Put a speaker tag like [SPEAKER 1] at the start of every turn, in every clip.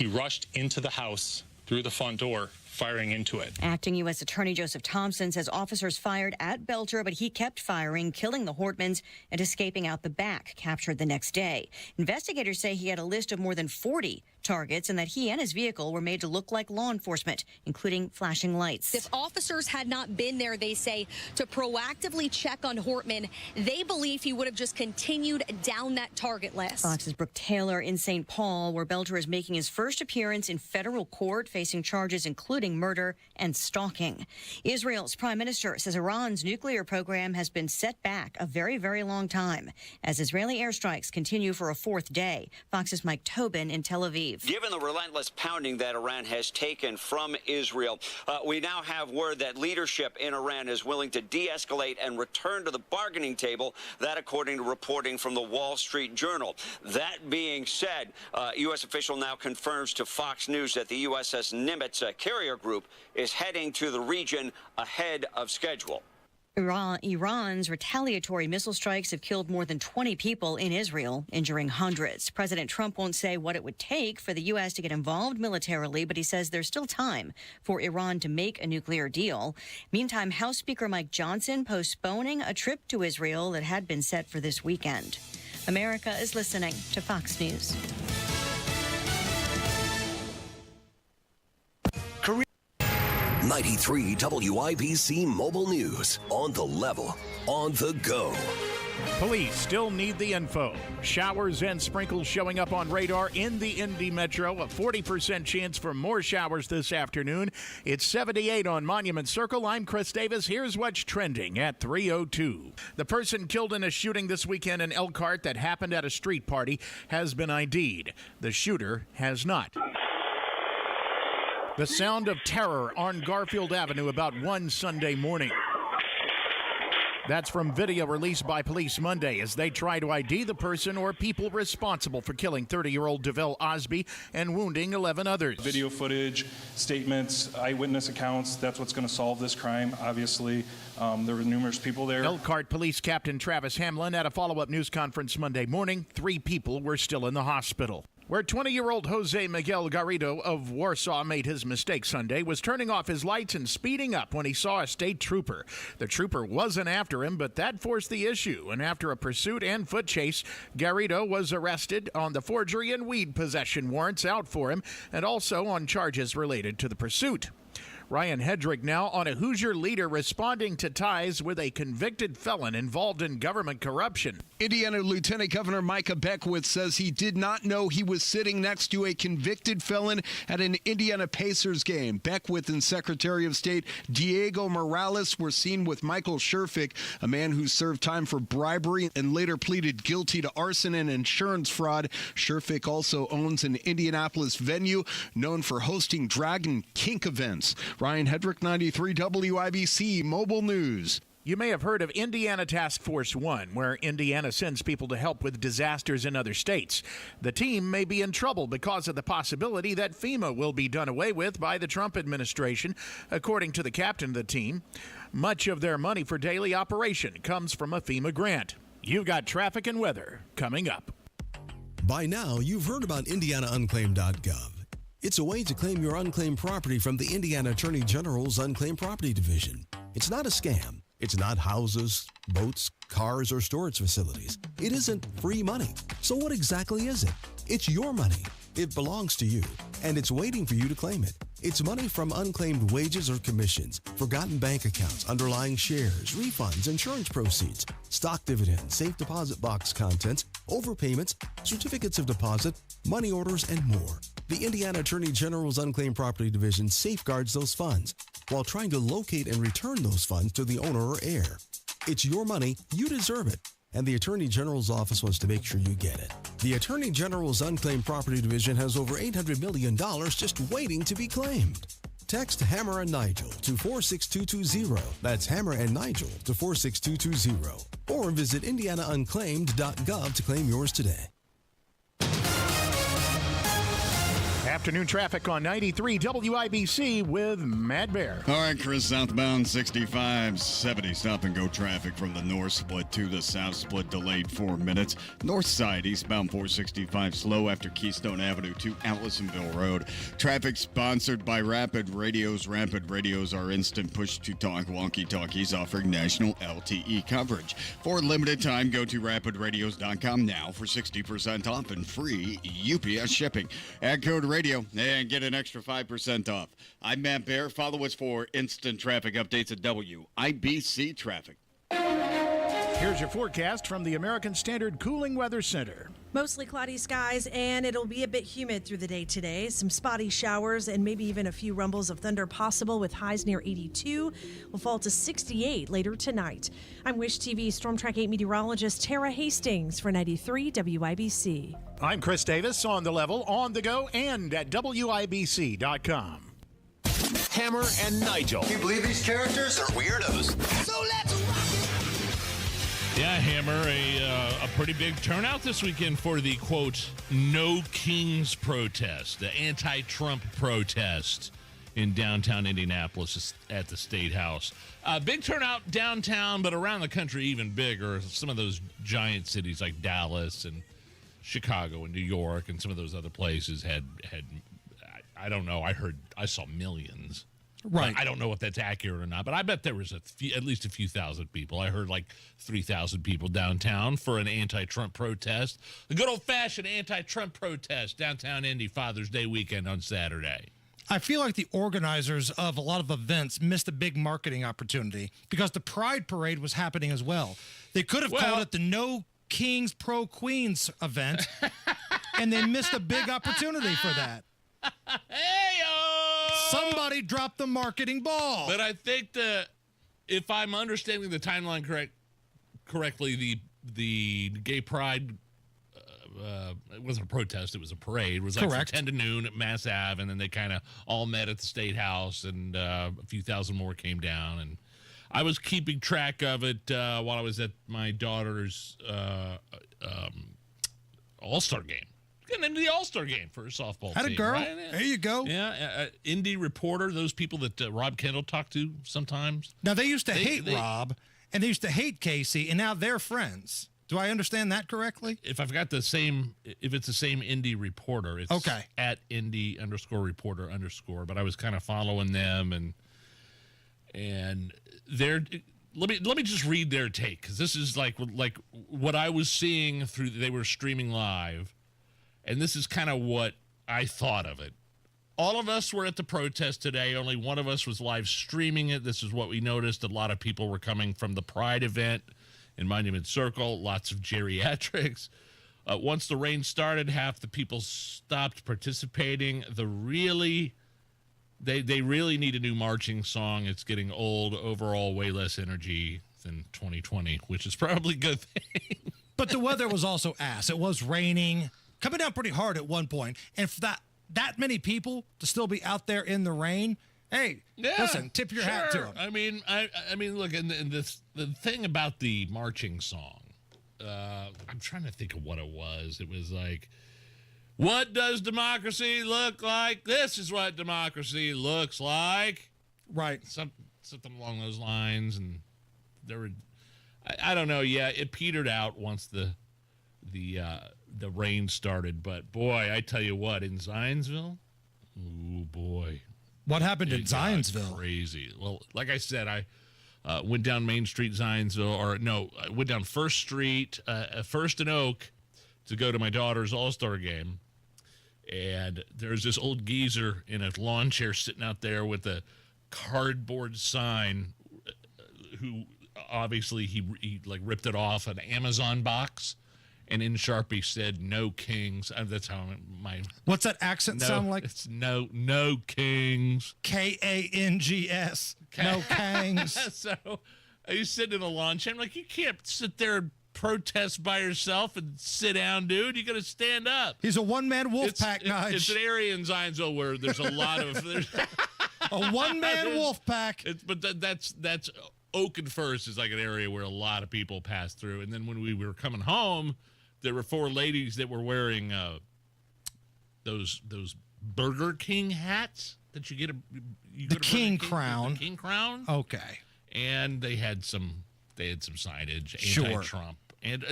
[SPEAKER 1] He rushed into the house through the front door, firing into it.
[SPEAKER 2] Acting U.S. Attorney Joseph Thompson says officers fired at Belcher, but he kept firing, killing the Hortmans and escaping out the back, captured the next day. Investigators say he had a list of more than 40 targets and that he and his vehicle were made to look like law enforcement, including flashing lights.
[SPEAKER 3] If officers had not been there, they say, to proactively check on Hortman, they believe he would have just continued down that target list.
[SPEAKER 2] Fox's Brooke Taylor in St. Paul, where Belcher is making his first appearance in federal court, facing charges including murder and stalking. Israel's prime minister says Iran's nuclear program has been set back a very, very long time as Israeli airstrikes continue for a fourth day. Fox's Mike Tobin in Tel Aviv.
[SPEAKER 4] Given the relentless pounding that Iran has taken from Israel, we now have word that leadership in Iran is willing to de-escalate and return to the bargaining table. That, according to reporting from the Wall Street Journal. That being said, U.S. official now confirms to Fox News that the USS Nimitz carrier group is heading to the region ahead of schedule.
[SPEAKER 2] Iran's retaliatory missile strikes have killed more than 20 people in Israel, injuring hundreds. President Trump won't say what it would take for the U.S. to get involved militarily, but he says there's still time for Iran to make a nuclear deal. Meantime, House Speaker Mike Johnson postponing a trip to Israel that had been set for this weekend. America is listening to Fox News.
[SPEAKER 5] 93 WIBC Mobile News. On the level, on the go.
[SPEAKER 6] Police still need the info. Showers and sprinkles showing up on radar in the Indy Metro. A 40% chance for more showers this afternoon. It's 78 on Monument Circle. I'm Chris Davis. Here's what's trending at 3:02. The person killed in a shooting this weekend in Elkhart that happened at a street party has been ID'd. The shooter has not. The sound of terror on Garfield Avenue about 1 Sunday morning. That's from video released by police Monday as they try to ID the person or people responsible for killing 30-year-old DeVille Osby and wounding 11 others.
[SPEAKER 7] Video footage, statements, eyewitness accounts, that's what's going to solve this crime, obviously. There were numerous people there.
[SPEAKER 6] Elkhart Police Captain Travis Hamlin at a follow-up news conference Monday morning. 3 people were still in the hospital. Where 20-year-old Jose Miguel Garrido of Warsaw made his mistake Sunday was turning off his lights and speeding up when he saw a state trooper. The trooper wasn't after him, but that forced the issue. And after a pursuit and foot chase, Garrido was arrested on the forgery and weed possession warrants out for him and also on charges related to the pursuit. Ryan Hedrick now on a Hoosier leader responding to ties with a convicted felon involved in government corruption.
[SPEAKER 8] Indiana Lieutenant Governor Micah Beckwith says he did not know he was sitting next to a convicted felon at an Indiana Pacers game. Beckwith and Secretary of State Diego Morales were seen with Michael Sherfick, a man who served time for bribery and later pleaded guilty to arson and insurance fraud. Sherfick also owns an Indianapolis venue known for hosting drag and kink events. Ryan Hedrick, 93 WIBC Mobile News.
[SPEAKER 6] You may have heard of Indiana Task Force 1, where Indiana sends people to help with disasters in other states. The team may be in trouble because of the possibility that FEMA will be done away with by the Trump administration, according to the captain of the team. Much of their money for daily operation comes from a FEMA grant. You've got traffic and weather coming up.
[SPEAKER 9] By now, you've heard about IndianaUnclaimed.gov. It's a way to claim your unclaimed property from the Indiana Attorney General's Unclaimed Property Division. It's not a scam. It's not houses, boats, cars, or storage facilities. It isn't free money. So what exactly is it? It's your money. It belongs to you, and it's waiting for you to claim it. It's money from unclaimed wages or commissions, forgotten bank accounts, underlying shares, refunds, insurance proceeds, stock dividends, safe deposit box contents, overpayments, certificates of deposit, money orders, and more. The Indiana Attorney General's Unclaimed Property Division safeguards those funds while trying to locate and return those funds to the owner or heir. It's your money, you deserve it, and the Attorney General's office wants to make sure you get it. The Attorney General's Unclaimed Property Division has over $800 million just waiting to be claimed. Text Hammer and Nigel to 46220. That's Hammer and Nigel to 46220. Or visit IndianaUnclaimed.gov to claim yours today.
[SPEAKER 6] Afternoon traffic on 93 WIBC with Matt Bear.
[SPEAKER 10] All right, Chris, southbound 65, 70 stop-and-go traffic from the north split to the south split delayed 4 minutes. North side, eastbound 465 slow after Keystone Avenue to Allisonville Road. Traffic sponsored by Rapid Radios. Rapid Radios are instant push-to-talk walkie-talkies offering national LTE coverage. For a limited time, go to rapidradios.com now for 60% off and free UPS shipping. Add code radio and get an extra 5% off. I'm Matt Bear. Follow us for instant traffic updates at WIBC Traffic.
[SPEAKER 6] Here's your forecast from the American Standard Cooling Weather Center.
[SPEAKER 11] Mostly cloudy skies, and it'll be a bit humid through the day today. Some spotty showers and maybe even a few rumbles of thunder possible with highs near 82. Will fall to 68 later tonight. I'm Wish TV Storm Track 8 meteorologist Tara Hastings for 93 WIBC.
[SPEAKER 6] I'm Chris Davis on the level, on the go, and at WIBC.com.
[SPEAKER 5] Hammer and Nigel.
[SPEAKER 12] Can you believe these characters are weirdos?
[SPEAKER 5] So let's rock it.
[SPEAKER 13] Yeah, Hammer, a pretty big turnout this weekend for the, quote, No Kings protest, the anti-Trump protest in downtown Indianapolis at the State House. Big turnout downtown, but around the country even bigger. Some of those giant cities like Dallas and Chicago and New York and some of those other places had I don't know, I saw millions.
[SPEAKER 14] Right.
[SPEAKER 13] I don't know if that's accurate or not, but I bet there was at least a few thousand people. I heard like 3,000 people downtown for an anti-Trump protest. A good old-fashioned anti-Trump protest downtown Indy Father's Day weekend on Saturday.
[SPEAKER 14] I feel like the organizers of a lot of events missed a big marketing opportunity because the Pride Parade was happening as well. They could have called it the No Kings Pro Queens event, and they missed a big opportunity for that. Somebody dropped the marketing ball.
[SPEAKER 13] But I think if I'm understanding the timeline correctly, the Gay Pride, it wasn't a protest, it was a parade. It was like from 10 to noon at Mass Ave, and then they kind of all met at the State House, and a few thousand more came down. And I was keeping track of it while I was at my daughter's All-Star game. Getting into the All-Star game for a softball
[SPEAKER 14] Had
[SPEAKER 13] team.
[SPEAKER 14] a girl.
[SPEAKER 13] Right?
[SPEAKER 14] There you go.
[SPEAKER 13] Yeah, Indy reporter, those people that Rob Kendall talked to sometimes.
[SPEAKER 14] Now, they used to hate Rob, and they used to hate Casey, and now they're friends. Do I understand that correctly?
[SPEAKER 13] If it's the same Indy reporter, it's at Indy_reporter_. But I was kind of following them, and they're. Let me just read their take, because this is like what I was seeing through. They were streaming live. And this is kind of what I thought of it. All of us were at the protest today. Only one of us was live streaming it. This is what we noticed. A lot of people were coming from the Pride event in Monument Circle. Lots of geriatrics. Once the rain started, half the people stopped participating. They really need a new marching song. It's getting old. Overall, way less energy than 2020, which is probably a good thing.
[SPEAKER 14] But the weather was also ass. It was raining. Coming down pretty hard at one point, and for that many people to still be out there in the rain, hey, listen, tip your hat to them.
[SPEAKER 13] I mean, look, and the thing about the marching song, I'm trying to think of what it was. It was like, what does democracy look like? This is what democracy looks like.
[SPEAKER 14] Right.
[SPEAKER 13] Something along those lines, and there were, I don't know. Yeah, it petered out once the rain started, but boy, I tell you what, in Zionsville, oh boy.
[SPEAKER 14] What happened in Zionsville?
[SPEAKER 13] Crazy. Well, like I said, I went down Main Street, Zionsville, I went down First Street, First and Oak to go to my daughter's All-Star game. And there's this old geezer in a lawn chair sitting out there with a cardboard sign who obviously he like ripped it off an Amazon box. And in Sharpie said, "No Kings." That's how my.
[SPEAKER 14] What's that accent sound like?
[SPEAKER 13] It's no Kings.
[SPEAKER 14] Kangs. No Kangs.
[SPEAKER 13] So he's sitting in the lawn chair. I'm like, you can't sit there and protest by yourself and sit down, dude. You got to stand up.
[SPEAKER 14] He's a one-man wolf pack, Nigel.
[SPEAKER 13] It's an area in Zionsville where there's a lot of
[SPEAKER 14] a one-man wolf pack.
[SPEAKER 13] But that's Oak and First is like an area where a lot of people pass through. And then when we were coming home, there were four ladies that were wearing those Burger King hats that you get
[SPEAKER 14] the King crown.
[SPEAKER 13] The King crown.
[SPEAKER 14] Okay.
[SPEAKER 13] And they had some signage,
[SPEAKER 14] Sure.
[SPEAKER 13] anti-Trump. And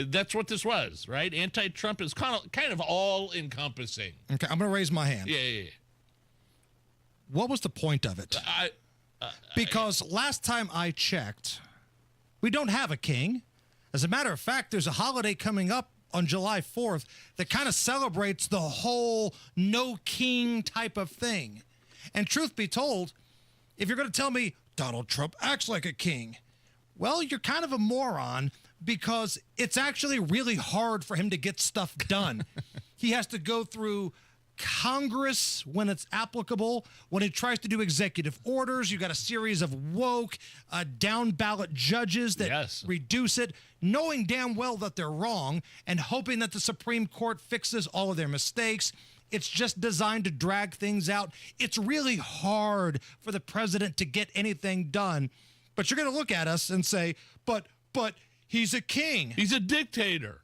[SPEAKER 13] that's what this was, right? Anti-Trump is kind of all-encompassing.
[SPEAKER 14] Okay, I'm going to raise my hand.
[SPEAKER 13] Yeah.
[SPEAKER 14] What was the point of it? Because last time I checked, we don't have a king. As a matter of fact, there's a holiday coming up on July 4th that kind of celebrates the whole no king type of thing. And truth be told, if you're going to tell me Donald Trump acts like a king, well, you're kind of a moron, because it's actually really hard for him to get stuff done. He has to go through Congress when it's applicable. When he tries to do executive orders, you got a series of woke, down ballot judges that reduce it, knowing damn well that they're wrong and hoping that the Supreme Court fixes all of their mistakes. It's just designed to drag things out. It's really hard for the president to get anything done. But you're going to look at us and say, but he's a king.
[SPEAKER 13] He's a dictator.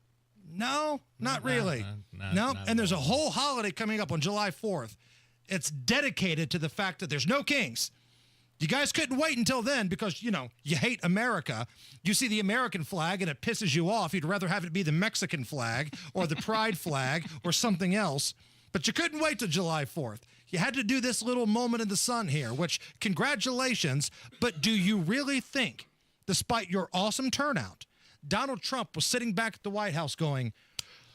[SPEAKER 14] No, not really. No, and there's a whole holiday coming up on July 4th. It's dedicated to the fact that there's no kings. You guys couldn't wait until then because, you hate America. You see the American flag and it pisses you off. You'd rather have it be the Mexican flag or the pride flag or something else. But you couldn't wait till July 4th. You had to do this little moment in the sun here, which, congratulations. But do you really think, despite your awesome turnout, Donald Trump was sitting back at the White House going,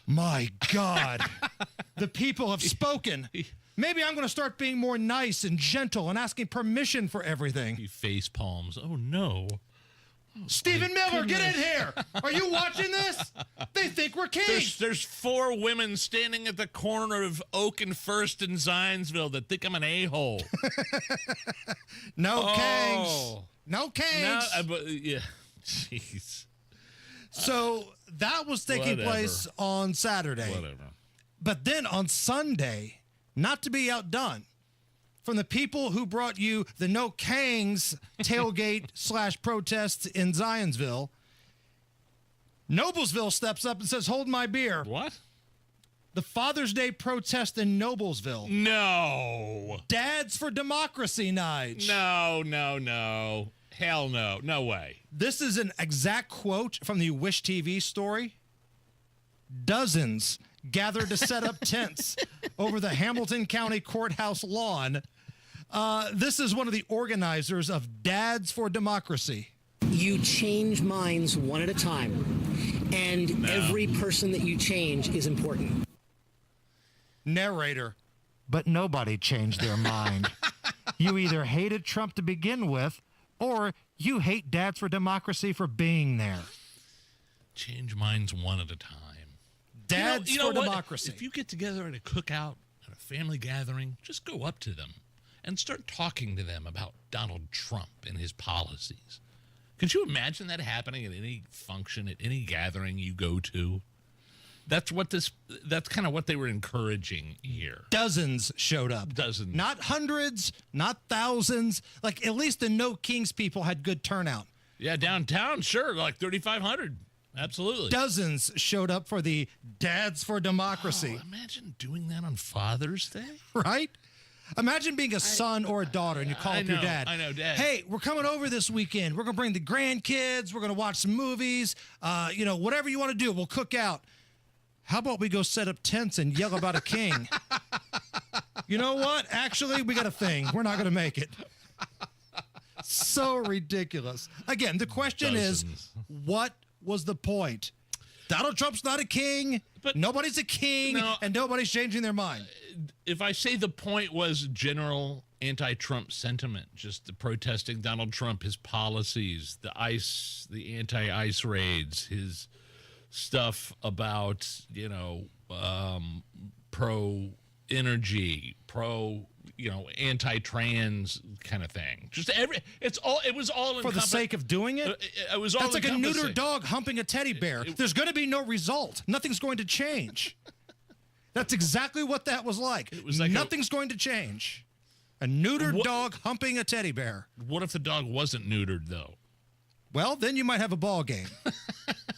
[SPEAKER 14] my God, the people have spoken. Maybe I'm going to start being more nice and gentle and asking permission for everything.
[SPEAKER 13] He face palms. Oh, no.
[SPEAKER 14] Stephen Miller, get in here. Are you watching this? They think we're kings.
[SPEAKER 13] There's 4 women standing at the corner of Oak and First in Zionsville that think I'm an a-hole.
[SPEAKER 14] No kings. No kings.
[SPEAKER 13] Yeah. Jeez.
[SPEAKER 14] So that was taking place on Saturday.
[SPEAKER 13] Whatever.
[SPEAKER 14] But then on Sunday, not to be outdone, from the people who brought you the No Kangs tailgate / protest in Zionsville, Noblesville steps up and says, hold my beer.
[SPEAKER 13] What?
[SPEAKER 14] The Father's Day protest in Noblesville.
[SPEAKER 13] No.
[SPEAKER 14] Dads for Democracy, Nige.
[SPEAKER 13] No. Hell no. No way.
[SPEAKER 14] This is an exact quote from the Wish TV story. Dozens gathered to set up tents over the Hamilton County Courthouse lawn. This is one of the organizers of Dads for Democracy.
[SPEAKER 15] You change minds one at a time, and every person that you change is important.
[SPEAKER 14] Narrator, but nobody changed their mind. You either hated Trump to begin with, or you hate Dads for Democracy for being there.
[SPEAKER 13] Change minds one at a time.
[SPEAKER 14] Dads
[SPEAKER 13] you know
[SPEAKER 14] for
[SPEAKER 13] what?
[SPEAKER 14] Democracy.
[SPEAKER 13] If you get together at a cookout, at a family gathering, just go up to them and start talking to them about Donald Trump and his policies. Could you imagine that happening at any function, at any gathering you go to? That's kind of what they were encouraging here.
[SPEAKER 14] Dozens showed up.
[SPEAKER 13] Dozens.
[SPEAKER 14] Not hundreds, not thousands. Like, at least the No Kings people had good turnout.
[SPEAKER 13] Yeah, downtown, sure, like 3,500. Absolutely.
[SPEAKER 14] Dozens showed up for the Dads for Democracy.
[SPEAKER 13] Oh, imagine doing that on Father's Day.
[SPEAKER 14] Right? Imagine being a son or a daughter and you call up your dad.
[SPEAKER 13] I know, Dad.
[SPEAKER 14] Hey, we're coming over this weekend. We're going to bring the grandkids. We're going to watch some movies. Whatever you want to do, we'll cook out. How about we go set up tents and yell about a king? You know what? Actually, we got a thing. We're not going to make it. So ridiculous. Again, the question is, what was the point? Donald Trump's not a king, but nobody's a king, and nobody's changing their mind.
[SPEAKER 13] If I say the point was general anti-Trump sentiment, just the protesting Donald Trump, his policies, the anti-ICE raids, his stuff about, pro-energy, anti-trans kind of thing. Just it was all
[SPEAKER 14] for the sake of doing it.
[SPEAKER 13] It was all.
[SPEAKER 14] That's like a neutered dog humping a teddy bear. There's going to be no result. Nothing's going to change. That's exactly what that was like. It was like nothing's going to change. A neutered dog humping a teddy bear.
[SPEAKER 13] What if the dog wasn't neutered though?
[SPEAKER 14] Well, then you might have a ball game. But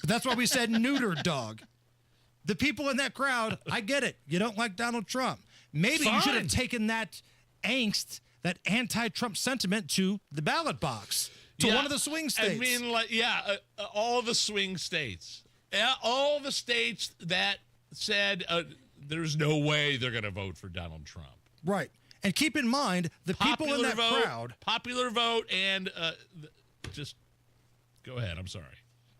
[SPEAKER 14] that's why we said neutered dog. the people in that crowd, I get it. You don't like Donald Trump. Maybe you should have taken that angst, that anti-Trump sentiment to the ballot box, to one of the swing states.
[SPEAKER 13] I mean, all the swing states. All the states that said there's no way they're going to vote for Donald Trump.
[SPEAKER 14] Right. And keep in mind, the people in that crowd.
[SPEAKER 13] Popular vote and just go ahead. I'm sorry.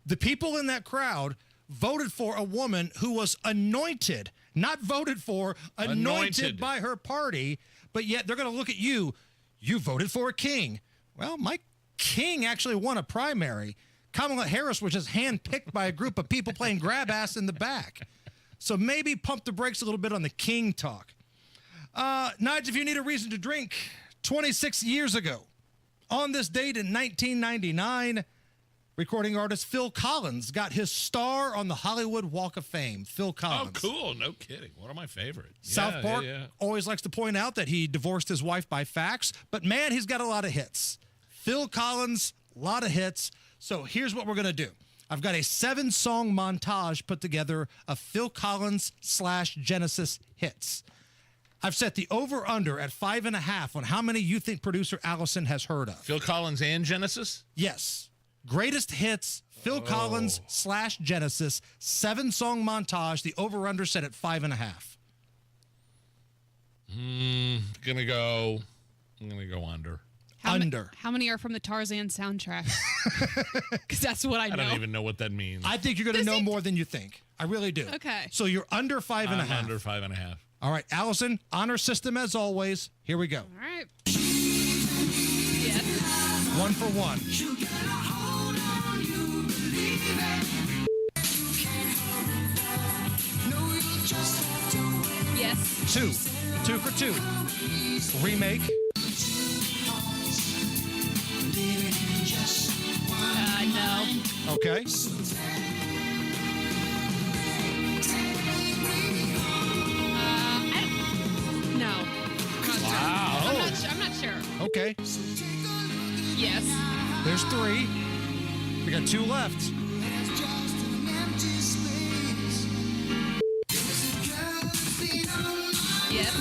[SPEAKER 14] The people in that crowd voted for a woman who was anointed, not voted for, anointed by her party, but yet they're going to look at you. You voted for a king. Well, my king actually won a primary. Kamala Harris was just handpicked by a group of people playing grab ass in the back. So maybe pump the brakes a little bit on the king talk. Nigel, if you need a reason to drink, 26 years ago, on this date in 1999, recording artist Phil Collins got his star on the Hollywood Walk of Fame. Phil Collins.
[SPEAKER 13] Oh, cool. No kidding. One of my favorites.
[SPEAKER 14] South Park always likes to point out that he divorced his wife by fax, but man, he's got a lot of hits. Phil Collins, a lot of hits. So here's what we're going to do. I've got a 7-song montage put together of Phil Collins / Genesis hits. I've set the over-under at 5.5 on how many you think producer Allison has heard of.
[SPEAKER 13] Phil Collins and Genesis?
[SPEAKER 14] Yes. Greatest hits, Phil Collins / Genesis, 7-song montage, the over-under set at 5.5.
[SPEAKER 13] I'm gonna go under.
[SPEAKER 16] How many are from the Tarzan soundtrack? Because that's what I know.
[SPEAKER 13] I don't even know what that means.
[SPEAKER 14] I think you're going to know more than you think. I really do.
[SPEAKER 16] Okay.
[SPEAKER 14] So you're under 5.5.
[SPEAKER 13] I'm under 5.5.
[SPEAKER 14] All right, Allison, honor system as always. Here we go.
[SPEAKER 16] All right. Yes.
[SPEAKER 14] 1 for 1.
[SPEAKER 16] Yes.
[SPEAKER 14] 2. 2 for 2. Remake.
[SPEAKER 16] No.
[SPEAKER 14] Okay.
[SPEAKER 16] No.
[SPEAKER 14] Wow.
[SPEAKER 16] I'm not sure.
[SPEAKER 14] Okay.
[SPEAKER 16] Yes.
[SPEAKER 14] There's 3. We got 2 left.
[SPEAKER 16] Yes.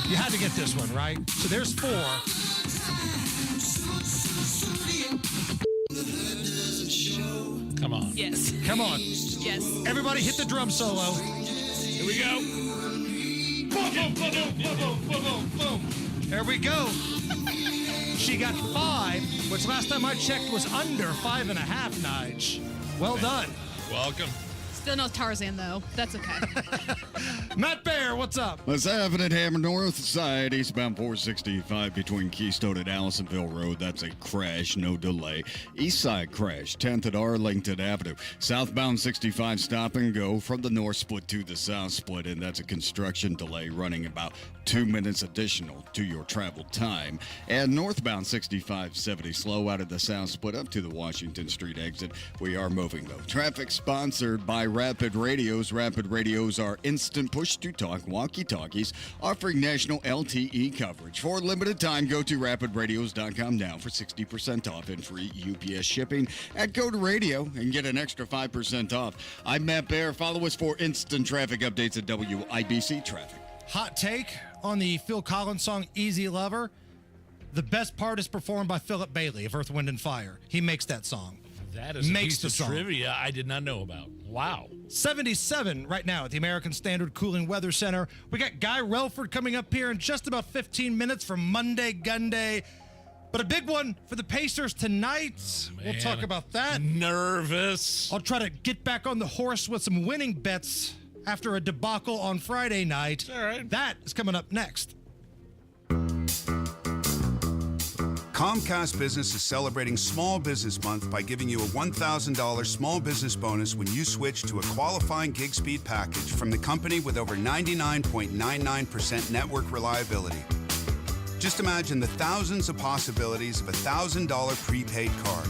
[SPEAKER 14] You had to get this one, right? So there's 4.
[SPEAKER 13] Come on.
[SPEAKER 16] Yes.
[SPEAKER 14] Come on.
[SPEAKER 16] Yes.
[SPEAKER 14] Everybody hit the drum solo.
[SPEAKER 13] Here we go. Boom, boom, boom, boom, boom, boom, boom.
[SPEAKER 14] There we go. She got 5, which last time I checked was under 5.5, Nige. Well done.
[SPEAKER 13] Welcome.
[SPEAKER 16] Still no Tarzan, though. That's okay.
[SPEAKER 14] Matt Bear, what's up?
[SPEAKER 10] What's happening, Hammer North Side, eastbound 465 between Keystone and Allisonville Road. That's a crash, no delay. East side crash, 10th at Arlington Avenue. Southbound 65 stop and go from the north split to the south split, and that's a construction delay running about 2 minutes additional to your travel time. And northbound 6570 slow out of the south split up to the Washington Street exit. We are moving, though. Traffic sponsored by Rapid Radios. Rapid Radios are instant push-to-talk walkie-talkies offering national LTE coverage. For a limited time, go to rapidradios.com now for 60% off and free UPS shipping at Go to Radio and get an extra 5% off. I'm Matt Bear. Follow us for instant traffic updates at WIBC Traffic.
[SPEAKER 14] Hot take on the Phil Collins song Easy Lover. The best part is performed by Philip Bailey of Earth, Wind, and Fire. He makes that song.
[SPEAKER 13] That is a piece of trivia I did not know about. Wow.
[SPEAKER 14] 77 right now at the American Standard Cooling Weather Center. We got Guy Relford coming up here in just about 15 minutes for Monday Gunday. But a big one for the Pacers tonight. We'll talk about that.
[SPEAKER 13] Nervous.
[SPEAKER 14] I'll try to get back on the horse with some winning bets after a debacle on Friday night.
[SPEAKER 13] All right.
[SPEAKER 14] That is coming up next.
[SPEAKER 17] Comcast Business is celebrating Small Business Month by giving you a $1,000 small business bonus when you switch to a qualifying gig speed package from the company with over 99.99% network reliability. Just imagine the thousands of possibilities of a $1,000 prepaid card.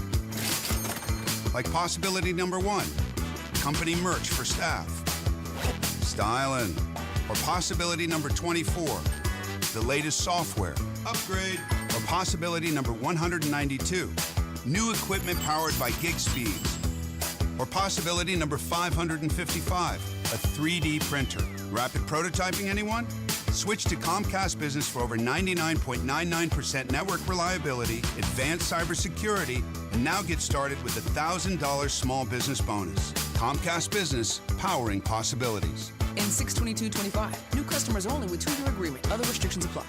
[SPEAKER 17] Like possibility number 1, company merch for staff. Stylin'. Or possibility number 24, the latest software. Upgrade. Or possibility number 192, new equipment powered by gig speeds. Or possibility number 555, a 3D printer. Rapid prototyping, anyone? Switch to Comcast Business for over 99.99% network reliability, advanced cybersecurity, and now get started with a $1,000 small business bonus. Comcast Business, powering possibilities.
[SPEAKER 18] In 6/22/25, new customers only with 2-year agreement. Other restrictions apply.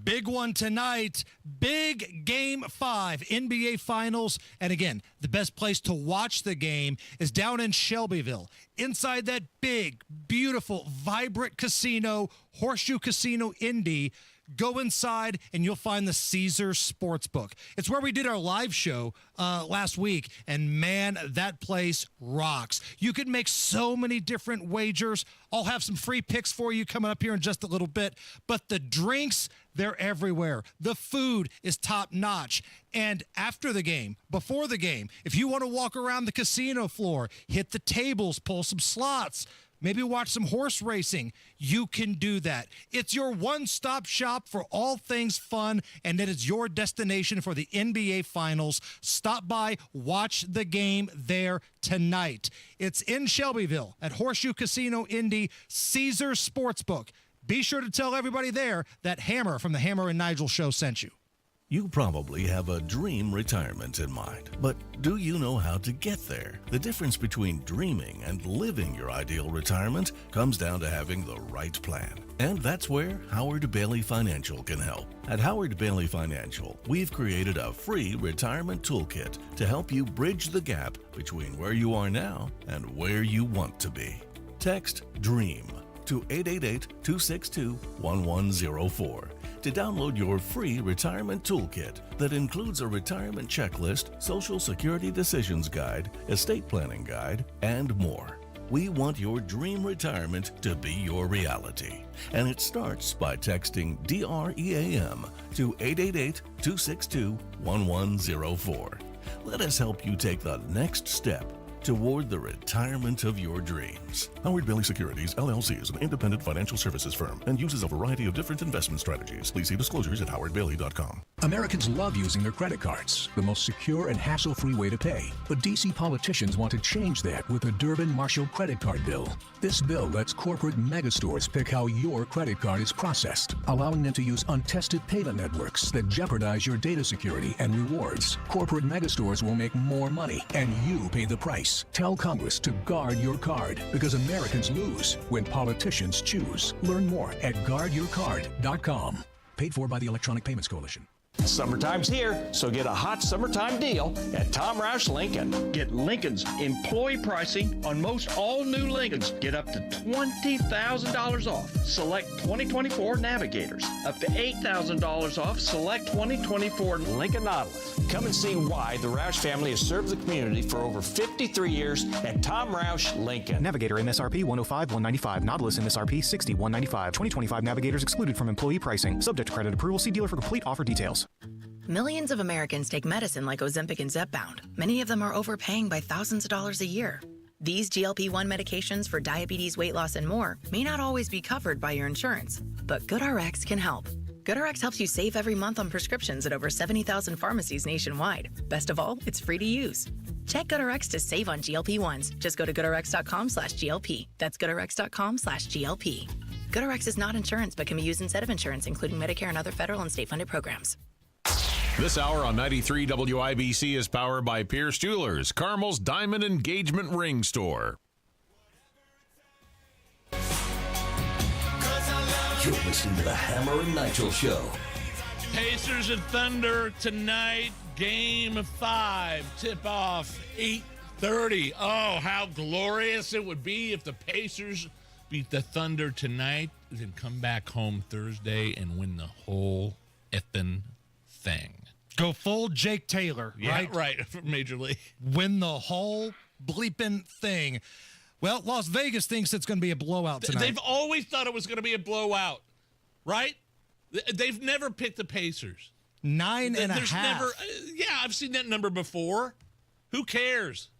[SPEAKER 14] Big one tonight. Big Game 5, NBA Finals. And again, the best place to watch the game is down in Shelbyville, inside that big, beautiful, vibrant casino, Horseshoe Casino Indy. Go inside and you'll find the Caesars Sportsbook. It's where we did our live show last week, and man, that place rocks. You can make so many different wagers. I'll have some free picks for you coming up here in just a little bit, but the drinks, they're everywhere. The food is top notch. And after the game, before the game, if you want to walk around the casino floor, hit the tables, pull some slots, maybe watch some horse racing, you can do that. It's your one-stop shop for all things fun, and it is your destination for the NBA Finals. Stop by, watch the game there tonight. It's in Shelbyville at Horseshoe Casino Indy, Caesars Sportsbook. Be sure to tell everybody there that Hammer from the Hammer and Nigel show sent you.
[SPEAKER 19] You probably have a dream retirement in mind, but do you know how to get there? The difference between dreaming and living your ideal retirement comes down to having the right plan. And that's where Howard Bailey Financial can help. At Howard Bailey Financial, we've created a free retirement toolkit to help you bridge the gap between where you are now and where you want to be. Text DREAM to 888-262-1104 to download your free retirement toolkit that includes a retirement checklist, Social Security decisions guide, estate planning guide, and more. We want your dream retirement to be your reality. And it starts by texting DREAM to 888-262-1104. Let us help you take the next step toward the retirement of your dreams. Howard Bailey Securities, LLC is an independent financial services firm and uses a variety of different investment strategies. Please see disclosures at howardbailey.com.
[SPEAKER 20] Americans love using their credit cards, the most secure and hassle-free way to pay. But D.C. politicians want to change that with the Durbin-Marshall credit card bill. This bill lets corporate megastores pick how your credit card is processed, allowing them to use untested payment networks that jeopardize your data security and rewards. Corporate megastores will make more money, and you pay the price. Tell Congress to guard your card, because Americans lose when politicians choose. Learn more at guardyourcard.com. Paid for by the Electronic Payments Coalition.
[SPEAKER 21] Summertime's here, so get a hot summertime deal at Tom Roush Lincoln.
[SPEAKER 22] Get Lincoln's employee pricing on most all new Lincolns. Get up to $20,000 off select 2024 Navigators. Up to $8,000 off select 2024 Lincoln Nautilus.
[SPEAKER 21] Come and see why the Roush family has served the community for over 53 years at Tom Roush Lincoln.
[SPEAKER 23] Navigator MSRP 105,195. Nautilus MSRP 60,195. 2025 Navigators excluded from employee pricing. Subject to credit approval. See dealer for complete offer details.
[SPEAKER 24] Millions of Americans take medicine like Ozempic and Zepbound. Many of them are overpaying by thousands of dollars a year. These GLP-1 medications for diabetes, weight loss, and more may not always be covered by your insurance, but GoodRx can help. GoodRx helps you save every month on prescriptions at over 70,000 pharmacies nationwide. Best of all, it's free to use. Check GoodRx to save on GLP-1s. Just go to GoodRx.com/GLP. That's GoodRx.com/GLP. GoodRx is not insurance, but can be used instead of insurance, including Medicare and other federal and state-funded programs.
[SPEAKER 25] This hour on 93 WIBC is powered by Pierce Jewelers, Carmel's Diamond Engagement Ring Store.
[SPEAKER 5] You're listening to the Hammer and Nigel Show.
[SPEAKER 13] Pacers and Thunder tonight, Game 5, tip-off 8:30. Oh, how glorious it would be if the Pacers beat the Thunder tonight, then come back home Thursday and win the whole effing thing.
[SPEAKER 14] Go full Jake Taylor, right?
[SPEAKER 13] Yeah, right, for Major League.
[SPEAKER 14] Win the whole bleeping thing. Well, Las Vegas thinks it's going to be a blowout tonight.
[SPEAKER 13] They've always thought it was going to be a blowout, right? They've never picked the Pacers.
[SPEAKER 14] 9.5.
[SPEAKER 13] Yeah, I've seen that number before. Who cares?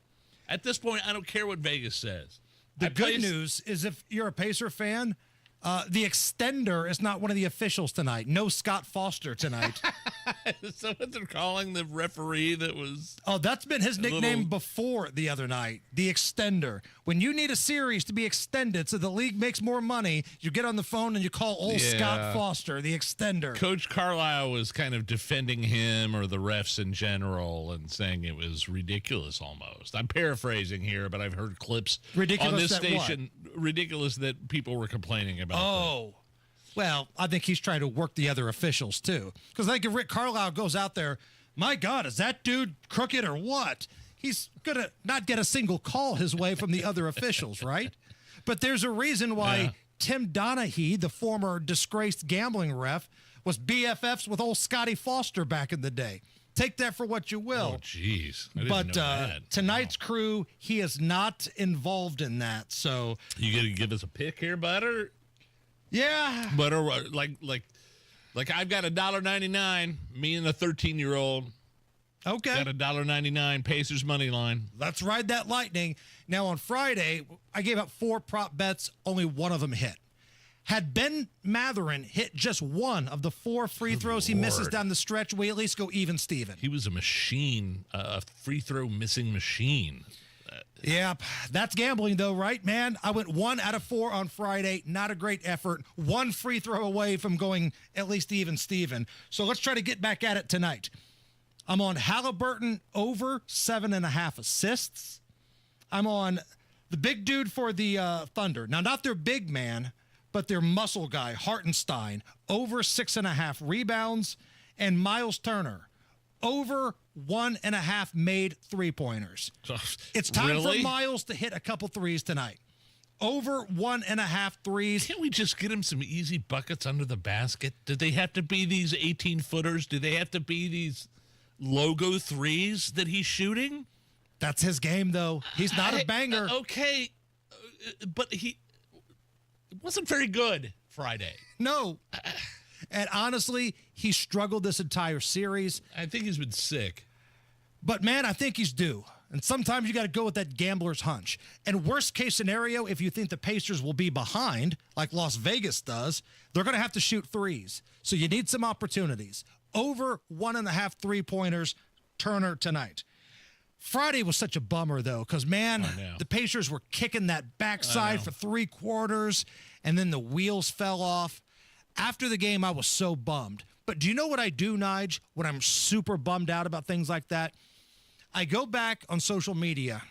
[SPEAKER 13] At this point, I don't care what Vegas says.
[SPEAKER 14] The good news is if you're a Pacer fan, The extender is not one of the officials tonight. No Scott Foster tonight.
[SPEAKER 13] Is that what they're calling the referee that was?
[SPEAKER 14] Oh, that's been his nickname before the other night. The extender. When you need a series to be extended so the league makes more money, you get on the phone and you call old Scott Foster, the extender.
[SPEAKER 13] Coach Carlisle was kind of defending him or the refs in general and saying it was ridiculous almost. I'm paraphrasing here, but I've heard clips on this station. Ridiculous that people were complaining about.
[SPEAKER 14] Oh. Well, I think he's trying to work the other officials, too. Because I think if Rick Carlisle goes out there, my God, is that dude crooked or what? He's going to not get a single call his way from the other officials, right? But there's a reason why Tim Donaghy, the former disgraced gambling ref, was BFFs with old Scotty Foster back in the day. Take that for what you will.
[SPEAKER 13] Oh, jeez.
[SPEAKER 14] But tonight's crew, he is not involved in that. So
[SPEAKER 13] you going to give us a pick here, Butter?
[SPEAKER 14] Yeah.
[SPEAKER 13] Butter, like I've got $1.99, me and the 13-year-old.
[SPEAKER 14] Okay.
[SPEAKER 13] Got $1.99 Pacers money line.
[SPEAKER 14] Let's ride that lightning. Now, on Friday, I gave out 4 prop bets. Only one of them hit. Had Ben Mathurin hit just one of the 4 free throws he misses down the stretch, we at least go even, Steven.
[SPEAKER 13] He was a machine, a free throw missing machine.
[SPEAKER 14] Yep, that's gambling though, right, man? I went 1 out of 4 on Friday. Not a great effort. 1 free throw away from going at least even, Steven. So let's try to get back at it tonight. I'm on Halliburton over 7.5 assists. I'm on the big dude for the Thunder. Now, not their big man, but their muscle guy, Hartenstein, over 6.5 rebounds, and Miles Turner, over 1.5 made three-pointers. It's time for Miles to hit a couple threes tonight. Over 1.5 threes.
[SPEAKER 13] Can't we just get him some easy buckets under the basket? Do they have to be these 18-footers? Do they have to be these logo threes that he's shooting?
[SPEAKER 14] That's his game, though. He's not a banger.
[SPEAKER 13] Okay, but he wasn't very good Friday.
[SPEAKER 14] No. And honestly, he struggled this entire series.
[SPEAKER 13] I think he's been sick.
[SPEAKER 14] But, man, I think he's due. And sometimes you got to go with that gambler's hunch. And worst case scenario, if you think the Pacers will be behind, like Las Vegas does, they're going to have to shoot threes. So you need some opportunities. Over 1.5 three-pointers, Turner tonight. Friday was such a bummer, though, because, man, the Pacers were kicking that backside for 3 quarters, and then the wheels fell off. After the game, I was so bummed. But do you know what I do, Nige, when I'm super bummed out about things like that? I go back on social media,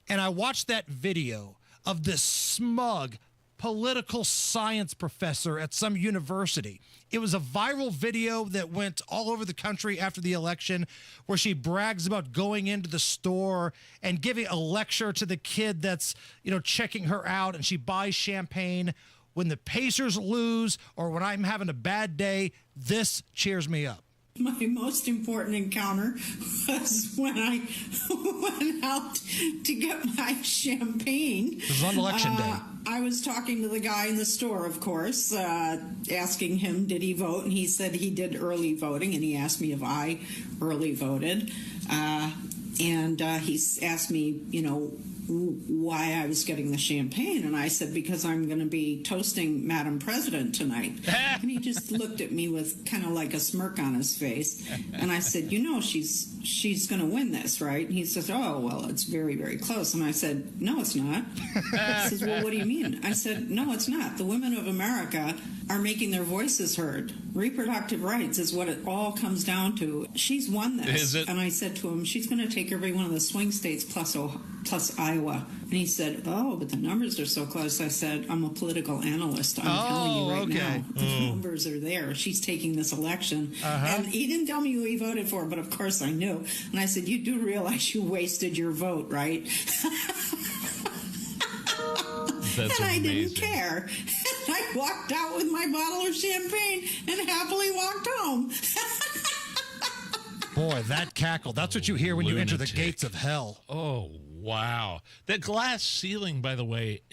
[SPEAKER 14] and I watch that video of this smug political science professor at some university. It was a viral video that went all over the country after the election where she brags about going into the store and giving a lecture to the kid that's, checking her out, and she buys champagne. When the Pacers lose or when I'm having a bad day, this cheers me up.
[SPEAKER 1] My most important encounter was when I went out to get my champagne.
[SPEAKER 14] It was on election day.
[SPEAKER 1] I was talking to the guy in the store, of course, asking him, did he vote? And he said he did early voting, and he asked me if I early voted. And he asked me, why I was getting the champagne. And I said, because I'm going to be toasting Madam President tonight. And he just looked at me with kind of like a smirk on his face. And I said, she's going to win this, right? And he says, oh, well, it's very, very close. And I said, no, it's not. He says, well, what do you mean? I said, no, it's not. The women of America are making their voices heard. Reproductive rights is what it all comes down to. She's won this.
[SPEAKER 13] Is it?
[SPEAKER 1] And I said to him, she's going to take every one of the swing states plus Iowa. And he said, oh, but the numbers are so close. I said, I'm a political analyst. I'm telling you right now. The numbers are there. She's taking this election. And he didn't tell me who he voted for, but of course I knew. And I said, you do realize you wasted your vote, right?
[SPEAKER 13] That's
[SPEAKER 1] and I
[SPEAKER 13] amazing.
[SPEAKER 1] didn't care. And I walked out with my bottle of champagne and happily walked home.
[SPEAKER 14] Boy, that cackle. That's what you hear when you enter the gates of hell.
[SPEAKER 13] Oh, wow. That glass ceiling, by the way,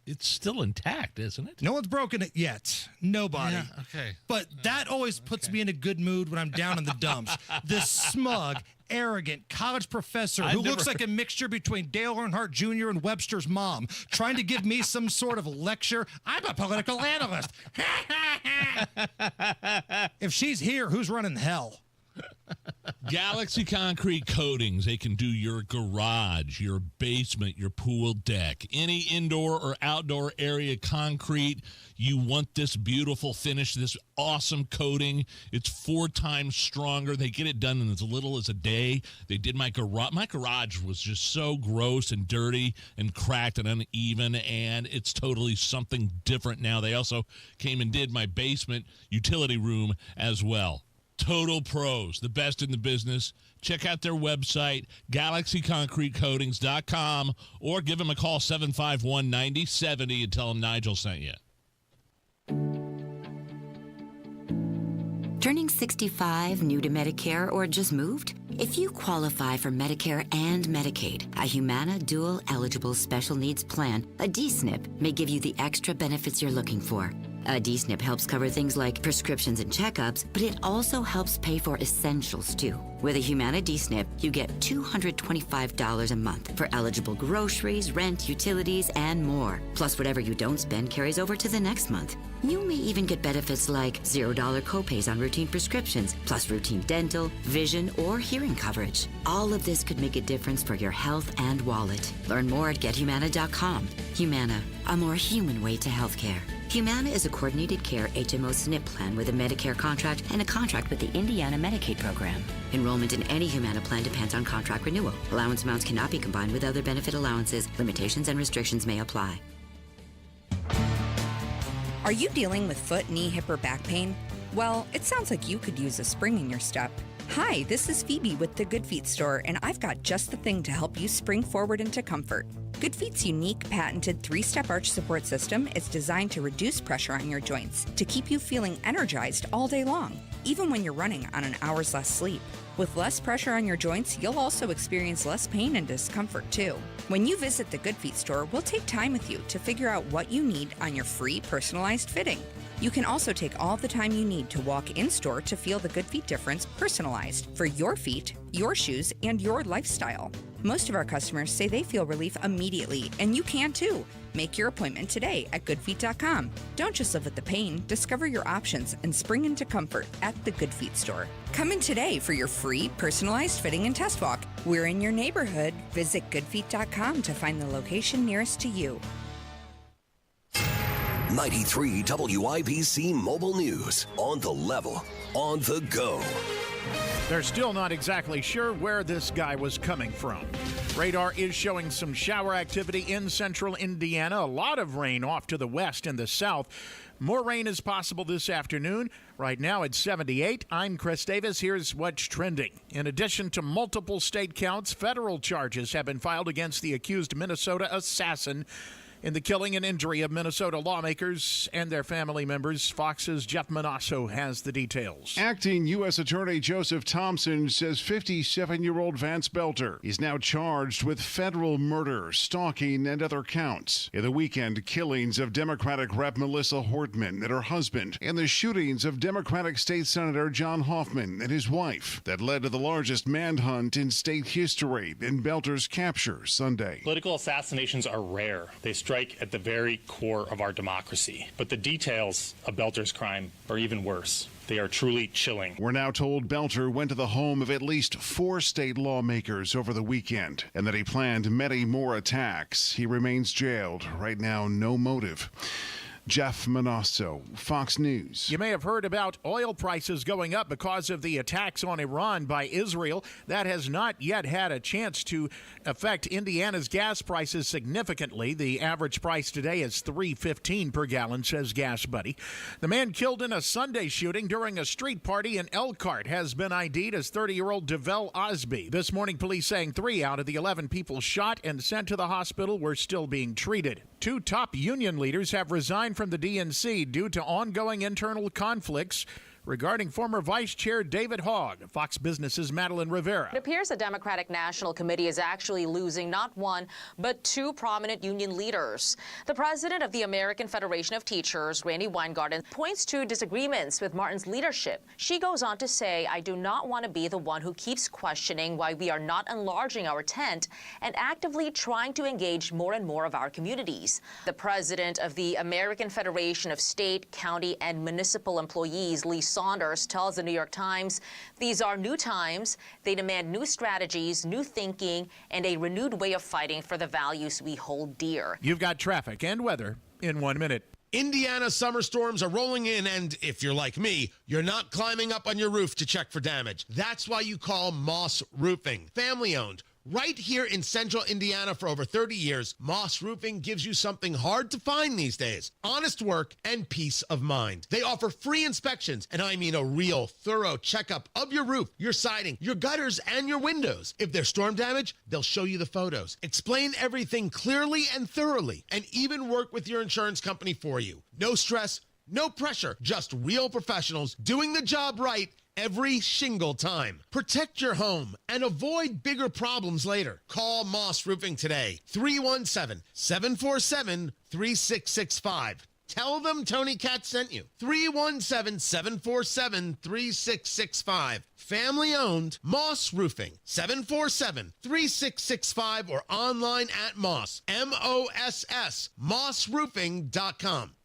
[SPEAKER 13] it's still intact, isn't it?
[SPEAKER 14] No one's broken it yet. Nobody.
[SPEAKER 13] Yeah, okay.
[SPEAKER 14] But that always puts me in a good mood when I'm down in the dumps. This smug, arrogant college professor who looks like a mixture between Dale Earnhardt Jr. and Webster's mom, trying to give me some sort of lecture. I'm a political analyst. If she's here, who's running hell?
[SPEAKER 13] Galaxy Concrete Coatings. They can do your garage, your basement, your pool deck, any indoor or outdoor area concrete. You want this beautiful finish, this awesome coating. It's 4 times stronger. They get it done in as little as a day. They did my garage. My garage was just so gross and dirty and cracked and uneven, and it's totally something different now. They also came and did my basement utility room as well. Total pros, the best in the business. Check out their website, galaxyconcretecoatings.com, or give them a call, 751-9070, and tell them Nigel sent you.
[SPEAKER 2] Turning 65, new to Medicare, or just moved? If you qualify for Medicare and Medicaid, a Humana Dual Eligible Special Needs Plan, a D-SNP, may give you the extra benefits you're looking for. A D-SNP helps cover things like prescriptions and checkups, but it also helps pay for essentials, too. With a Humana D-SNP, you get $225 a month for eligible groceries, rent, utilities, and more. Plus, whatever you don't spend carries over to the next month. You may even get benefits like $0 copays on routine prescriptions, plus routine dental, vision, or hearing coverage. All of this could make a difference for your health and wallet. Learn more at GetHumana.com. Humana, a more human way to healthcare. Humana is a coordinated care HMO SNP plan with a Medicare contract and a contract with the Indiana Medicaid program. Enrollment in any Humana plan depends on contract renewal. Allowance amounts cannot be combined with other benefit allowances. Limitations and restrictions may apply.
[SPEAKER 3] Are you dealing with foot, knee, hip, or back pain? Well, it sounds like you could use a spring in your step. Hi, this is Phoebe with the Good Feet store, and I've got just the thing to help you spring forward into comfort. Good Feet's unique patented 3-step arch support system is designed to reduce pressure on your joints to keep you feeling energized all day long, even when you're running on an hour's less sleep. With less pressure on your joints, you'll also experience less pain and discomfort too. When you visit the Good Feet store, we'll take time with you to figure out what you need on your free personalized fitting. You can also take all the time you need to walk in-store to feel the Good Feet difference personalized for your feet, your shoes, and your lifestyle. Most of our customers say they feel relief immediately, and you can too. Make your appointment today at goodfeet.com. Don't just live with the pain. Discover your options and spring into comfort at the Good Feet store. Come in today for your free personalized fitting and test walk. We're in your neighborhood. Visit goodfeet.com to find the location nearest to you.
[SPEAKER 5] 93 WIBC Mobile News. On the level, on the go.
[SPEAKER 6] They're still not exactly sure where this guy was coming from. Radar is showing some shower activity in central Indiana. A lot of rain off to the west and the south. More rain is possible this afternoon. Right now it's 78. I'm Chris Davis. Here's what's trending. In addition to multiple state counts, federal charges have been filed against the accused Minnesota assassin in the killing and injury of Minnesota lawmakers and their family members. Fox's Jeff Manasso has the details.
[SPEAKER 4] Acting U.S. Attorney Joseph Thompson says 57-year-old Vance Belter is now charged with federal murder, stalking, and other counts in the weekend killings of Democratic Rep. Melissa Hortman and her husband, and the shootings of Democratic State Senator John Hoffman and his wife that led to the largest manhunt in state history in Belter's capture Sunday.
[SPEAKER 7] Political assassinations are rare. They strike at the very core of our democracy. But the details of Belter's crime are even worse. They are truly chilling.
[SPEAKER 4] We're now told Belter went to the home of at least 4 state lawmakers over the weekend and that he planned many more attacks. He remains jailed. Right now, no motive. Jeff Manasso, Fox News.
[SPEAKER 6] You may have heard about oil prices going up because of the attacks on Iran by Israel. That has not yet had a chance to affect Indiana's gas prices significantly. The average price today is $3.15 per gallon, says Gas Buddy. The man killed in a Sunday shooting during a street party in Elkhart has been ID'd as 30-year-old DeVell Osby. This morning, police saying 3 out of the 11 people shot and sent to the hospital were still being treated. 2 top union leaders have resigned from the DNC due to ongoing internal conflicts. regarding former Vice Chair David Hogg. Fox Business's Madeline Rivera.
[SPEAKER 8] It appears the Democratic National Committee is actually losing not one, but two prominent union leaders. The president of the American Federation of Teachers, Randy Weingarten, points to disagreements with Martin's leadership. She goes on to say, "I do not want to be the one who keeps questioning why we are not enlarging our tent and actively trying to engage more and more of our communities." The president of the American Federation of State, County, and Municipal Employees, Lee Saunders, tells the New York Times, "These are new times. They demand new strategies, new thinking, and a renewed way of fighting for the values we hold dear."
[SPEAKER 6] You've got traffic and weather in 1 minute.
[SPEAKER 9] Indiana summer storms are rolling in, and if you're like me, you're not climbing up on your roof to check for damage. That's why you call Moss Roofing. Family owned. Right here in central Indiana for over 30 years, Moss Roofing gives you something hard to find these days: honest work and peace of mind. They offer free inspections, and I mean a real thorough checkup of your roof, your siding, your gutters, and your windows. If there's storm damage, they'll show you the photos, explain everything clearly and thoroughly, and even work with your insurance company for you. No stress, no pressure, just real professionals doing the job right every single time. Protect your home and avoid bigger problems later. Call Moss Roofing today. 317-747-3665. Tell them Tony Katz sent you. 317-747-3665. Family owned, Moss Roofing. 747-3665 or online at Moss, M-O-S-S, mossroofing.com.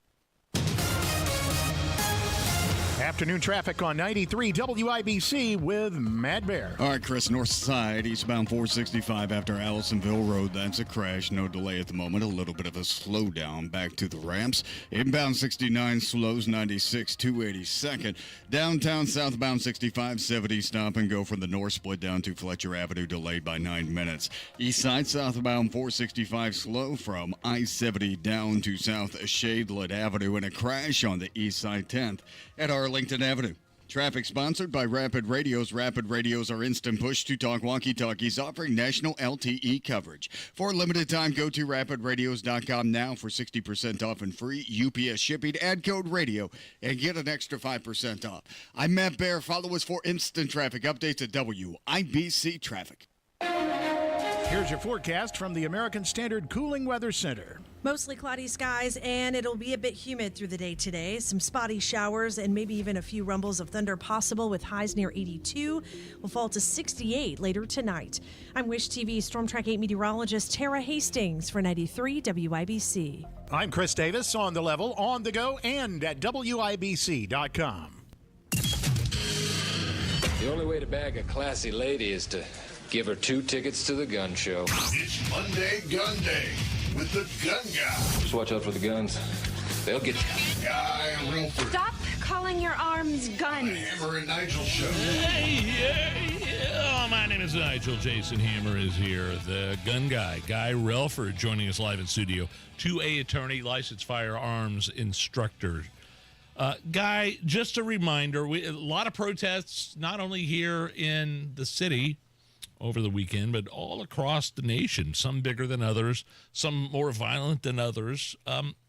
[SPEAKER 6] Afternoon traffic on 93 WIBC with Matt Bear.
[SPEAKER 10] All right, Chris, north side, eastbound 465 after Allisonville Road. That's a crash. No delay at the moment. A little bit of a slowdown back to the ramps. Inbound 69 slows 96 282nd. Downtown southbound 65 70 stop and go from the north split down to Fletcher Avenue, delayed by 9 minutes. East side southbound 465 slow from I-70 down to South Shadelet Avenue, and a crash on the east side 10th at Arlington Avenue. Traffic sponsored by Rapid Radios. Rapid Radios are instant push to talk walkie-talkies offering national LTE coverage. For a limited time, go to rapidradios.com now for 60% off and free UPS shipping. Add code radio and get an extra 5% off. I'm Matt Bear. Follow us for instant traffic updates at WIBC Traffic.
[SPEAKER 6] Here's your forecast from the American Standard Cooling Weather Center.
[SPEAKER 11] Mostly cloudy skies, and it'll be a bit humid through the day today. Some spotty showers and maybe even a few rumbles of thunder possible, with highs near 82. Will fall to 68 later tonight. I'm Wish TV Storm Track 8 meteorologist Tara Hastings for 93 WIBC.
[SPEAKER 6] I'm Chris Davis, on the level, on the go, and at WIBC.com.
[SPEAKER 12] The only way to bag a classy lady is to give her 2 tickets to the gun show.
[SPEAKER 15] It's Monday Gunday with the gun guy.
[SPEAKER 12] Just watch out for the guns. They'll get you.
[SPEAKER 15] Guy Relford.
[SPEAKER 26] Stop calling your arms guns.
[SPEAKER 15] Hammer and Nigel show.
[SPEAKER 13] Oh, my name is Nigel. Jason Hammer is here. The gun guy, Guy Relford, joining us live in studio. 2A attorney, licensed firearms instructor. Guy, just a reminder, a lot of protests, not only here in the city over the weekend, but all across the nation, some bigger than others, some more violent than others.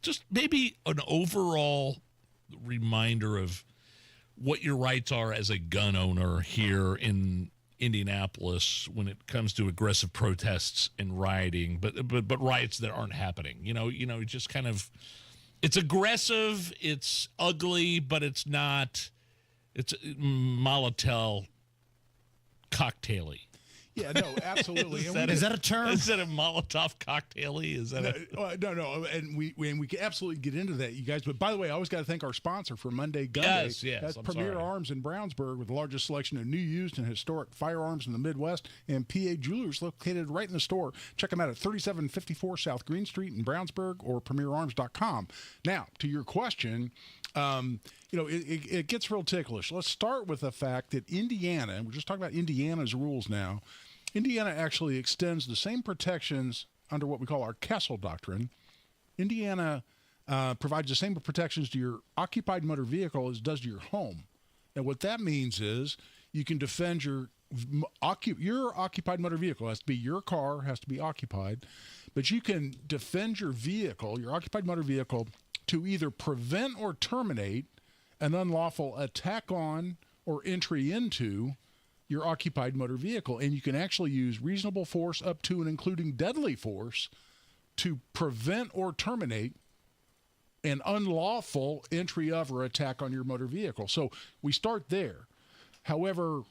[SPEAKER 13] Just maybe an overall reminder of what your rights are as a gun owner here in Indianapolis when it comes to aggressive protests and rioting, but riots that aren't happening. You know, just kind of, it's aggressive, it's ugly, but it's not, it's Molotov cocktaily.
[SPEAKER 27] Yeah, no, absolutely.
[SPEAKER 14] Is that a term?
[SPEAKER 13] Is that a Molotov cocktaily? Is that
[SPEAKER 27] no, and we can absolutely get into that, you guys. But by the way, I always got to thank our sponsor for Monday Gunday.
[SPEAKER 13] Yes,
[SPEAKER 27] That's Premier Arms in Brownsburg, with the largest selection of new, used, and historic firearms in the Midwest, and PA Jewelers located right in the store. Check them out at 3754 South Green Street in Brownsburg or premierarms.com. Now, to your question, it gets real ticklish. Let's start with the fact that Indiana, and we're just talking about Indiana's rules now, Indiana actually extends the same protections under what we call our Kessel Doctrine. Indiana provides the same protections to your occupied motor vehicle as it does to your home. And what that means is you can defend your occupied motor vehicle. It has to be your car, has to be occupied. But you can defend your vehicle, your occupied motor vehicle, to either prevent or terminate an unlawful attack on or entry into your occupied motor vehicle. And you can actually use reasonable force up to and including deadly force to prevent or terminate an unlawful entry of or attack on your motor vehicle. So we start there. However,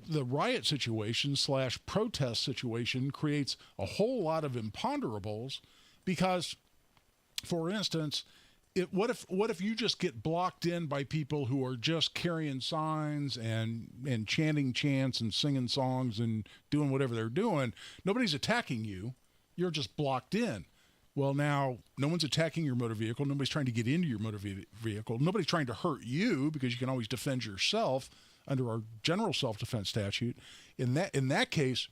[SPEAKER 27] the riot situation / protest situation creates a whole lot of imponderables because, for instance, what if you just get blocked in by people who are just carrying signs and chanting chants and singing songs and doing whatever they're doing? Nobody's attacking you. You're just blocked in. Well, now, no one's attacking your motor vehicle. Nobody's trying to get into your motor vehicle. Nobody's trying to hurt you because you can always defend yourself under our general self-defense statute. In that case,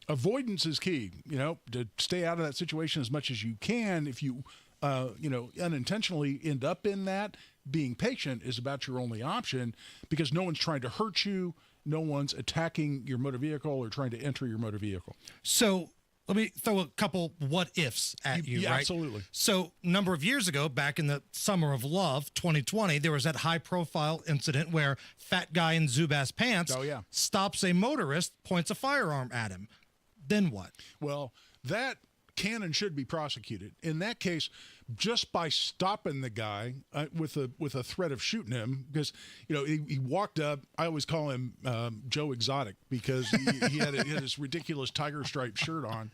[SPEAKER 27] avoidance is key, to stay out of that situation as much as you can. If you, unintentionally end up in that, being patient is about your only option because no one's trying to hurt you. No one's attacking your motor vehicle or trying to enter your motor vehicle.
[SPEAKER 14] So let me throw a couple what ifs at you, right?
[SPEAKER 27] Absolutely.
[SPEAKER 14] So a number of years ago, back in the summer of love, 2020, there was that high-profile incident where fat guy in Zubaz pants stops a motorist, points a firearm at him. Then what? Well,
[SPEAKER 27] that can and should be prosecuted. In that case, just by stopping the guy with a threat of shooting him, because he walked up. I always call him Joe Exotic because he had this ridiculous tiger stripe shirt on,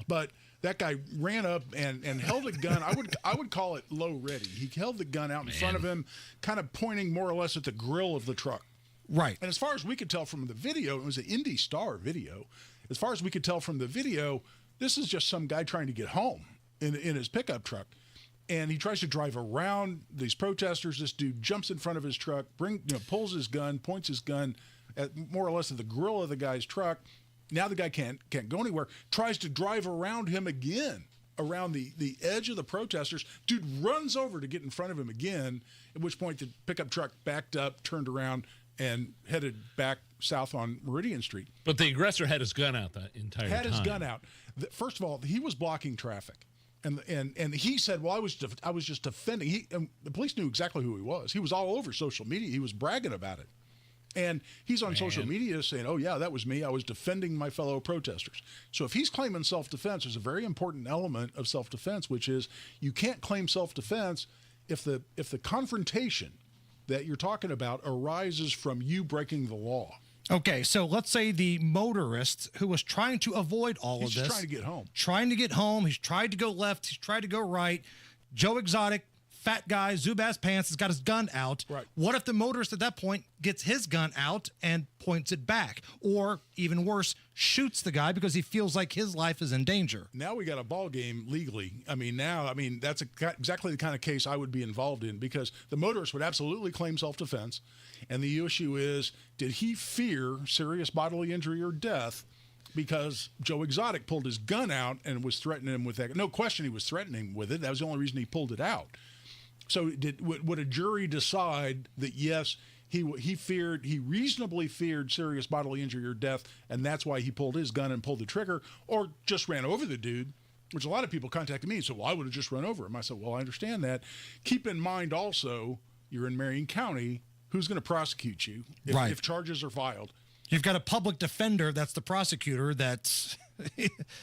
[SPEAKER 27] but that guy ran up and held a gun. I would call it low ready. He held the gun out in front of him, kind of pointing more or less at the grill of the truck.
[SPEAKER 14] Right.
[SPEAKER 27] And as far as we could tell from the video, it was an Indy Star video. As far as we could tell from the video, this is just some guy trying to get home in his pickup truck. And he tries to drive around these protesters. This dude jumps in front of his truck, pulls his gun, points his gun at more or less at the grill of the guy's truck. Now the guy can't go anywhere. Tries to drive around him again, around the edge of the protesters. Dude runs over to get in front of him again, at which point the pickup truck backed up, turned around, and headed back south on Meridian Street.
[SPEAKER 13] But the aggressor had his gun out the entire time.
[SPEAKER 27] Had his gun out. First of all, he was blocking traffic. And he said, well, I was just defending. The police knew exactly who he was. He was all over social media. He was bragging about it. And he's on social media saying, oh, yeah, that was me. I was defending my fellow protesters. So if he's claiming self-defense, there's a very important element of self-defense, which is you can't claim self-defense if the confrontation that you're talking about arises from you breaking the law.
[SPEAKER 14] Okay, so let's say the motorist who was trying to avoid all of this.
[SPEAKER 27] He's trying to get home.
[SPEAKER 14] Trying to get home. He's tried to go left. He's tried to go right. Joe Exotic, fat guy, Zubaz pants, has got his gun out.
[SPEAKER 27] Right.
[SPEAKER 14] What if the motorist at that point gets his gun out and points it back? Or, even worse, shoots the guy because he feels like his life is in danger?
[SPEAKER 27] Now we got a ball game legally. That's exactly the kind of case I would be involved in because the motorist would absolutely claim self-defense. And the issue is, did he fear serious bodily injury or death because Joe Exotic pulled his gun out and was threatening him with that? No question he was threatening him with it. That was the only reason he pulled it out. So would a jury decide that, yes, he reasonably feared serious bodily injury or death, and that's why he pulled his gun and pulled the trigger, or just ran over the dude, which a lot of people contacted me and said, well, I would have just run over him. I said, well, I understand that. Keep in mind also, you're in Marion County. Who's going to prosecute you if charges are filed?
[SPEAKER 14] You've got a public defender that's the prosecutor that's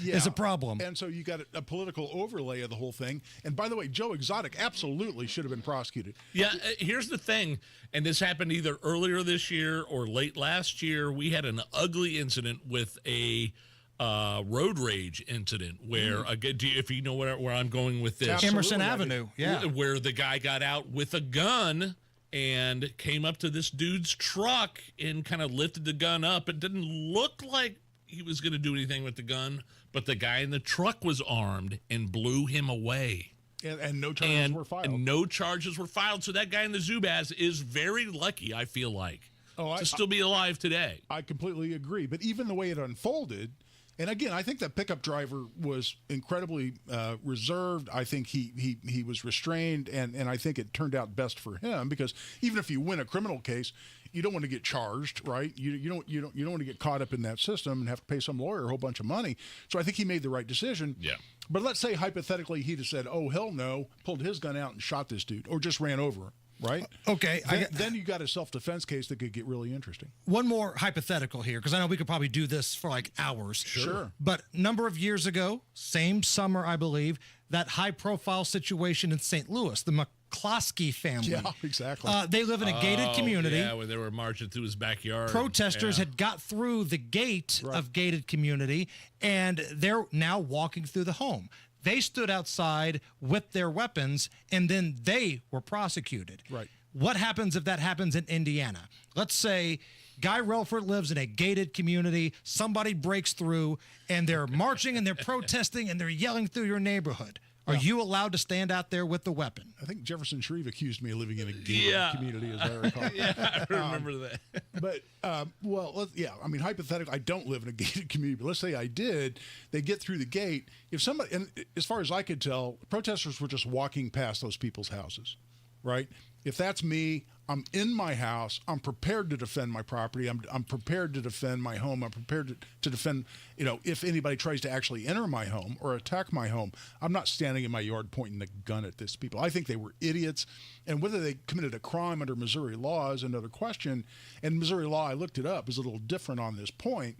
[SPEAKER 14] is a problem.
[SPEAKER 27] And so you got a political overlay of the whole thing. And by the way, Joe Exotic absolutely should have been prosecuted.
[SPEAKER 13] Yeah, here's the thing, and this happened either earlier this year or late last year. We had an ugly incident with a road rage incident where, if you know where I'm going with this.
[SPEAKER 14] Emerson Avenue, yeah.
[SPEAKER 13] Where the guy got out with a gun and came up to this dude's truck and kind of lifted the gun up. It didn't look like he was going to do anything with the gun, but the guy in the truck was armed and blew him away.
[SPEAKER 27] And no charges were filed.
[SPEAKER 13] And no charges were filed. So that guy in the Zubaz is very lucky, I feel like, to still be alive today.
[SPEAKER 27] I completely agree. But even the way it unfolded, and again, I think that pickup driver was incredibly reserved. I think he was restrained, and I think it turned out best for him because even if you win a criminal case, you don't want to get charged, right? You don't want to get caught up in that system and have to pay some lawyer a whole bunch of money. So I think he made the right decision.
[SPEAKER 13] Yeah.
[SPEAKER 27] But let's say hypothetically he'd have said, "Oh hell no," pulled his gun out and shot this dude, or just ran over him. right?
[SPEAKER 14] Okay.
[SPEAKER 27] Then you got a self-defense case that could get really interesting.
[SPEAKER 14] One more hypothetical here, because I know we could probably do this for like hours.
[SPEAKER 27] Sure.
[SPEAKER 14] But a number of years ago, same summer, I believe, that high-profile situation in St. Louis, the McCloskey family.
[SPEAKER 27] Yeah, exactly.
[SPEAKER 14] They live in a gated community.
[SPEAKER 13] Yeah, when they were marching through his backyard.
[SPEAKER 14] Protesters had got through the gate of gated community, and they're now walking through the home. They stood outside with their weapons, and then they were prosecuted.
[SPEAKER 27] Right.
[SPEAKER 14] What happens if that happens in Indiana? Let's say Guy Relford lives in a gated community. Somebody breaks through, and they're marching, and they're protesting, and they're yelling through your neighborhood. Are you allowed to stand out there with the weapon?
[SPEAKER 27] I think Jefferson Shreve accused me of living in a gated community, as I recall.
[SPEAKER 13] Yeah, I remember that.
[SPEAKER 27] But, I mean, hypothetically, I don't live in a gated community, but let's say I did. They get through the gate. If somebody, and as far as I could tell, protesters were just walking past those people's houses, right? If that's me, I'm in my house. I'm prepared to defend my property. I'm prepared to defend my home. I'm prepared to defend, if anybody tries to actually enter my home or attack my home. I'm not standing in my yard pointing a gun at these people. I think they were idiots. And whether they committed a crime under Missouri law is another question. And Missouri law, I looked it up, is a little different on this point.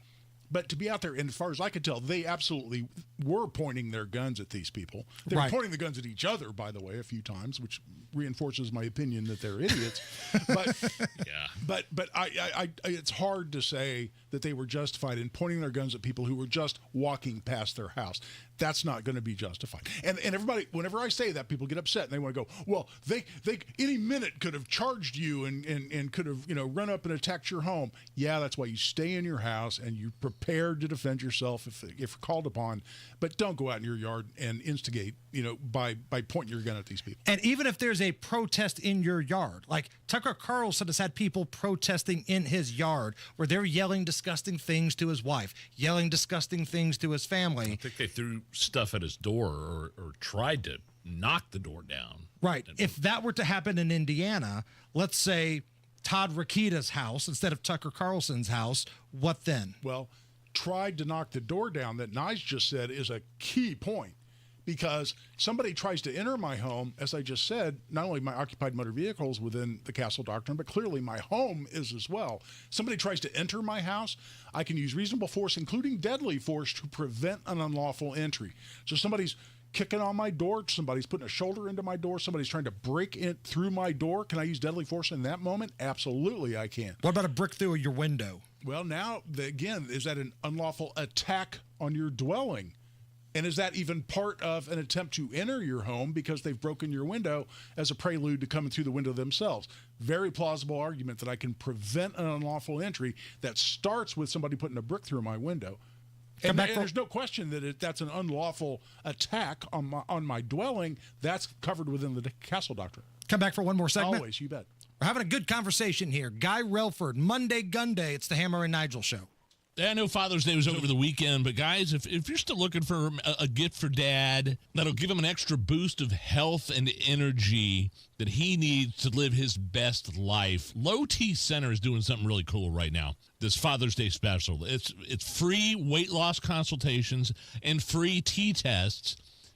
[SPEAKER 27] But to be out there, and as far as I could tell, they absolutely were pointing their guns at these people. They were pointing the guns at each other, by the way, a few times, which reinforces my opinion that they're idiots. But it's hard to say that they were justified in pointing their guns at people who were just walking past their house. That's not going to be justified. And everybody, whenever I say that, people get upset and they want to go, well, they any minute could have charged you and could have run up and attacked your home. Yeah, that's why you stay in your house and you're prepared to defend yourself if called upon. But don't go out in your yard and instigate, by pointing your gun at these people.
[SPEAKER 14] And even if there's a protest in your yard, like Tucker Carlson has had people protesting in his yard where they're yelling disgusting things to his wife, yelling disgusting things to his family.
[SPEAKER 13] I think they threw stuff at his door or tried to knock the door down.
[SPEAKER 14] Right. If that were to happen in Indiana, let's say Todd Rakita's house instead of Tucker Carlson's house, what then?
[SPEAKER 27] Well, tried to knock the door down that Nigel just said is a key point. Because somebody tries to enter my home, as I just said, not only my occupied motor vehicles within the Castle Doctrine, but clearly my home is as well. Somebody tries to enter my house, I can use reasonable force, including deadly force, to prevent an unlawful entry. So somebody's kicking on my door, somebody's putting a shoulder into my door, somebody's trying to break in through my door. Can I use deadly force in that moment? Absolutely, I can.
[SPEAKER 14] What about a brick through your window?
[SPEAKER 27] Well, now, again, is that an unlawful attack on your dwelling? And is that even part of an attempt to enter your home because they've broken your window as a prelude to coming through the window themselves? Very plausible argument that I can prevent an unlawful entry that starts with somebody putting a brick through my window. And there's no question that that's an unlawful attack on my dwelling. That's covered within the Castle Doctrine.
[SPEAKER 14] Come back for one more segment?
[SPEAKER 27] Always, you bet.
[SPEAKER 14] We're having a good conversation here. Guy Relford, Monday Gunday. It's the Hammer and Nigel Show.
[SPEAKER 13] I know Father's Day was over the weekend, but guys, if you're still looking for a gift for Dad that'll give him an extra boost of health and energy that he needs to live his best life, Low T Center is doing something really cool right now. This Father's Day special. It's free weight loss consultations and free T tests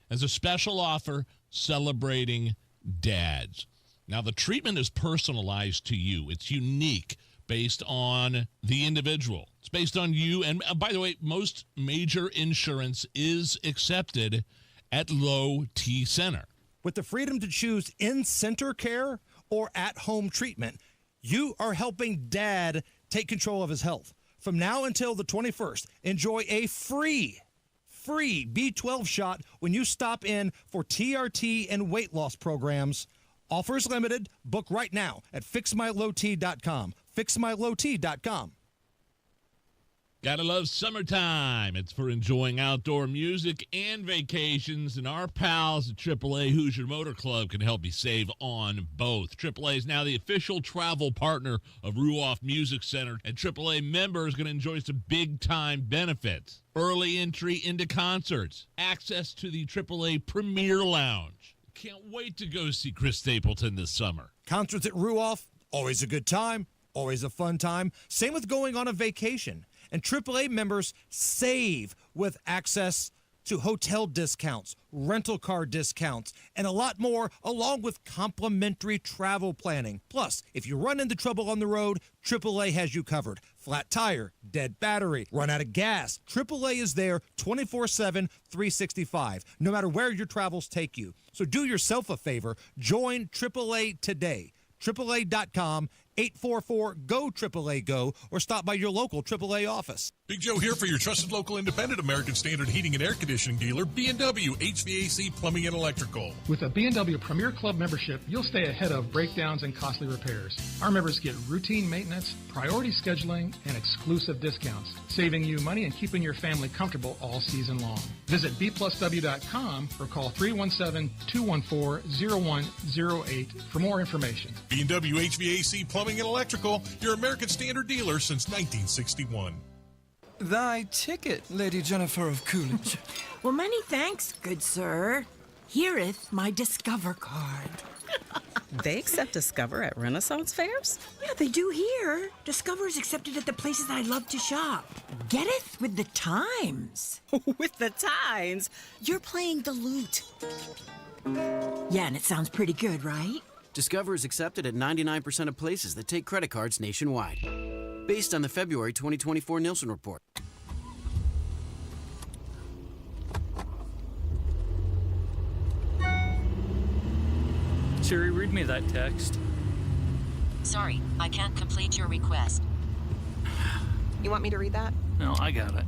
[SPEAKER 13] as a special offer celebrating dads. Now, the treatment is personalized to you. It's unique based on the individual. It's based on you. And by the way, most major insurance is accepted at Low T Center.
[SPEAKER 14] With the freedom to choose in-center care or at-home treatment, you are helping Dad take control of his health. From now until the 21st, enjoy a free B12 shot when you stop in for TRT and weight loss programs. Offers limited. Book right now at fixmylowt.com. fixmylowt.com.
[SPEAKER 13] Gotta love summertime. It's for enjoying outdoor music and vacations, and our pals at AAA Hoosier Motor Club can help you save on both. AAA is now the official travel partner of Ruoff Music Center, and AAA members are going to enjoy some big-time benefits. Early entry into concerts, access to the AAA Premier Lounge. Can't wait to go see Chris Stapleton this summer.
[SPEAKER 14] Concerts at Ruoff, always a good time, always a fun time. Same with going on a vacation. And AAA members save with access to hotel discounts, rental car discounts, and a lot more, along with complimentary travel planning. Plus, if you run into trouble on the road, AAA has you covered. Flat tire, dead battery, run out of gas. AAA is there 24/7, 365, no matter where your travels take you. So do yourself a favor. Join AAA today. AAA.com, 844-GO AAA GO, or stop by your local AAA office.
[SPEAKER 16] Big Joe here for your trusted local independent American Standard heating and air conditioning dealer, B&W HVAC Plumbing and Electrical.
[SPEAKER 17] With a B&W Premier Club membership, you'll stay ahead of breakdowns and costly repairs. Our members get routine maintenance, priority scheduling, and exclusive discounts, saving you money and keeping your family comfortable all season long. Visit bplusw.com or call 317-214-0108 for more information.
[SPEAKER 16] B&W HVAC Plumbing and Electrical, your American Standard dealer since 1961.
[SPEAKER 18] Thy ticket, Lady Jennifer of Coolidge.
[SPEAKER 19] Well, many thanks, good sir. Here'th my Discover card.
[SPEAKER 20] They accept Discover at Renaissance fairs?
[SPEAKER 19] Yeah, they do here. Discover is accepted at the places I love to shop. Getteth with the times.
[SPEAKER 20] With the times?
[SPEAKER 19] You're playing the lute. Yeah, and it sounds pretty good, right?
[SPEAKER 21] Discover is accepted at 99% of places that take credit cards nationwide. Based on the February 2024 Nielsen report.
[SPEAKER 22] Siri, read me that text.
[SPEAKER 28] Sorry, I can't complete your request.
[SPEAKER 29] You want me to read that?
[SPEAKER 22] No, I got it.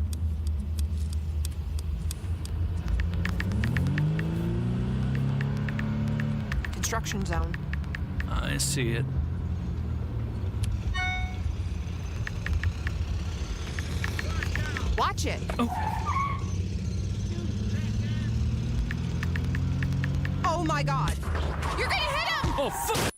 [SPEAKER 29] Construction zone.
[SPEAKER 22] I see it.
[SPEAKER 29] Watch it. Oh my God. You're gonna hit him!
[SPEAKER 22] Oh, fuck!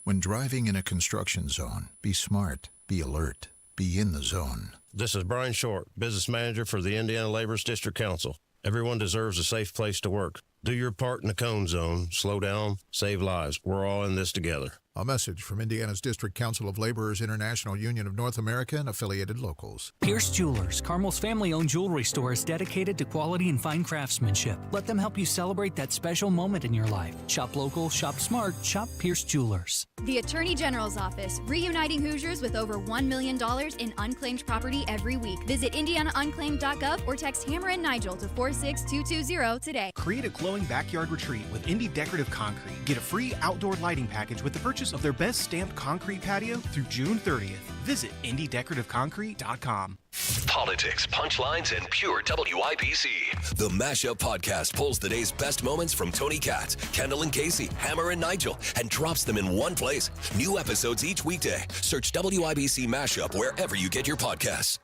[SPEAKER 30] When driving in a construction zone, be smart, be alert, be in the zone.
[SPEAKER 31] This is Brian Short, business manager for the Indiana Laborers District Council. Everyone deserves a safe place to work. Do your part in the cone zone. Slow down, save lives. We're all in this together.
[SPEAKER 30] A message from Indiana's District Council of Laborers International Union of North America and affiliated locals.
[SPEAKER 32] Pierce Jewelers, Carmel's family-owned jewelry store, is dedicated to quality and fine craftsmanship. Let them help you celebrate that special moment in your life. Shop local, shop smart, shop Pierce Jewelers.
[SPEAKER 33] The Attorney General's Office, reuniting Hoosiers with over $1 million in unclaimed property every week. Visit indianaunclaimed.gov or text Hammer and Nigel to 46220 today.
[SPEAKER 23] Create a glowing backyard retreat with Indy Decorative Concrete. Get a free outdoor lighting package with the purchase of their best stamped concrete patio through June 30th. Visit IndyDecorativeConcrete.com.
[SPEAKER 5] Politics, punchlines, and pure WIBC. The Mashup Podcast pulls the day's best moments from Tony Katz, Kendall and Casey, Hammer and Nigel, and drops them in one place. New episodes each weekday. Search WIBC Mashup wherever you get your podcasts.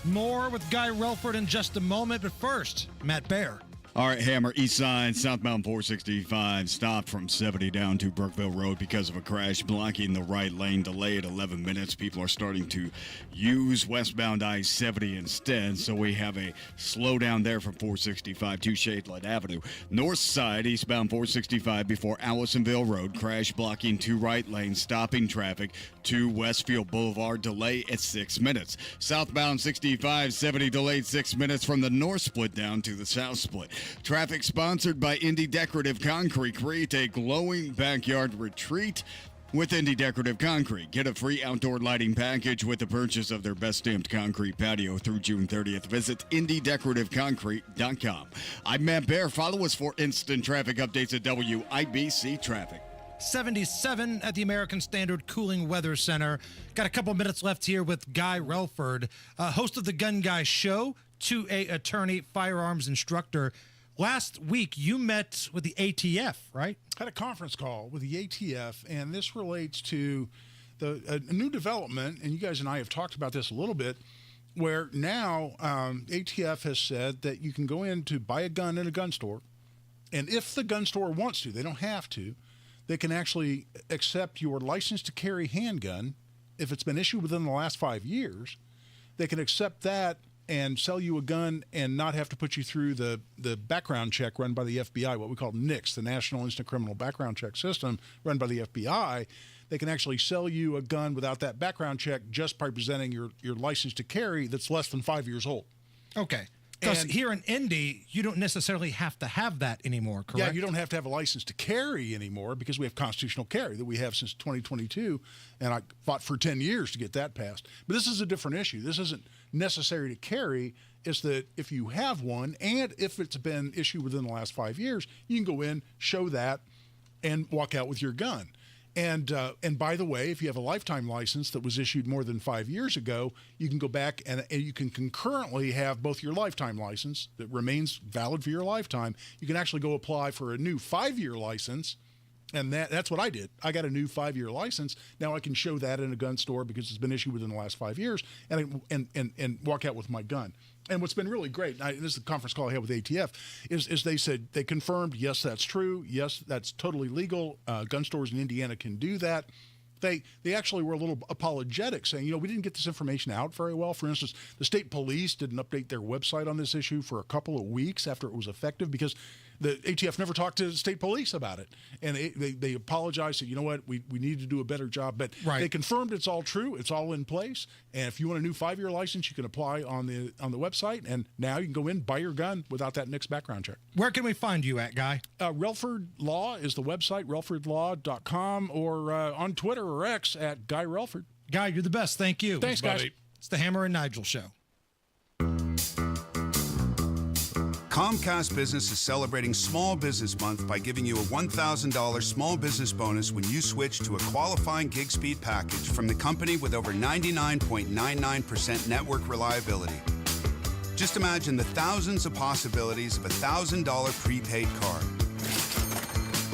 [SPEAKER 14] More with Guy Relford in just a moment, but first, Matt Baer.
[SPEAKER 10] All right, Hammer, east side, southbound 465, stopped from 70 down to Brookville Road because of a crash blocking the right lane, delayed 11 minutes. People are starting to use westbound I-70 instead, so we have a slowdown there from 465 to Shadeland Avenue. North side, eastbound 465 before Allisonville Road, crash blocking two right lanes, stopping traffic to Westfield Boulevard, delay at 6 minutes. Southbound 65, 70 delayed 6 minutes from the north split down to the south split. Traffic sponsored by Indy Decorative Concrete. Create a glowing backyard retreat with Indy Decorative Concrete. Get a free outdoor lighting package with the purchase of their best stamped concrete patio through June 30th. Visit IndyDecorativeConcrete.com. I'm Matt Baer. Follow us for instant traffic updates at WIBC Traffic.
[SPEAKER 14] 77 at the American Standard Cooling Weather Center. Got a couple minutes left here with Guy Relford, host of the Gun Guy Show, 2A attorney, firearms instructor. Last week, you met with the ATF, right?
[SPEAKER 27] Had a conference call with the ATF, and this relates to a new development, and you guys and I have talked about this a little bit, where now ATF has said that you can go in to buy a gun in a gun store, and if the gun store wants to, they don't have to, they can actually accept your license to carry handgun. If it's been issued within the last 5 years, they can accept that and sell you a gun and not have to put you through the background check run by the FBI, what we call NICS, the National Instant Criminal Background Check System run by the FBI. They can actually sell you a gun without that background check just by presenting your license to carry that's less than 5 years old.
[SPEAKER 14] Okay. Because here in Indy, you don't necessarily have to have that anymore, correct?
[SPEAKER 27] Yeah, you don't have to have a license to carry anymore because we have constitutional carry that we have since 2022, and I fought for 10 years to get that passed. But this is a different issue. This isn't necessary to carry. It's that if you have one, and if it's been issued within the last 5 years, you can go in, show that, and walk out with your gun. And by the way, if you have a lifetime license that was issued more than 5 years ago, you can go back and you can concurrently have both your lifetime license that remains valid for your lifetime. You can actually go apply for a new 5-year license, and that's what I did. I got a new 5-year license. Now I can show that in a gun store because it's been issued within the last 5 years, and walk out with my gun. And what's been really great, and this is the conference call I had with ATF, is they said, they confirmed, yes, that's true. Yes, that's totally legal. Gun stores in Indiana can do that. They actually were a little apologetic, saying, we didn't get this information out very well. For instance, the state police didn't update their website on this issue for a couple of weeks after it was effective because the ATF never talked to the state police about it. And they apologized, said, we need to do a better job. But they confirmed it's all true. It's all in place. And if you want a new 5-year license, you can apply on the website. And now you can go in, buy your gun without that mixed background check.
[SPEAKER 14] Where can we find you at, Guy?
[SPEAKER 27] Relford Law is the website, relfordlaw.com, or on Twitter or X at Guy Relford.
[SPEAKER 14] Guy, you're the best. Thank you.
[SPEAKER 27] Thanks, guys.
[SPEAKER 14] It's the Hammer and Nigel Show.
[SPEAKER 1] Comcast Business is celebrating Small Business Month by giving you a $1,000 small business bonus when you switch to a qualifying gig speed package from the company with over 99.99% network reliability. Just imagine the thousands of possibilities of a $1,000 prepaid card.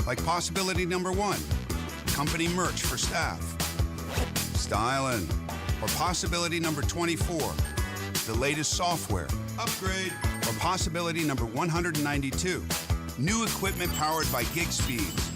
[SPEAKER 1] Like possibility number 1, company merch for staff. Styling. Or possibility number 24, the latest software. Upgrade. Or possibility number 192, new equipment powered by gig speeds.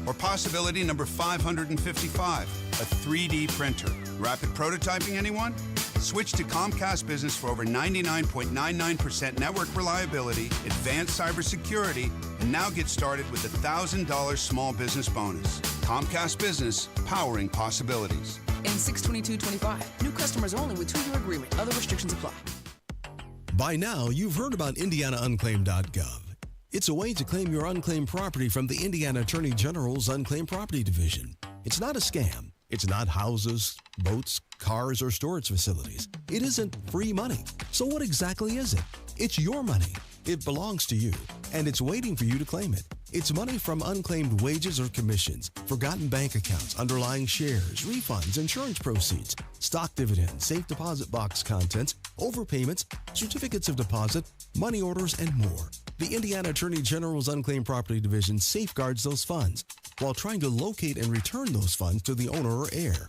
[SPEAKER 1] Or possibility number 555, a 3D printer. Rapid prototyping, anyone? Switch to Comcast Business for over 99.99% network reliability, advanced cybersecurity, and now get started with a $1,000 small business bonus. Comcast Business, powering possibilities.
[SPEAKER 2] And 6/22/25. New customers only with 2-year agreement. Other restrictions apply.
[SPEAKER 3] By now, you've heard about IndianaUnclaimed.gov. It's a way to claim your unclaimed property from the Indiana Attorney General's Unclaimed Property Division. It's not a scam. It's not houses, boats, cars, or storage facilities. It isn't free money. So what exactly is it? It's your money. It belongs to you, and it's waiting for you to claim it. It's money from unclaimed wages or commissions, forgotten bank accounts, underlying shares, refunds, insurance proceeds, stock dividends, safe deposit box contents, overpayments, certificates of deposit, money orders, and more. The Indiana Attorney General's Unclaimed Property Division safeguards those funds while trying to locate and return those funds to the owner or heir.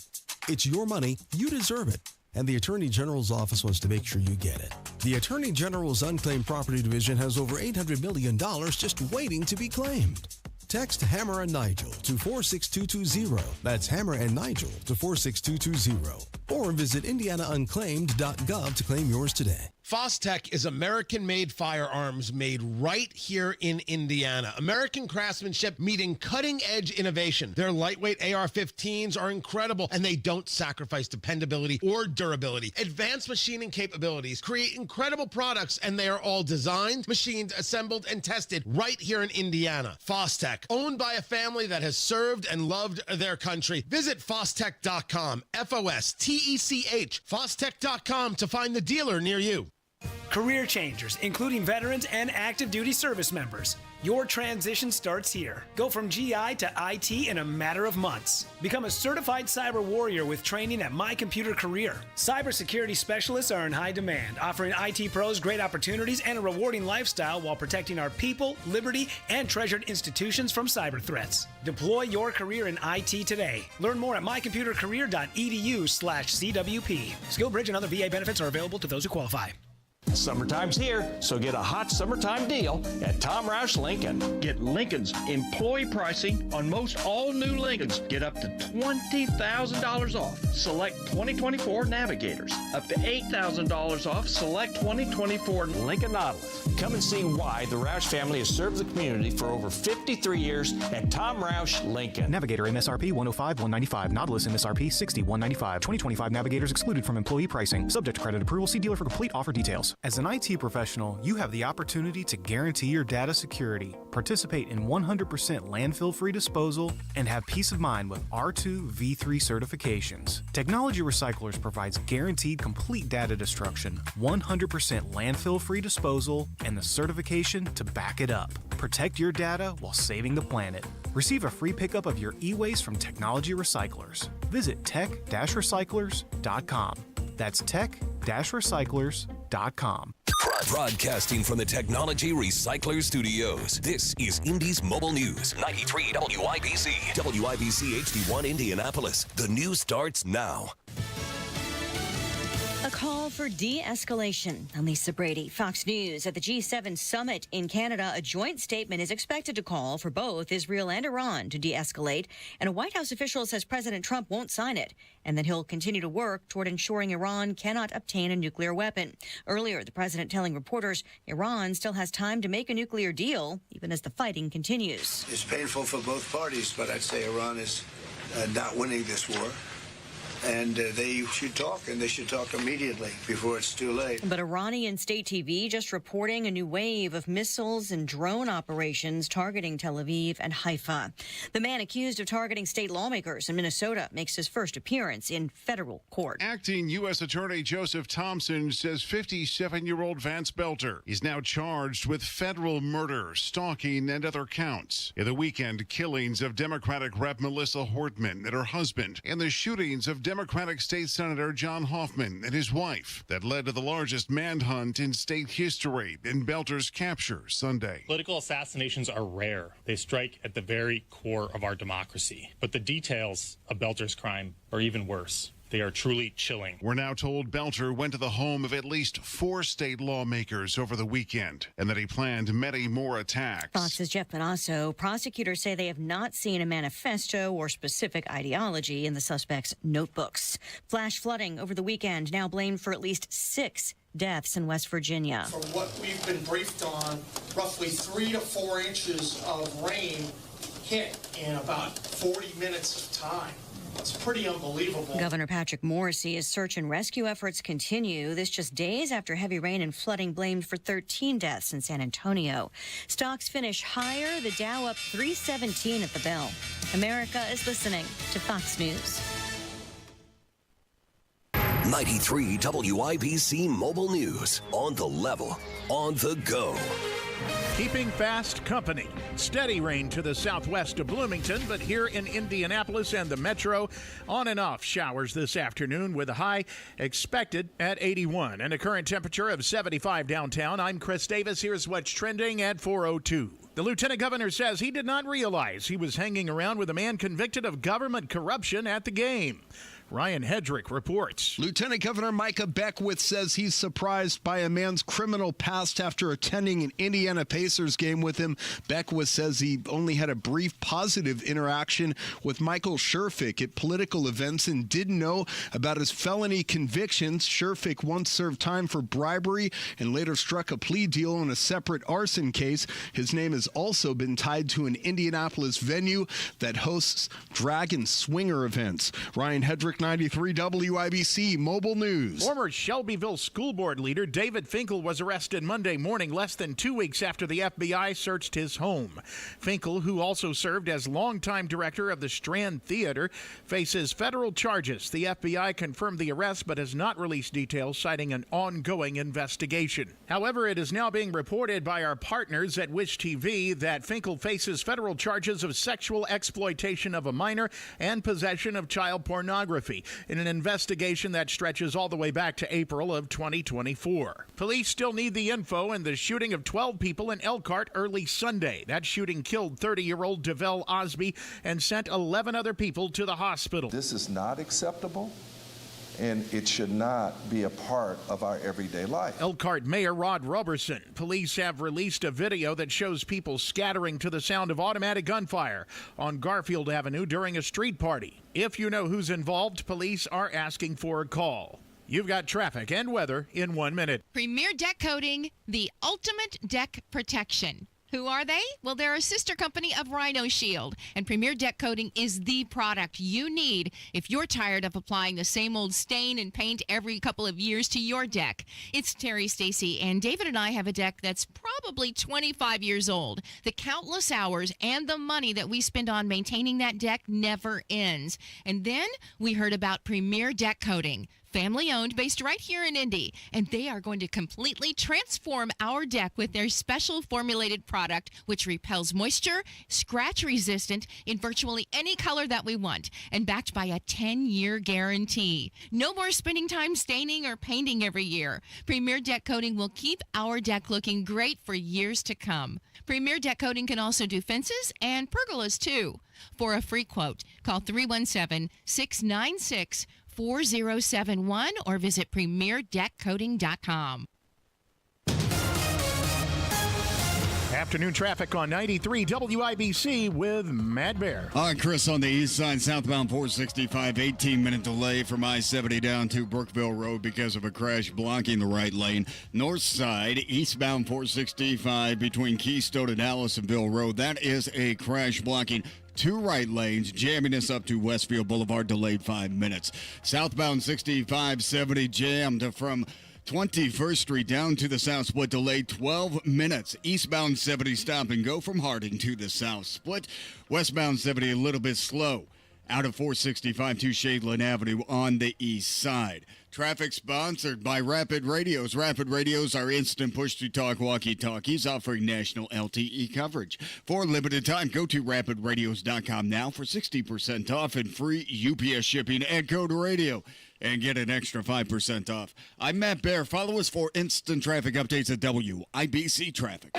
[SPEAKER 3] It's your money, you deserve it, and the Attorney General's office wants to make sure you get it. The Attorney General's Unclaimed Property Division has over $800 million just waiting to be claimed. Text Hammer and Nigel to 46220. That's Hammer and Nigel to 46220. Or visit IndianaUnclaimed.gov to claim yours today.
[SPEAKER 4] Fostech is American-made firearms made right here in Indiana. American craftsmanship meeting cutting-edge innovation. Their lightweight AR-15s are incredible, and they don't sacrifice dependability or durability. Advanced machining capabilities create incredible products, and they are all designed, machined, assembled, and tested right here in Indiana. Fostech, owned by a family that has served and loved their country. Visit Fostech.com, F-O-S-T-E-C-H, Fostech.com to find the dealer near you.
[SPEAKER 6] Career changers, including veterans and active duty service members. Your transition starts here. Go from GI to IT in a matter of months. Become a certified cyber warrior with training at My Computer Career. Cybersecurity specialists are in high demand, offering IT pros great opportunities and a rewarding lifestyle while protecting our people, liberty, and treasured institutions from cyber threats. Deploy your career in IT today. Learn more at mycomputercareer.edu/CWP. SkillBridge and other VA benefits are available to those who qualify.
[SPEAKER 7] Summertime's here, so get a hot summertime deal at Tom Roush Lincoln. Get Lincoln's employee pricing on most all new Lincolns. Get up to $20,000 off select 2024 Navigators. Up to $8,000 off select 2024 Lincoln Nautilus. Come and see why the Roush family has served the community for over 53 years at Tom Roush Lincoln.
[SPEAKER 23] Navigator MSRP $105,195. Nautilus MSRP $60,195. 2025 Navigators excluded from employee pricing. Subject to credit approval. See dealer for complete offer details. As an IT professional, you have the opportunity to guarantee your data security, participate in 100% landfill-free disposal, and have peace of mind with R2 V3 certifications. Technology Recyclers provides guaranteed complete data destruction, 100% landfill-free disposal, and the certification to back it up. Protect your data while saving the planet. Receive a free pickup of your e-waste from Technology Recyclers. Visit tech-recyclers.com. That's tech-recyclers.com.
[SPEAKER 5] Broadcasting from the Technology Recycler Studios, this is Indy's Mobile News, 93 WIBC. WIBC HD1 Indianapolis. The news starts now.
[SPEAKER 8] A call for de-escalation. I'm Lisa Brady, Fox News. At the G7 summit in Canada, a joint statement is expected to call for both Israel and Iran to de-escalate, and a White House official says President Trump won't sign it, and that he'll continue to work toward ensuring Iran cannot obtain a nuclear weapon. Earlier, the president telling reporters Iran still has time to make a nuclear deal, even as the fighting continues.
[SPEAKER 9] It's painful for both parties, but I'd say Iran is not winning this war. And they should talk, and they should talk immediately before it's too late.
[SPEAKER 8] But Iranian state TV just reporting a new wave of missiles and drone operations targeting Tel Aviv and Haifa. The man accused of targeting state lawmakers in Minnesota makes his first appearance in federal court.
[SPEAKER 11] Acting U.S. Attorney Joseph Thompson says 57-year-old Vance Belter is now charged with federal murder, stalking, and other counts. In the weekend killings of Democratic Rep. Melissa Hortman and her husband, and the shootings of Democratic State Senator John Hoffman and his wife that led to the largest manhunt in state history in Belter's capture Sunday.
[SPEAKER 12] Political assassinations are rare. They strike at the very core of our democracy. But the details of Belter's crime are even worse. They are truly chilling.
[SPEAKER 11] We're now told Belter went to the home of at least 4 state lawmakers over the weekend and that he planned many more attacks.
[SPEAKER 8] Fox's Jeff Panasso. Prosecutors say they have not seen a manifesto or specific ideology in the suspect's notebooks. Flash flooding over the weekend now blamed for at least 6 deaths in West Virginia.
[SPEAKER 13] From what we've been briefed on, roughly 3 to 4 inches of rain hit in about 40 minutes of time. It's pretty unbelievable.
[SPEAKER 8] Governor Patrick Morrisey's search and rescue efforts continue. This just days after heavy rain and flooding blamed for 13 deaths in San Antonio. Stocks finish higher, the Dow up 317 at the bell. America is listening to Fox News.
[SPEAKER 5] 93 WIBC Mobile News. On the level, on the go.
[SPEAKER 15] Keeping fast company. Steady rain to the southwest of Bloomington, but here in Indianapolis and the metro, on and off showers this afternoon with a high expected at 81 and a current temperature of 75 downtown. I'm Chris Davis. Here's what's trending at 4:02. The lieutenant governor says he did not realize he was hanging around with a man convicted of government corruption at the game. Ryan Hedrick reports.
[SPEAKER 16] Lieutenant Governor Micah Beckwith says he's surprised by a man's criminal past after attending an Indiana Pacers game with him. Beckwith says he only had a brief positive interaction with Michael Sherfick at political events and didn't know about his felony convictions. Sherfick once served time for bribery and later struck a plea deal in a separate arson case. His name has also been tied to an Indianapolis venue that hosts drag and swinger events. Ryan Hedrick, 93 WIBC Mobile News.
[SPEAKER 15] Former Shelbyville school board leader David Finkel was arrested Monday morning, less than 2 weeks after the FBI searched his home. Finkel, who also served as longtime director of the Strand Theater, faces federal charges. The FBI confirmed the arrest but has not released details, citing an ongoing investigation. However, it is now being reported by our partners at Wish TV that Finkel faces federal charges of sexual exploitation of a minor and possession of child pornography in an investigation that stretches all the way back to April of 2024. Police still need the info in the shooting of 12 people in Elkhart early Sunday. That shooting killed 30-year-old DeVell Osby and sent 11 other people to the hospital.
[SPEAKER 17] This is not acceptable, and it should not be a part of our everyday life.
[SPEAKER 15] Elkhart Mayor Rod Roberson. Police have released a video that shows people scattering to the sound of automatic gunfire on Garfield Avenue during a street party. If you know who's involved, police are asking for a call. You've got traffic and weather in 1 minute.
[SPEAKER 18] Premier Deck Coating, the ultimate deck protection. Who are they? Well, they're a sister company of Rhino Shield, and Premier Deck Coating is the product you need if you're tired of applying the same old stain and paint every couple of years to your deck. It's Terry, Stacy, and David and I have a deck that's probably 25 years old. The countless hours and the money that we spend on maintaining that deck never ends. And then we heard about Premier Deck Coating. Family owned, based right here in Indy, and they are going to completely transform our deck with their special formulated product, which repels moisture, scratch resistant in virtually any color that we want, and backed by a 10-year guarantee. No more spending time staining or painting every year. Premier Deck Coating will keep our deck looking great for years to come. Premier Deck Coating can also do fences and pergolas too. For a free quote, call 317-696-4071 or visit premierdeckcoating.com.
[SPEAKER 15] Afternoon traffic on 93 WIBC with Matt Bear.
[SPEAKER 10] All right, Chris, on the east side, southbound 465, 18-minute delay from I-70 down to Brookville Road because of a crash blocking the right lane. North side, eastbound 465 between Keystone and Allisonville Road. That is a crash blocking 2 right lanes, jamming us up to Westfield Boulevard, delayed 5 minutes. Southbound 6570 jammed from 21st Street down to the South Split, delayed 12 minutes. Eastbound 70 stop and go from Harding to the South Split. Westbound 70 a little bit slow out of 465 to Shadeland Avenue on the east side. Traffic sponsored by Rapid Radios. Rapid Radios are instant push-to-talk walkie-talkies offering national LTE coverage. For a limited time, go to rapidradios.com now for 60% off and free UPS shipping and code radio. And get an extra 5% off. I'm Matt Bear. Follow us for instant traffic updates at WIBC Traffic.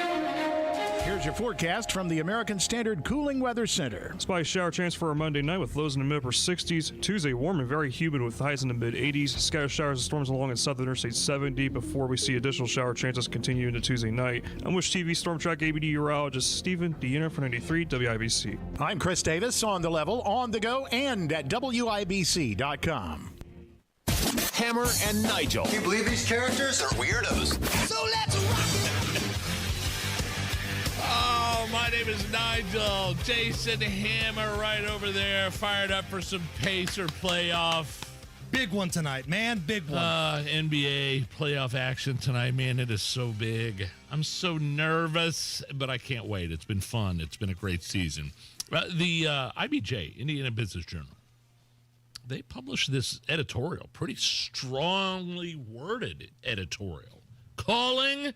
[SPEAKER 15] Here's your forecast from the American Standard Cooling Weather Center.
[SPEAKER 19] Spotty shower chance for a Monday night with lows in the mid upper 60s. Tuesday, warm and very humid with highs in the mid 80s. Scattered showers and storms along in southern Interstate 70 before we see additional shower chances continue into Tuesday night. I'm Wish TV Storm Track ABD meteorologist Stephen Deanna for 93 WIBC.
[SPEAKER 15] I'm Chris Davis, on the level, on the go, and at WIBC.com.
[SPEAKER 5] Hammer and Nigel.
[SPEAKER 20] Can you believe these characters are weirdos?
[SPEAKER 2] So let's rock it!
[SPEAKER 21] Oh, my name is Nigel. Jason Hammer right over there, fired up for some Pacer playoff.
[SPEAKER 14] Big one tonight, man. Big one.
[SPEAKER 21] NBA playoff action tonight, man. It is so big. I'm so nervous, but I can't wait. It's been fun. It's been a great season. The IBJ, Indiana Business Journal, they published this editorial, pretty strongly worded editorial, calling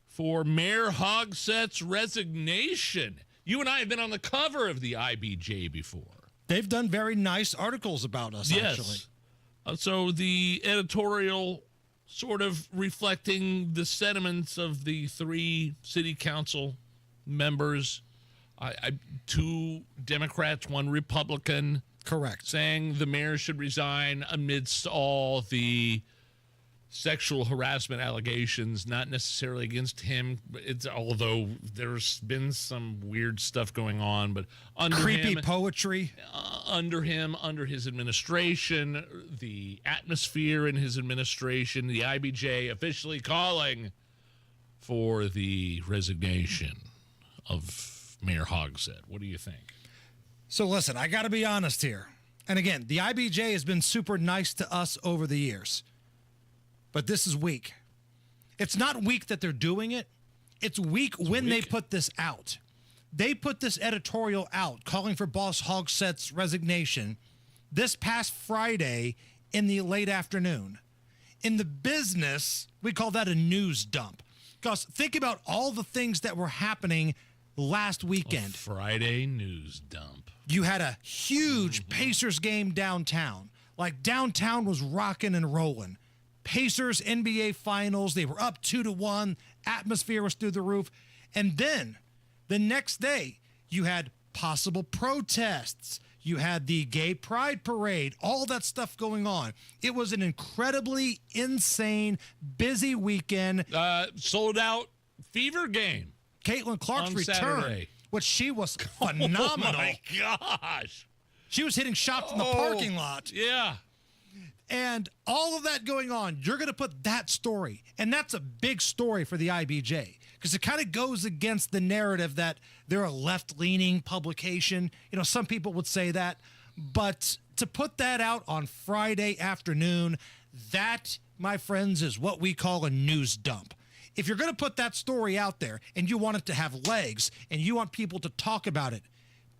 [SPEAKER 21] for Mayor Hogsett's resignation. You and I have been on the cover of the IBJ before.
[SPEAKER 14] They've done very nice articles about us, actually.
[SPEAKER 21] So the editorial sort of reflecting the sentiments of the 3 city council members, 2 Democrats, 1 Republican.
[SPEAKER 14] Correct.
[SPEAKER 21] Saying the mayor should resign amidst all the sexual harassment allegations, not necessarily against him, although there's been some weird stuff going on, but under
[SPEAKER 14] creepy
[SPEAKER 21] him,
[SPEAKER 14] poetry.
[SPEAKER 21] Under his administration, the atmosphere in his administration, the IBJ officially calling for the resignation of Mayor Hogsett. What do you think?
[SPEAKER 14] So listen, I got to be honest here. And again, the IBJ has been super nice to us over the years. But this is weak. It's not weak that they're doing it. It's weak when they put this out. They put this editorial out calling for Boss Hogsett's resignation this past Friday in the late afternoon. In the business, we call that a news dump. Because think about all the things that were happening last weekend.
[SPEAKER 21] A Friday news dump.
[SPEAKER 14] You had a huge Pacers game downtown. Like downtown was rocking and rolling. Pacers NBA Finals, they were up 2-1. Atmosphere was through the roof. And then the next day, you had possible protests. You had the gay pride parade, all that stuff going on. It was an incredibly insane, busy weekend.
[SPEAKER 21] Sold out Fever game.
[SPEAKER 14] Caitlin Clark's return,
[SPEAKER 21] Saturday.
[SPEAKER 14] which she was phenomenal.
[SPEAKER 21] Oh, my gosh.
[SPEAKER 14] She was hitting shots in the parking lot.
[SPEAKER 21] Yeah.
[SPEAKER 14] And all of that going on, you're going to put that story. And that's a big story for the IBJ. because it kind of goes against the narrative that they're a left-leaning publication. You know, some people would say that, but to put that out on Friday afternoon, that, my friends, is what we call a news dump. If you're going to put that story out there and you want it to have legs and you want people to talk about it,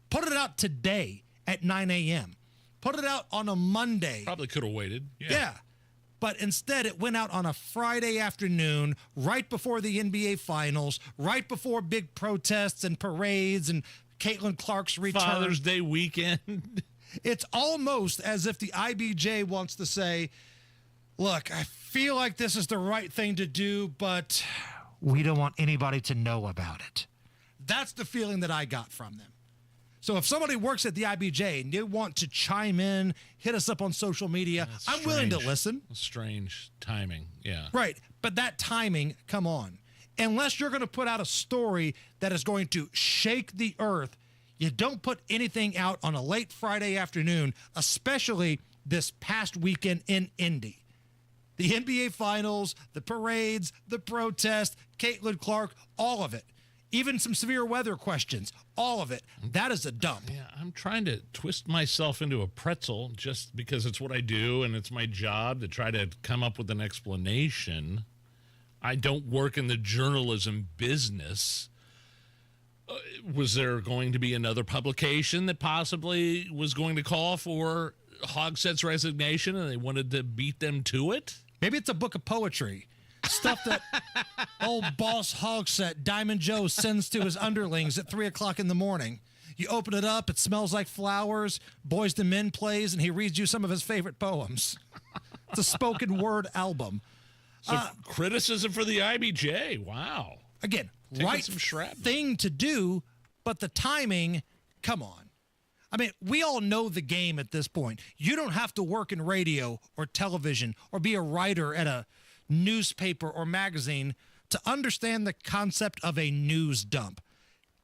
[SPEAKER 14] put it out today at 9 a.m. Put it out on a Monday.
[SPEAKER 21] Probably could have waited.
[SPEAKER 14] Yeah. But instead, it went out on a Friday afternoon, right before the NBA Finals, right before big protests and parades and Caitlin Clark's return.
[SPEAKER 21] Father's Day weekend.
[SPEAKER 14] It's almost as if the IBJ wants to say, look, I feel like this is the right thing to do, but we don't want anybody to know about it. That's the feeling that I got from them. So if somebody works at the IBJ and they want to chime in, hit us up on social media, I'm willing to listen.
[SPEAKER 21] Strange timing, yeah.
[SPEAKER 14] Right, but that timing, come on. Unless you're going to put out a story that is going to shake the earth, you don't put anything out on a late Friday afternoon, especially this past weekend in Indy. The NBA Finals, the parades, the protests, Caitlin Clark, all of it. Even some severe weather questions, all of it. That is a dump.
[SPEAKER 21] Yeah, I'm trying to twist myself into a pretzel just because it's what I do and it's my job to try to come up with an explanation. I don't work in the journalism business. Was there going to be another publication that possibly was going to call for Hogsett's resignation and they wanted to beat them to it?
[SPEAKER 14] Maybe it's a book of poetry. Stuff that old boss Hogsett, Diamond Joe, sends to his underlings at 3 o'clock in the morning. You open it up, it smells like flowers, Boys to Men plays, and he reads you some of his favorite poems. It's a spoken word album.
[SPEAKER 21] So criticism for the IBJ. Wow.
[SPEAKER 14] Again,
[SPEAKER 21] Taking
[SPEAKER 14] right
[SPEAKER 21] some shrapnel.
[SPEAKER 14] thing to do, but the timing, come on. I mean, we all know the game at this point. You don't have to work in radio or television or be a writer at a newspaper or magazine to understand the concept of a news dump.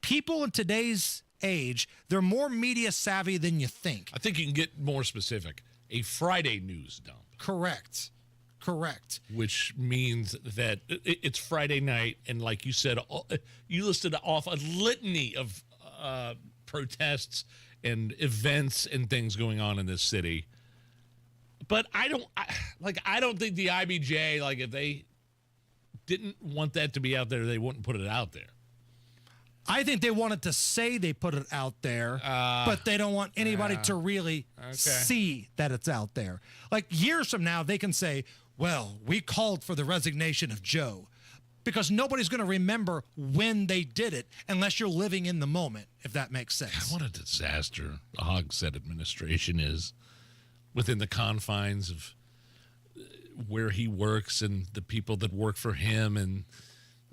[SPEAKER 14] People in today's age, they're more media savvy than you think.
[SPEAKER 21] I think you can get more specific. A Friday news dump.
[SPEAKER 14] Correct.
[SPEAKER 21] Which means that it's Friday night, and like you said, you listed off a litany of protests and events and things going on in this city. But I don't think the IBJ, like, if they didn't want that to be out there, they wouldn't put it out there.
[SPEAKER 14] I think they wanted to say they put it out there, but they don't want anybody to really see that it's out there. Like, years from now, they can say, well, we called for the resignation of Joe, because nobody's going to remember when they did it unless you're living in the moment, if that makes sense.
[SPEAKER 21] God, what a disaster the Hogsett administration is within the confines of where he works and the people that work for him and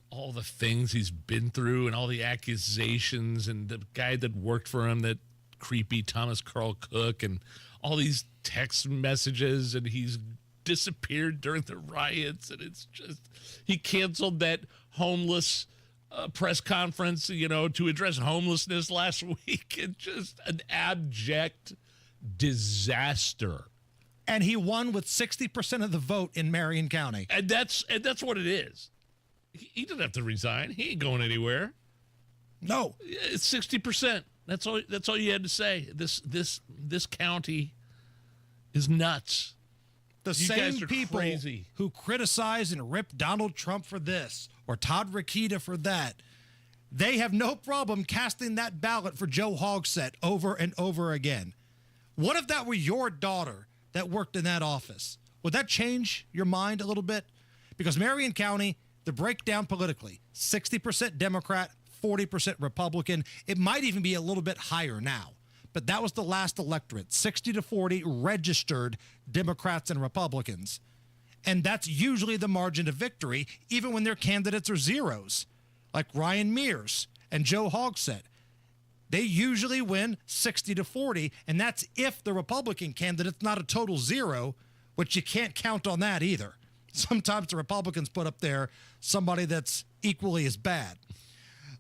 [SPEAKER 21] all the things he's been through and all the accusations and the guy that worked for him, that creepy Thomas Carl Cook, and all these text messages, and he's disappeared during the riots, and it's just, he canceled that homeless press conference, to address homelessness last week. It's just an abject disaster.
[SPEAKER 14] And he won with 60% of the vote in Marion County.
[SPEAKER 21] And that's what it is. He didn't have to resign. He ain't going anywhere.
[SPEAKER 14] No.
[SPEAKER 21] It's 60%. That's all you had to say. This county is nuts.
[SPEAKER 14] The
[SPEAKER 21] You
[SPEAKER 14] same
[SPEAKER 21] guys are
[SPEAKER 14] people
[SPEAKER 21] crazy.
[SPEAKER 14] who criticize and rip Donald Trump for this or Todd Rokita for that, they have no problem casting that ballot for Joe Hogsett over and over again. What if that were your daughter that worked in that office? Would that change your mind a little bit? Because Marion County, the breakdown politically, 60% Democrat, 40% Republican. It might even be a little bit higher now. But that was the last electorate, 60-40 registered Democrats and Republicans. And that's usually the margin of victory, even when their candidates are zeros, like Ryan Mears and Joe Hogsett. They usually win 60-40, and that's if the Republican candidate's not a total zero, which you can't count on that either. Sometimes the Republicans put up there somebody that's equally as bad.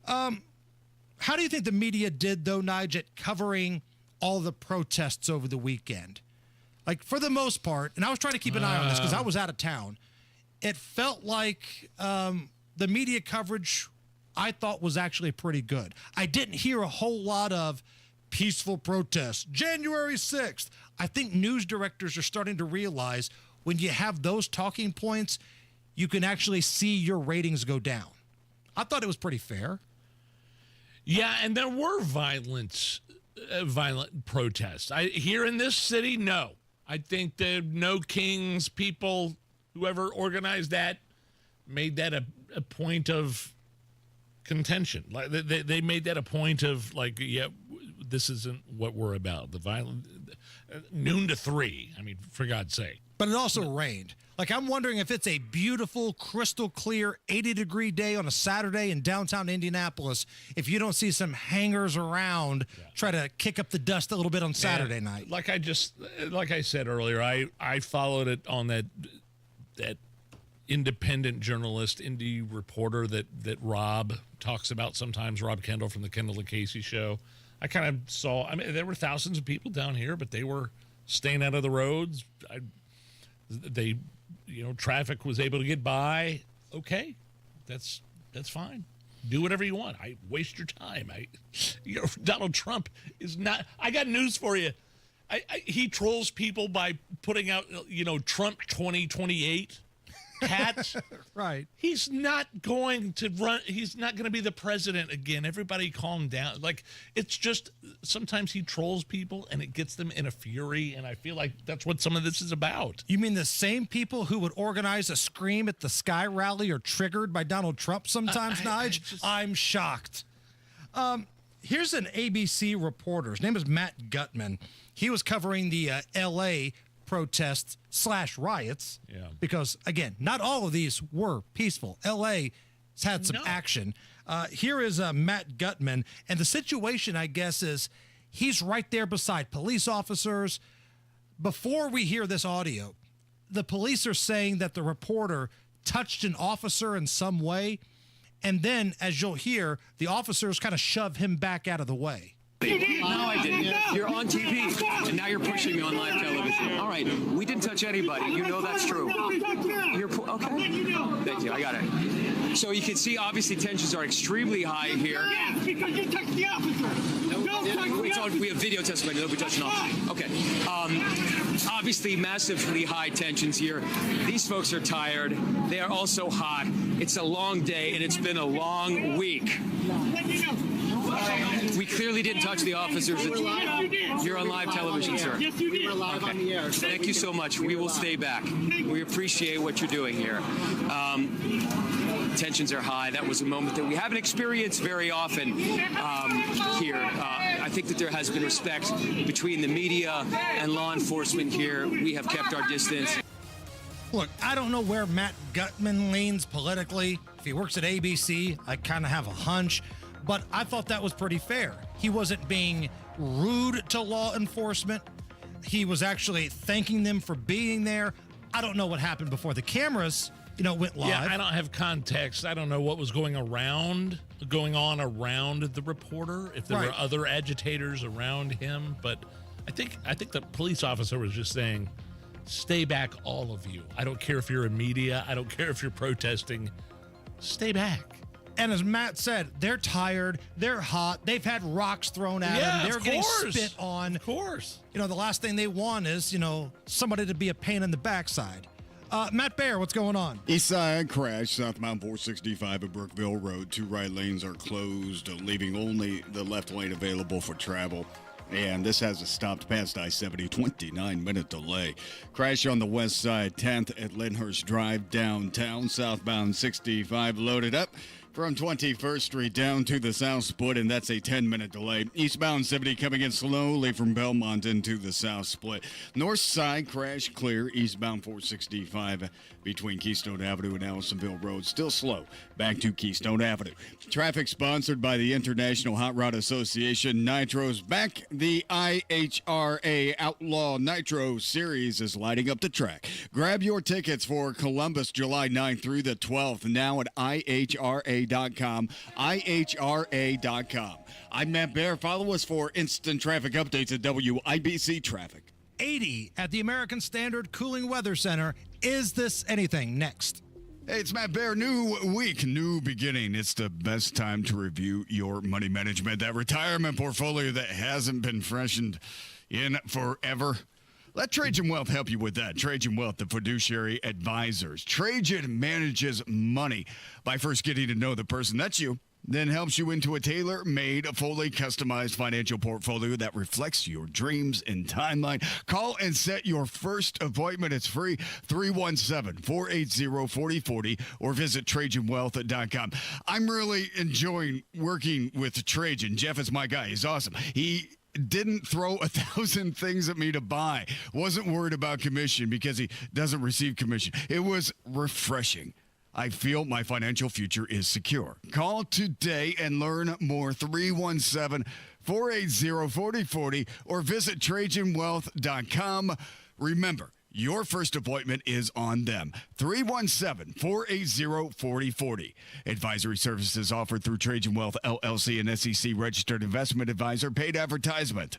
[SPEAKER 14] How do you think the media did, though, Nigel, at covering all the protests over the weekend? Like, for the most part, and I was trying to keep an eye on this because I was out of town, it felt like the media coverage I thought was actually pretty good. I didn't hear a whole lot of peaceful protests. January 6th. I think news directors are starting to realize when you have those talking points, you can actually see your ratings go down. I thought it was pretty fair.
[SPEAKER 21] Yeah, and there were violent protests. Here in this city, no. I think the No Kings people, whoever organized that, made that a point of contention. Like they made that a point of like, yeah, this isn't what we're about. The violent noon to 3. I mean, for God's sake.
[SPEAKER 14] But it also rained. Like, I'm wondering if it's a beautiful, crystal clear, 80-degree day on a Saturday in downtown Indianapolis, if you don't see some hangers around try to kick up the dust a little bit on Saturday night.
[SPEAKER 21] Like I said earlier, I followed it on that independent journalist, indie reporter that Rob talks about sometimes, Rob Kendall from the Kendall and Casey show. I kind of saw, I mean, there were thousands of people down here, but they were staying out of the roads. Traffic was able to get by. Okay, that's fine. Do whatever you want. I waste your time. Donald Trump is not. I got news for you. He trolls people by putting out Trump 2028 hats.
[SPEAKER 14] Right.
[SPEAKER 21] He's not going to run. He's not going to be the president again. Everybody calm down. Like, it's just sometimes he trolls people and it gets them in a fury. And I feel like that's what some of this is about.
[SPEAKER 14] You mean the same people who would organize a Scream at the Sky rally are triggered by Donald Trump sometimes, Nige? I'm shocked. Here's an ABC reporter. His name is Matt Gutman. He was covering the L.A. protests / riots.
[SPEAKER 21] Yeah.
[SPEAKER 14] Because, again, not all of these were peaceful. L.A. has had some action. Here is Matt Gutman. And the situation, I guess, is he's right there beside police officers. Before we hear this audio, the police are saying that the reporter touched an officer in some way. And then, as you'll hear, the officers kind of shove him back out of the way.
[SPEAKER 1] No, I didn't. You're on TV, and now you're pushing me on live television. All right, we didn't touch anybody. You know that's true. You're okay. Thank you. I got it. So you can see, obviously, tensions are extremely high here.
[SPEAKER 3] Yes, because you touched the officer.
[SPEAKER 1] We have video testimony. Nobody touched an officer. Okay. Obviously, massively high tensions here. These folks are tired. They are also hot. It's a long day, and it's been a long week. We clearly didn't touch the officers. You're on live television, sir.
[SPEAKER 3] Yes, you did. We were live on the air.
[SPEAKER 1] Thank you so much. We will stay back. We appreciate what you're doing here. Tensions are high. That was a moment that we haven't experienced very often here. I think that there has been respect between the media and law enforcement here. We have kept our distance.
[SPEAKER 14] Look, I don't know where Matt Gutman leans politically. If he works at ABC, I kind of have a hunch. But I thought that was pretty fair. He wasn't being rude to law enforcement. He was actually thanking them for being there. I don't know what happened before the cameras, went live.
[SPEAKER 21] Yeah, I don't have context. I don't know what was going on around the reporter, if there were other agitators around him. But I think the police officer was just saying, stay back, all of you. I don't care if you're in media. I don't care if you're protesting. Stay back.
[SPEAKER 14] And as Matt said, they're tired, they're hot, they've had rocks thrown at them, they're getting spit on.
[SPEAKER 21] Of course.
[SPEAKER 14] The last thing they want is, somebody to be a pain in the backside. Matt Baer, what's going on?
[SPEAKER 10] East side crash, southbound 465 at Brookville Road. 2 right lanes are closed, leaving only the left lane available for travel. And this has a stopped past I-70, 29-minute delay. Crash on the west side, 10th at Lyndhurst Drive downtown, southbound 65 loaded up from 21st Street down to the South Split, and that's a 10-minute delay. Eastbound 70 coming in slowly from Belmont into the South Split. North side crash clear, eastbound 465 between Keystone Avenue and Allisonville Road. Still slow back to Keystone Avenue. Traffic sponsored by the International Hot Rod Association. Nitro's back. The IHRA Outlaw Nitro Series is lighting up the track. Grab your tickets for Columbus, July 9th through the 12th, now at IHRA.com. IHRA.com. I'm Matt Baer. Follow us for instant traffic updates at WIBC Traffic.
[SPEAKER 14] 80 at the American Standard Cooling Weather Center. Is this anything? Next.
[SPEAKER 10] Hey, it's Matt Bear. New week, new beginning. It's the best time to review your money management, that retirement portfolio that hasn't been freshened in forever. Let Trajan Wealth help you with that. Trajan Wealth, the fiduciary advisors. Trajan manages money by first getting to know the person, that's you, then helps you into a tailor-made, fully customized financial portfolio that reflects your dreams and timeline. Call and set your first appointment. It's free, 317-480-4040, or visit TrajanWealth.com. I'm really enjoying working with Trajan. Jeff is my guy. He's awesome. He didn't throw 1,000 things at me to buy. Wasn't worried about commission because he doesn't receive commission. It was refreshing. I feel my financial future is secure. Call today and learn more. 317-480-4040 or visit TrajanWealth.com. Remember, your first appointment is on them. 317-480-4040. Advisory services offered through Trajan Wealth, LLC, an SEC registered investment advisor. Paid advertisement.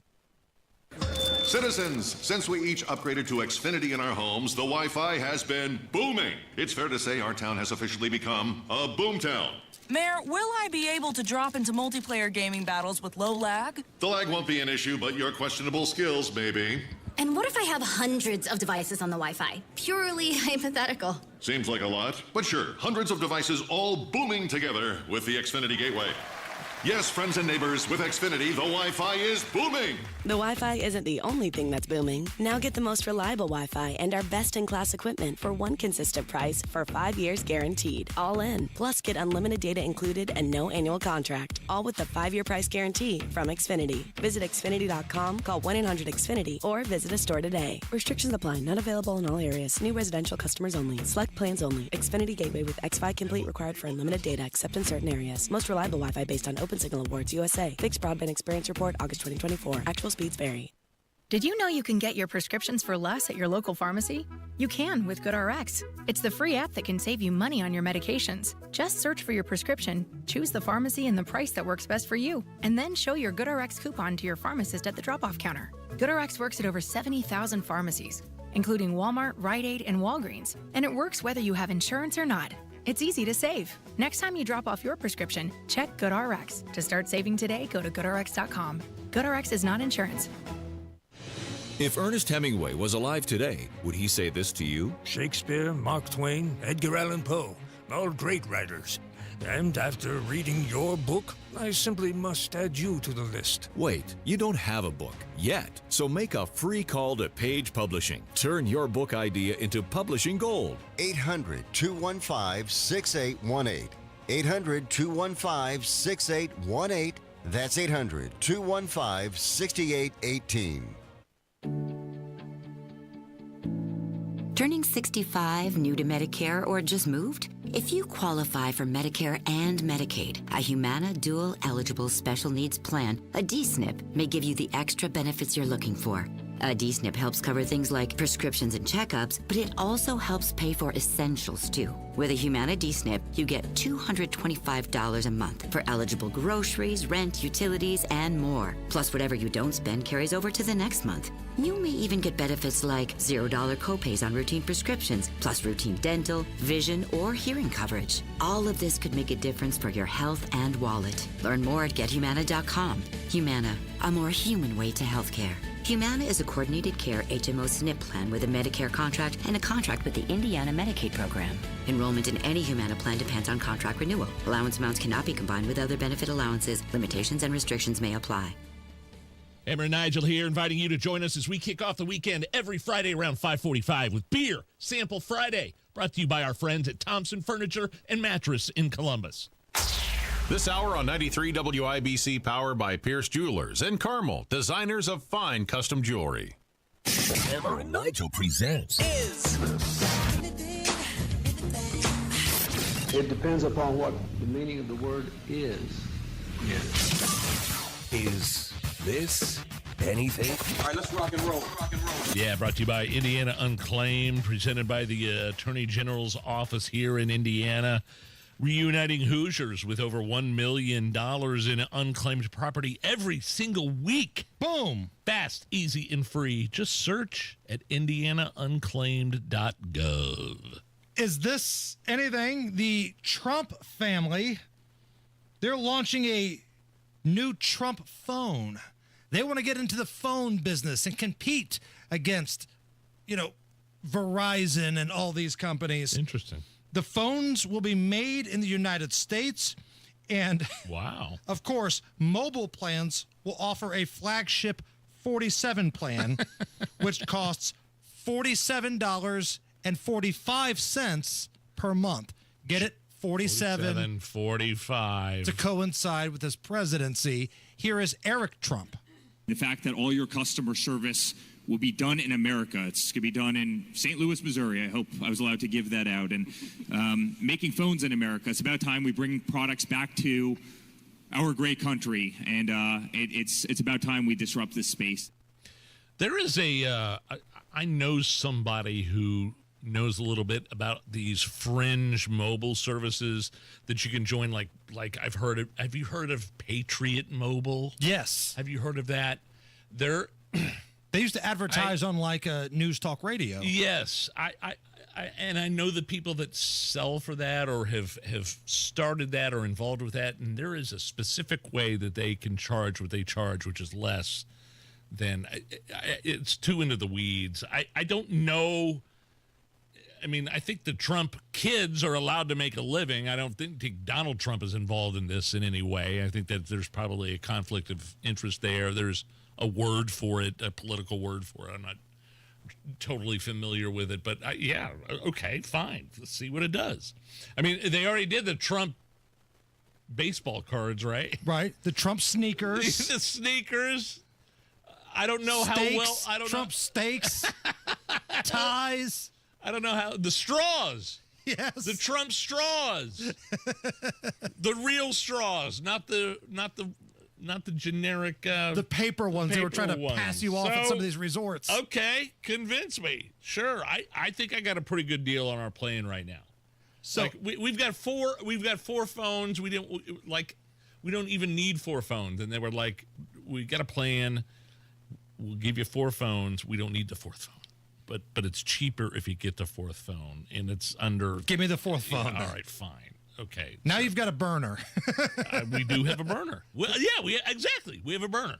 [SPEAKER 4] Citizens, since we each upgraded to Xfinity in our homes, the Wi-Fi has been booming. It's fair to say our town has officially become a boomtown.
[SPEAKER 6] Mayor, will I be able to drop into multiplayer gaming battles with low lag?
[SPEAKER 4] The lag won't be an issue, but your questionable skills may be.
[SPEAKER 22] And what if I have hundreds of devices on the Wi-Fi? Purely hypothetical.
[SPEAKER 4] Seems like a lot, but sure, hundreds of devices all booming together with the Xfinity Gateway. Yes, friends and neighbors, with Xfinity, the Wi-Fi is booming.
[SPEAKER 24] The Wi-Fi isn't the only thing that's booming. Now get the most reliable Wi-Fi and our best-in-class equipment for one consistent price for 5 years guaranteed. All in. Plus, get unlimited data included and no annual contract. All with the 5-year price guarantee from Xfinity. Visit Xfinity.com, call 1-800-XFINITY, or visit a store today. Restrictions apply. Not available in all areas. New residential customers only. Select plans only. Xfinity Gateway with XFi Complete required for unlimited data except in certain areas. Most reliable Wi-Fi based on Open Signal Awards USA. Fixed Broadband Experience Report, August 2024. Actual speeds vary.
[SPEAKER 25] Did you know you can get your prescriptions for less at your local pharmacy? You can with GoodRx. It's the free app that can save you money on your medications. Just search for your prescription, choose the pharmacy and the price that works best for you, and then show your GoodRx coupon to your pharmacist at the drop-off counter. GoodRx works at over 70,000 pharmacies, including Walmart, Rite Aid, and Walgreens, and it works whether you have insurance or not. It's easy to save. Next time you drop off your prescription, check GoodRx. To start saving today, go to GoodRx.com. GoodRx is not insurance.
[SPEAKER 26] If Ernest Hemingway was alive today, would he say this to you?
[SPEAKER 27] Shakespeare, Mark Twain, Edgar Allan Poe, all great writers. And after reading your book, I simply must add you to the list.
[SPEAKER 26] Wait, you don't have a book yet, so make a free call to Page Publishing. Turn your book idea into publishing gold.
[SPEAKER 28] 800-215-6818. 800-215-6818. That's 800-215-6818.
[SPEAKER 29] Turning 65, new to Medicare, or just moved? If you qualify for Medicare and Medicaid, a Humana Dual Eligible Special Needs Plan, a D-SNP, may give you the extra benefits you're looking for. A D-SNP helps cover things like prescriptions and checkups, but it also helps pay for essentials, too. With a Humana D-SNP, you get $225 a month for eligible groceries, rent, utilities, and more. Plus, whatever you don't spend carries over to the next month. You may even get benefits like $0 copays on routine prescriptions, plus routine dental, vision, or hearing coverage. All of this could make a difference for your health and wallet. Learn more at GetHumana.com. Humana, a more human way to healthcare. Humana is a coordinated care HMO SNP plan with a Medicare contract and a contract with the Indiana Medicaid program. Enrollment in any Humana plan depends on contract renewal. Allowance amounts cannot be combined with other benefit allowances. Limitations and restrictions may apply.
[SPEAKER 30] Hammer and Nigel here, inviting you to join us as we kick off the weekend every Friday around 5:45 with Beer Sample Friday, brought to you by our friends at Thompson Furniture and Mattress in Columbus.
[SPEAKER 31] This hour on 93 WIBC, powered by Pierce Jewelers and Carmel, designers of fine custom jewelry.
[SPEAKER 5] Hammer and Nigel presents
[SPEAKER 32] It depends upon what the meaning of the word is.
[SPEAKER 5] Is this anything?
[SPEAKER 30] All right, let's rock and roll. Yeah, brought to you by Indiana Unclaimed, presented by the Attorney General's office here in Indiana. Reuniting Hoosiers with over $1 million in unclaimed property every single week. Boom! Fast, easy, and free. Just search at indianaunclaimed.gov.
[SPEAKER 14] Is this anything? The Trump family, they're launching a new Trump phone. They want to get into the phone business and compete against, Verizon and all these companies.
[SPEAKER 21] Interesting.
[SPEAKER 14] The phones will be made in the United States. And,
[SPEAKER 21] wow,
[SPEAKER 14] of course, mobile plans will offer a flagship 47 plan, which costs $47.45 per month. Get it?
[SPEAKER 21] 47.45
[SPEAKER 14] to coincide with his presidency. Here is Eric Trump.
[SPEAKER 7] The fact that all your customer service will be done in America. It's going to be done in St. Louis, Missouri. I hope I was allowed to give that out. And making phones in America. It's about time we bring products back to our great country. And it's about time we disrupt this space.
[SPEAKER 21] There is I know somebody who knows a little bit about these fringe mobile services that you can join. Like I've heard of. Have you heard of Patriot Mobile?
[SPEAKER 14] Yes.
[SPEAKER 21] Have you heard of that?
[SPEAKER 14] They used to advertise on a news talk radio.
[SPEAKER 21] Yes, I know the people that sell for that or have started that or involved with that, and there is a specific way that they can charge what they charge, which is less than. It's too into the weeds. I don't know. I mean, I think the Trump kids are allowed to make a living. I don't think Donald Trump is involved in this in any way. I think that there's probably a conflict of interest there. There's a word for it, a political word for it. I'm not totally familiar with it, but okay, fine. Let's see what it does. I mean, they already did the Trump baseball cards, right?
[SPEAKER 14] Right. The Trump sneakers.
[SPEAKER 21] The sneakers. I don't know how well. I don't
[SPEAKER 14] Trump
[SPEAKER 21] know.
[SPEAKER 14] steaks, ties.
[SPEAKER 21] I don't know how the straws.
[SPEAKER 14] Yes,
[SPEAKER 21] the Trump straws, the real straws, not the generic.
[SPEAKER 14] The paper ones they were trying to pass you off at some of these resorts.
[SPEAKER 21] Okay, convince me. Sure, I think I got a pretty good deal on our plan right now. So we've got four phones. We don't even need 4 phones, and they were like, we got a plan. We'll give you 4 phones. We don't need the 4th phone. But it's cheaper if you get the 4th phone, and it's under.
[SPEAKER 14] Give me the 4th phone.
[SPEAKER 21] All right, fine, okay.
[SPEAKER 14] Now you've got a burner.
[SPEAKER 21] We do have a burner. Well, yeah, we have a burner.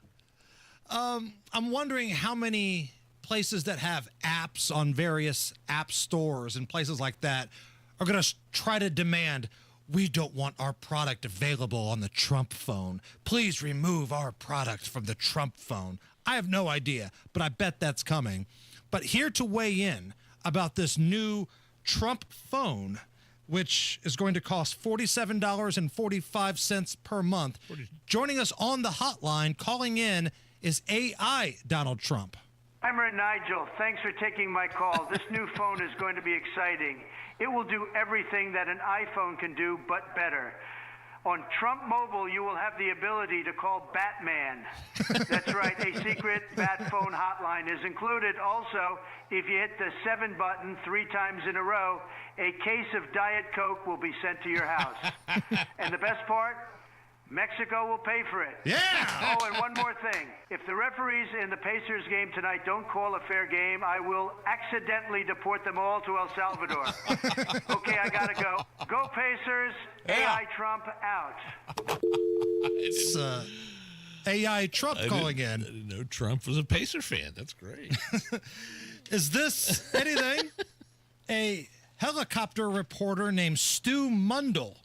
[SPEAKER 14] I'm wondering how many places that have apps on various app stores and places like that are going to try to demand. We don't want our product available on the Trump phone. Please remove our product from the Trump phone. I have no idea, but I bet that's coming. But here to weigh in about this new Trump phone, which is going to cost $47.45 per month. Joining us on the hotline, calling in, is AI Donald Trump.
[SPEAKER 8] I'm Nigel. Thanks for taking my call. This new phone is going to be exciting. It will do everything that an iPhone can do, but better. On Trump Mobile, you will have the ability to call Batman. That's right, a secret Bat phone hotline is included. Also, if you hit the 7 button 3 times in a row, a case of Diet Coke will be sent to your house. And the best part? Mexico will pay for it.
[SPEAKER 14] Yeah!
[SPEAKER 8] Oh, and one more thing. If the referees in the Pacers game tonight don't call a fair game, I will accidentally deport them all to El Salvador. Okay, I gotta go. Go Pacers.
[SPEAKER 21] Yeah.
[SPEAKER 8] AI Trump out.
[SPEAKER 14] It's AI Trump calling in.
[SPEAKER 21] I didn't know Trump was a Pacer fan. That's great.
[SPEAKER 14] Is this anything? A helicopter reporter named Stu Mundell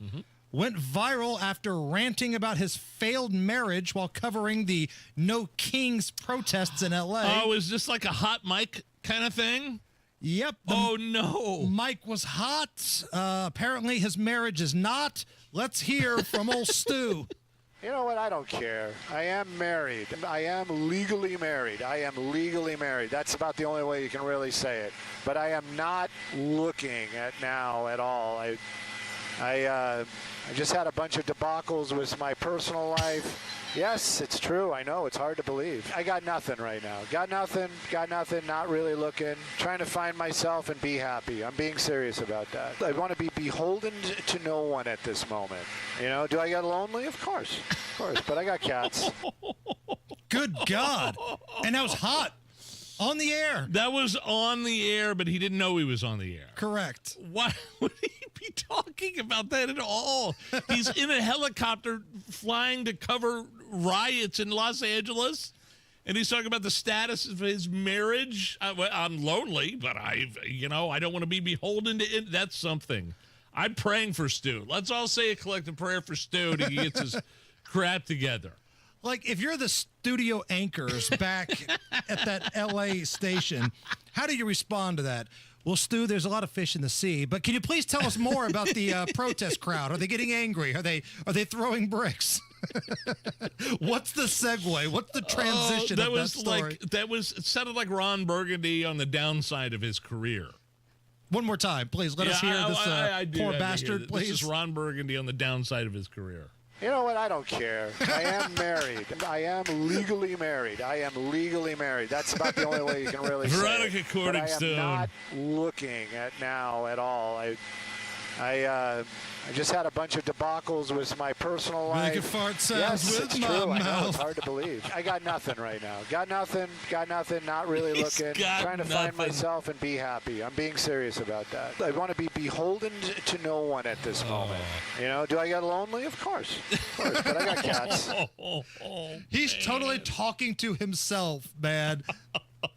[SPEAKER 14] went viral after ranting about his failed marriage while covering the No Kings protests in L.A.
[SPEAKER 21] Oh, is this like a hot mic kind of thing?
[SPEAKER 14] Yep.
[SPEAKER 21] Oh, no.
[SPEAKER 14] Mike was hot. Apparently his marriage is not. Let's hear from old Stu.
[SPEAKER 9] You know what? I don't care. I am married. I am legally married. That's about the only way you can really say it. But I am not looking at now at all. I just had a bunch of debacles with my personal life. Yes, it's true. I know. It's hard to believe. I got nothing right now. Got nothing. Not really looking. Trying to find myself and be happy. I'm being serious about that. I want to be beholden to no one at this moment. You know, do I get lonely? Of course. But I got cats.
[SPEAKER 14] Good God. And that was hot. On the air.
[SPEAKER 21] That was on the air, but he didn't know he was on the air.
[SPEAKER 14] Correct.
[SPEAKER 21] Why would he be talking about that at all? He's in a helicopter flying to cover riots in Los Angeles, and he's talking about the status of his marriage. I'm lonely, but I don't want to be beholden to it. That's something. I'm praying for Stu. Let's all say a collective prayer for Stu to get his crap together.
[SPEAKER 14] Like, if you're the studio anchors back at that L.A. station, how do you respond to that? Well, Stu, there's a lot of fish in the sea, but can you please tell us more about the protest crowd? Are they getting angry? Are they throwing bricks? What's the segue? What's the transition of that story?
[SPEAKER 21] It sounded like Ron Burgundy on the downside of his career.
[SPEAKER 14] One more time, please. Let us hear this poor bastard, please.
[SPEAKER 21] This is Ron Burgundy on the downside of his career.
[SPEAKER 9] You know what? I don't care. I am married. I am legally married. That's about the only way you can really say it.
[SPEAKER 21] Veronica Corningstone.
[SPEAKER 9] I am not looking at now at all. I just had a bunch of debacles with my personal life.
[SPEAKER 14] Make a fart sounds
[SPEAKER 9] yes,
[SPEAKER 14] with
[SPEAKER 9] it's
[SPEAKER 14] my
[SPEAKER 9] true.
[SPEAKER 14] mouth.
[SPEAKER 9] I know, it's hard to believe. I got nothing right now. Got nothing. Not really looking. Trying to find myself and be happy. I'm being serious about that. I want to be beholden to no one at this moment. You know, do I get lonely? Of course. But I got cats.
[SPEAKER 14] He's totally talking to himself, man.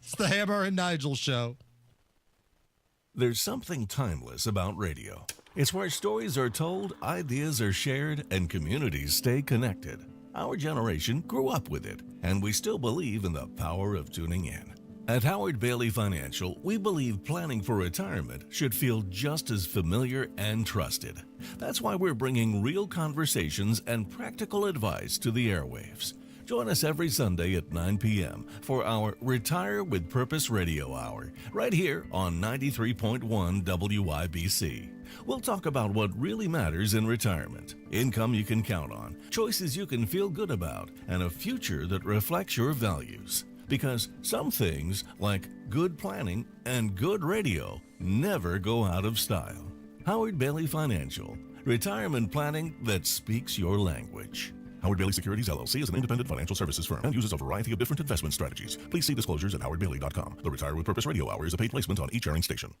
[SPEAKER 14] It's the Hammer and Nigel show.
[SPEAKER 2] There's something timeless about radio. It's where stories are told, ideas are shared, and communities stay connected. Our generation grew up with it, and we still believe in the power of tuning in. At Howard Bailey Financial, we believe planning for retirement should feel just as familiar and trusted. That's why we're bringing real conversations and practical advice to the airwaves. Join us every Sunday at 9 p.m. for our Retire with Purpose Radio Hour, right here on 93.1 WIBC. We'll talk about what really matters in retirement, income you can count on, choices you can feel good about, and a future that reflects your values. Because some things, like good planning and good radio, never go out of style. Howard Bailey Financial, retirement planning that speaks your language. Howard Bailey Securities, LLC is an independent financial services firm and uses a variety of different investment strategies. Please see disclosures at howardbailey.com. The Retire with Purpose Radio Hour is a paid placement on each airing station.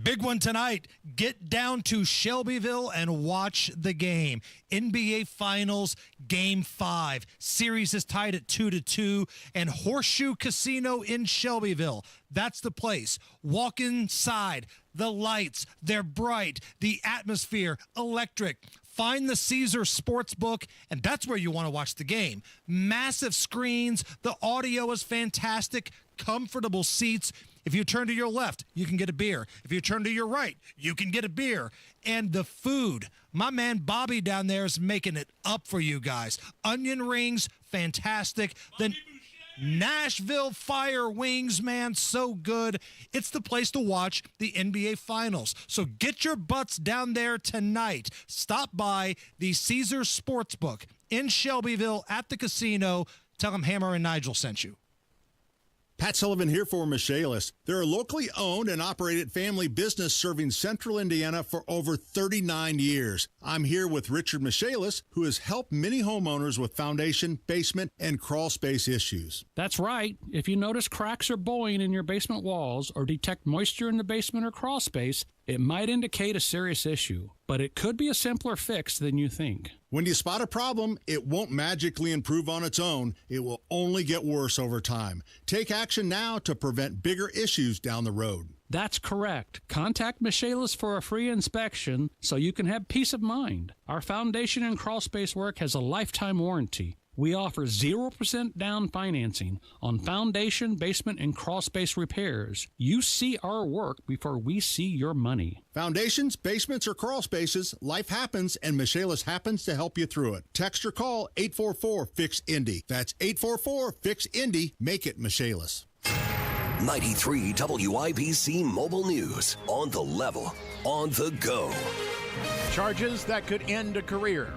[SPEAKER 14] Big one tonight. Get down to Shelbyville and watch the game. NBA Finals, Game 5. Series is tied at 2-2. And Horseshoe Casino in Shelbyville. That's the place. Walk inside. The lights, they're bright. The atmosphere, electric. Find the Caesar Sportsbook, and that's where you want to watch the game. Massive screens. The audio is fantastic. Comfortable seats. If you turn to your left, you can get a beer. If you turn to your right, you can get a beer. And the food. My man Bobby down there is making it up for you guys. Onion rings, fantastic. Then Nashville Fire Wings, man, so good. It's the place to watch the NBA Finals. So get your butts down there tonight. Stop by the Caesar Sportsbook in Shelbyville at the casino. Tell them Hammer and Nigel sent you.
[SPEAKER 3] Pat Sullivan here for Michaelis. They're a locally owned and operated family business serving central Indiana for over 39 years. I'm here with Richard Michaelis, who has helped many homeowners with foundation, basement, and crawl space issues.
[SPEAKER 11] That's right. If you notice cracks or bowing in your basement walls or detect moisture in the basement or crawl space, it might indicate a serious issue, but it could be a simpler fix than you think.
[SPEAKER 3] When you spot a problem, it won't magically improve on its own. It will only get worse over time. Take action now to prevent bigger issues down the road.
[SPEAKER 11] That's correct. Contact Michaelis for a free inspection so you can have peace of mind. Our foundation and crawl space work has a lifetime warranty. We offer 0% down financing on foundation, basement, and crawl space repairs. You see our work before we see your money.
[SPEAKER 3] Foundations, basements, or crawl spaces, life happens, and Michaelis happens to help you through it. Text or call 844-FIX-INDY. That's 844-FIX-INDY. Make it Michaelis.
[SPEAKER 5] 93 WIBC Mobile News. On the level, on the go.
[SPEAKER 12] Charges that could end a career.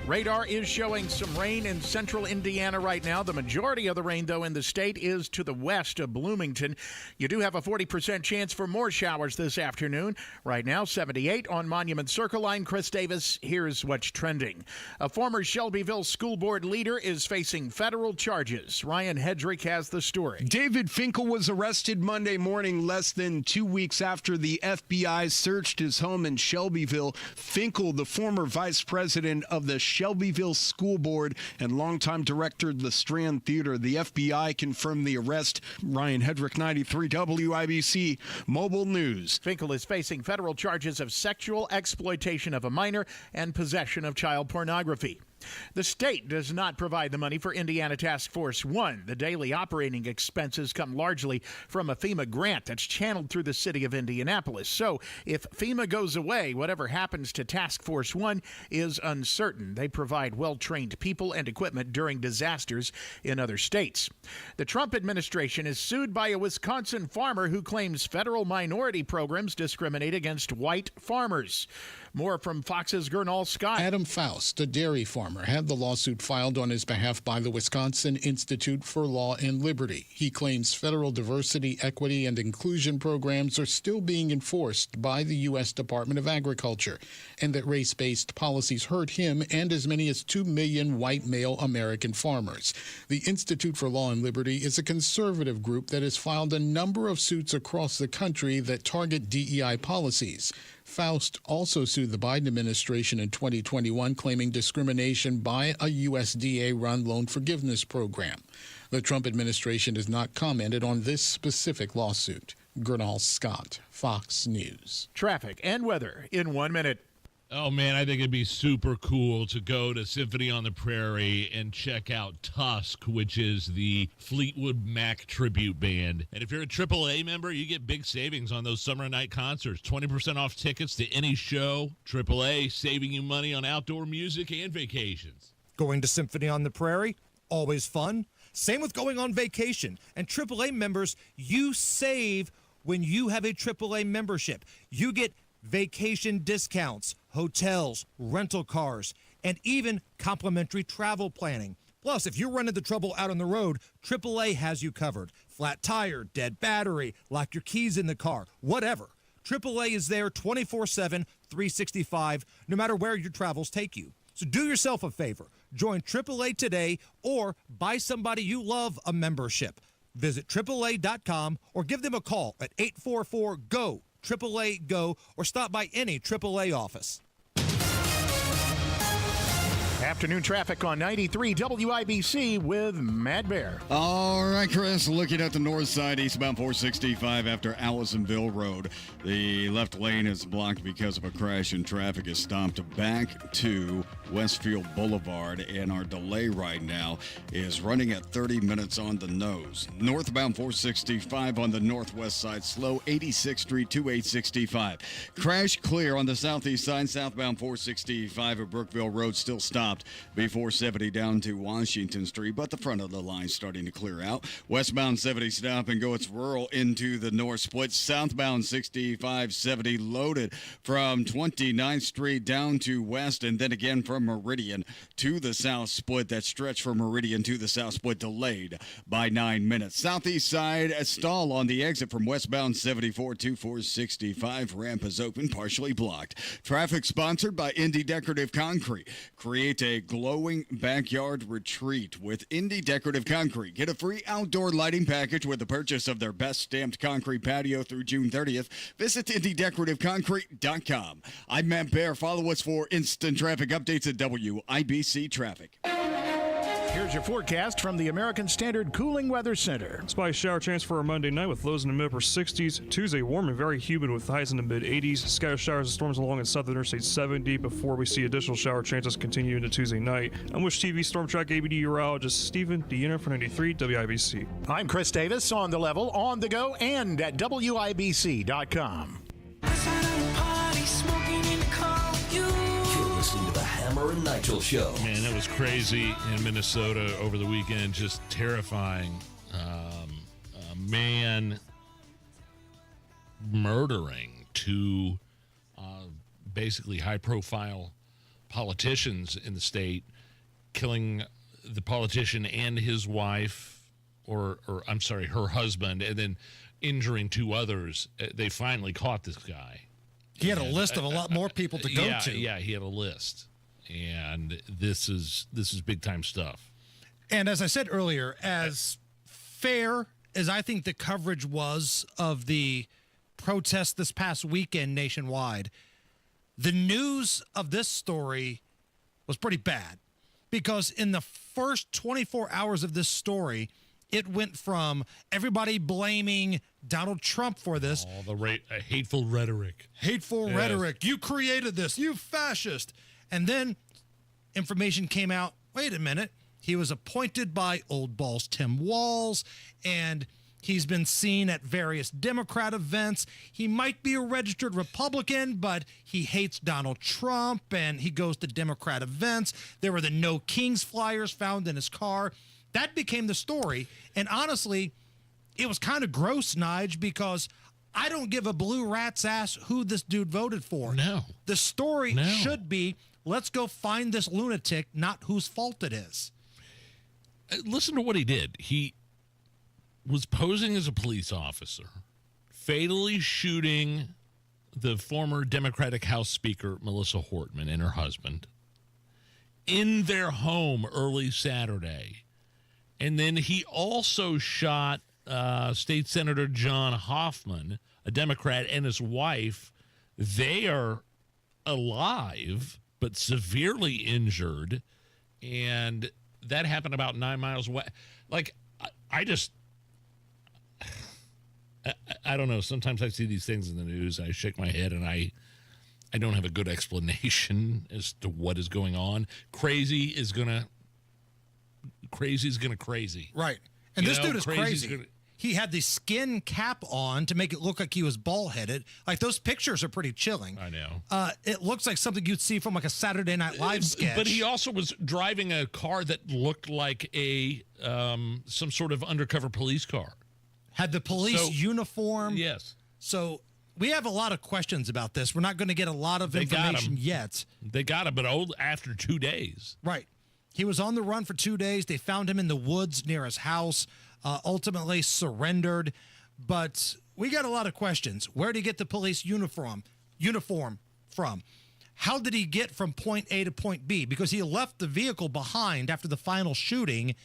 [SPEAKER 1] Radar is showing some rain in central Indiana right now. The majority of the rain, though, in the state is to the west of Bloomington. You do have a 40% chance for more showers this afternoon. Right now, 78 on Monument Circle. I'm Chris Davis. Here's what's trending. A former Shelbyville school board leader is facing federal charges. Ryan Hedrick has the story.
[SPEAKER 6] David Finkel was arrested Monday morning, less than 2 weeks after the FBI searched his home in Shelbyville. Finkel, the former vice president of the Shelbyville School Board and longtime director of the Strand Theater. The FBI confirmed the arrest. Ryan Hedrick, 93 WIBC Mobile News.
[SPEAKER 1] Finkel is facing federal charges of sexual exploitation of a minor and possession of child pornography. The state does not provide the money for Indiana Task Force 1. The daily operating expenses come largely from a FEMA grant that's channeled through the city of Indianapolis. So if FEMA goes away, whatever happens to Task Force 1 is uncertain. They provide well-trained people and equipment during disasters in other states. The Trump administration is sued by a Wisconsin farmer who claims federal minority programs discriminate against white farmers. More from Fox's Gernal Scott.
[SPEAKER 10] Adam Faust, a dairy farmer, had the lawsuit filed on his behalf by the Wisconsin Institute for Law and Liberty. He claims federal diversity, equity, and inclusion programs are still being enforced by the U.S. Department of Agriculture, and that race-based policies hurt him and as many as 2 million white male American farmers. The Institute for Law and Liberty is a conservative group that has filed a number of suits across the country that target DEI policies. Faust also sued the Biden administration in 2021, claiming discrimination by a USDA-run loan forgiveness program. The Trump administration has not commented on this specific lawsuit. Gernal Scott, Fox News.
[SPEAKER 1] Traffic and weather in 1 minute.
[SPEAKER 21] Oh, man, I think it'd be super cool to go to Symphony on the Prairie and check out Tusk, which is the Fleetwood Mac tribute band. And if you're a AAA member, you get big savings on those summer night concerts. 20% off tickets to any show. AAA saving you money on outdoor music and vacations.
[SPEAKER 12] Going to Symphony on the Prairie? Always fun. Same with going on vacation. And AAA members, you save when you have a AAA membership. You get vacation discounts, hotels, rental cars, and even complimentary travel planning. Plus, if you're running into trouble out on the road, AAA has you covered. Flat tire, dead battery, lock your keys in the car, whatever. AAA is there 24/7, 365, no matter where your travels take you. So do yourself a favor. Join AAA today or buy somebody you love a membership. Visit AAA.com or give them a call at 844-GO. AAA Go, or stop by any AAA office.
[SPEAKER 1] Afternoon traffic on 93 WIBC with Matt Bear.
[SPEAKER 13] All right, Chris, looking at the north side, eastbound 465 after Allisonville Road. The left lane is blocked because of a crash, and traffic is stopped back to Westfield Boulevard, and our delay right now is running at 30 minutes on the nose. Northbound 465 on the northwest side, slow 86th Street to 865. Crash clear on the southeast side, southbound 465 at Brookville Road still stopped before 70 down to Washington Street, but the front of the line starting to clear out. Westbound 70 stop and go. It's rural into the north split. Southbound 65-70 loaded from 29th Street down to west, and then again from Meridian to the south split. That stretch from Meridian to the south split delayed by 9 minutes. Southeast side, a stall on the exit from westbound 74 to 465. Ramp is open, partially blocked. Traffic sponsored by Indy Decorative Concrete. Create a glowing backyard retreat with Indy Decorative Concrete. Get a free outdoor lighting package with the purchase of their best stamped concrete patio through June 30th. Visit IndyDecorativeConcrete.com. I'm Matt Bear. Follow us for instant traffic updates at WIBC Traffic.
[SPEAKER 1] Here's your forecast from the American Standard Cooling Weather Center.
[SPEAKER 15] Spy shower chance for a Monday night with lows in the mid-upper 60s. Tuesday, warm and very humid with highs in the mid-80s. Scattered showers and storms along in South Interstate 70 before we see additional shower chances continue into Tuesday night. I'm Wish TV Storm Track ABD meteorologist Stephen Deanna for 93 WIBC.
[SPEAKER 1] I'm Chris Davis, on the level, on the go, and at WIBC.com.
[SPEAKER 5] Listening to the Hammer and Nigel Show.
[SPEAKER 21] Man, that was crazy in Minnesota over the weekend. Just terrifying. A man murdering two basically high-profile politicians in the state, killing the politician and his wife, or I'm sorry, her husband, and then injuring 2 others. They finally caught this guy.
[SPEAKER 14] He had a list of a lot more people to go to.
[SPEAKER 21] Yeah, he had a list. And this is big time stuff.
[SPEAKER 14] And as I said earlier, as fair as I think the coverage was of the protest this past weekend nationwide, the news of this story was pretty bad, because in the first 24 hours of this story, it went from everybody blaming Donald Trump for this.
[SPEAKER 21] All the hateful rhetoric.
[SPEAKER 14] Hateful rhetoric. You created this, you fascist. And then information came out, wait a minute, he was appointed by Old Balls Tim Walz, and he's been seen at various Democrat events. He might be a registered Republican, but he hates Donald Trump, and he goes to Democrat events. There were the No Kings flyers found in his car. That became the story. And honestly, it was kind of gross, Nige, because I don't give a blue rat's ass who this dude voted for.
[SPEAKER 21] No.
[SPEAKER 14] The story should be, let's go find this lunatic, not whose fault it is.
[SPEAKER 21] Listen to what he did. He was posing as a police officer, fatally shooting the former Democratic House Speaker, Melissa Hortman, and her husband in their home early Saturday. And then he also shot State Senator John Hoffman, a Democrat, and his wife. They are alive, but severely injured. And that happened about 9 miles away. Like, I don't know. Sometimes I see these things in the news, and I shake my head, and I don't have a good explanation as to what is going on. Crazy is gonna crazy.
[SPEAKER 14] Right. And this dude is crazy. He had the skin cap on to make it look like he was bald-headed. Like, those pictures are pretty chilling.
[SPEAKER 21] I know.
[SPEAKER 14] It looks like something you'd see from like a Saturday Night Live sketch.
[SPEAKER 21] But he also was driving a car that looked like a some sort of undercover police car.
[SPEAKER 14] Had the police uniform.
[SPEAKER 21] Yes.
[SPEAKER 14] So we have a lot of questions about this. We're not going to get a lot of information yet.
[SPEAKER 21] They got him, but after 2 days.
[SPEAKER 14] Right. He was on the run for 2 days. They found him in the woods near his house, ultimately surrendered. But we got a lot of questions. Where did he get the police uniform from? How did he get from point A to point B? Because he left the vehicle behind after the final shooting,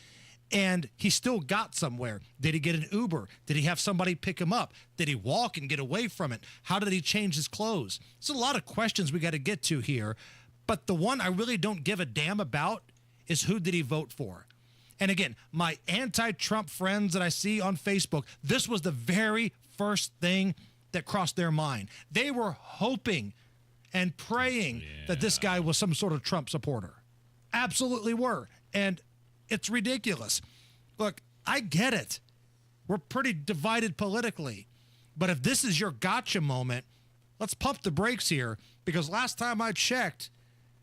[SPEAKER 14] and he still got somewhere. Did he get an Uber? Did he have somebody pick him up? Did he walk and get away from it? How did he change his clothes? There's a lot of questions we got to get to here. But the one I really don't give a damn about is who did he vote for? And again, my anti-Trump friends that I see on Facebook, this was the very first thing that crossed their mind. They were hoping and praying that this guy was some sort of Trump supporter. Absolutely were. And it's ridiculous. Look, I get it. We're pretty divided politically. But if this is your gotcha moment, let's pump the brakes here, because last time I checked,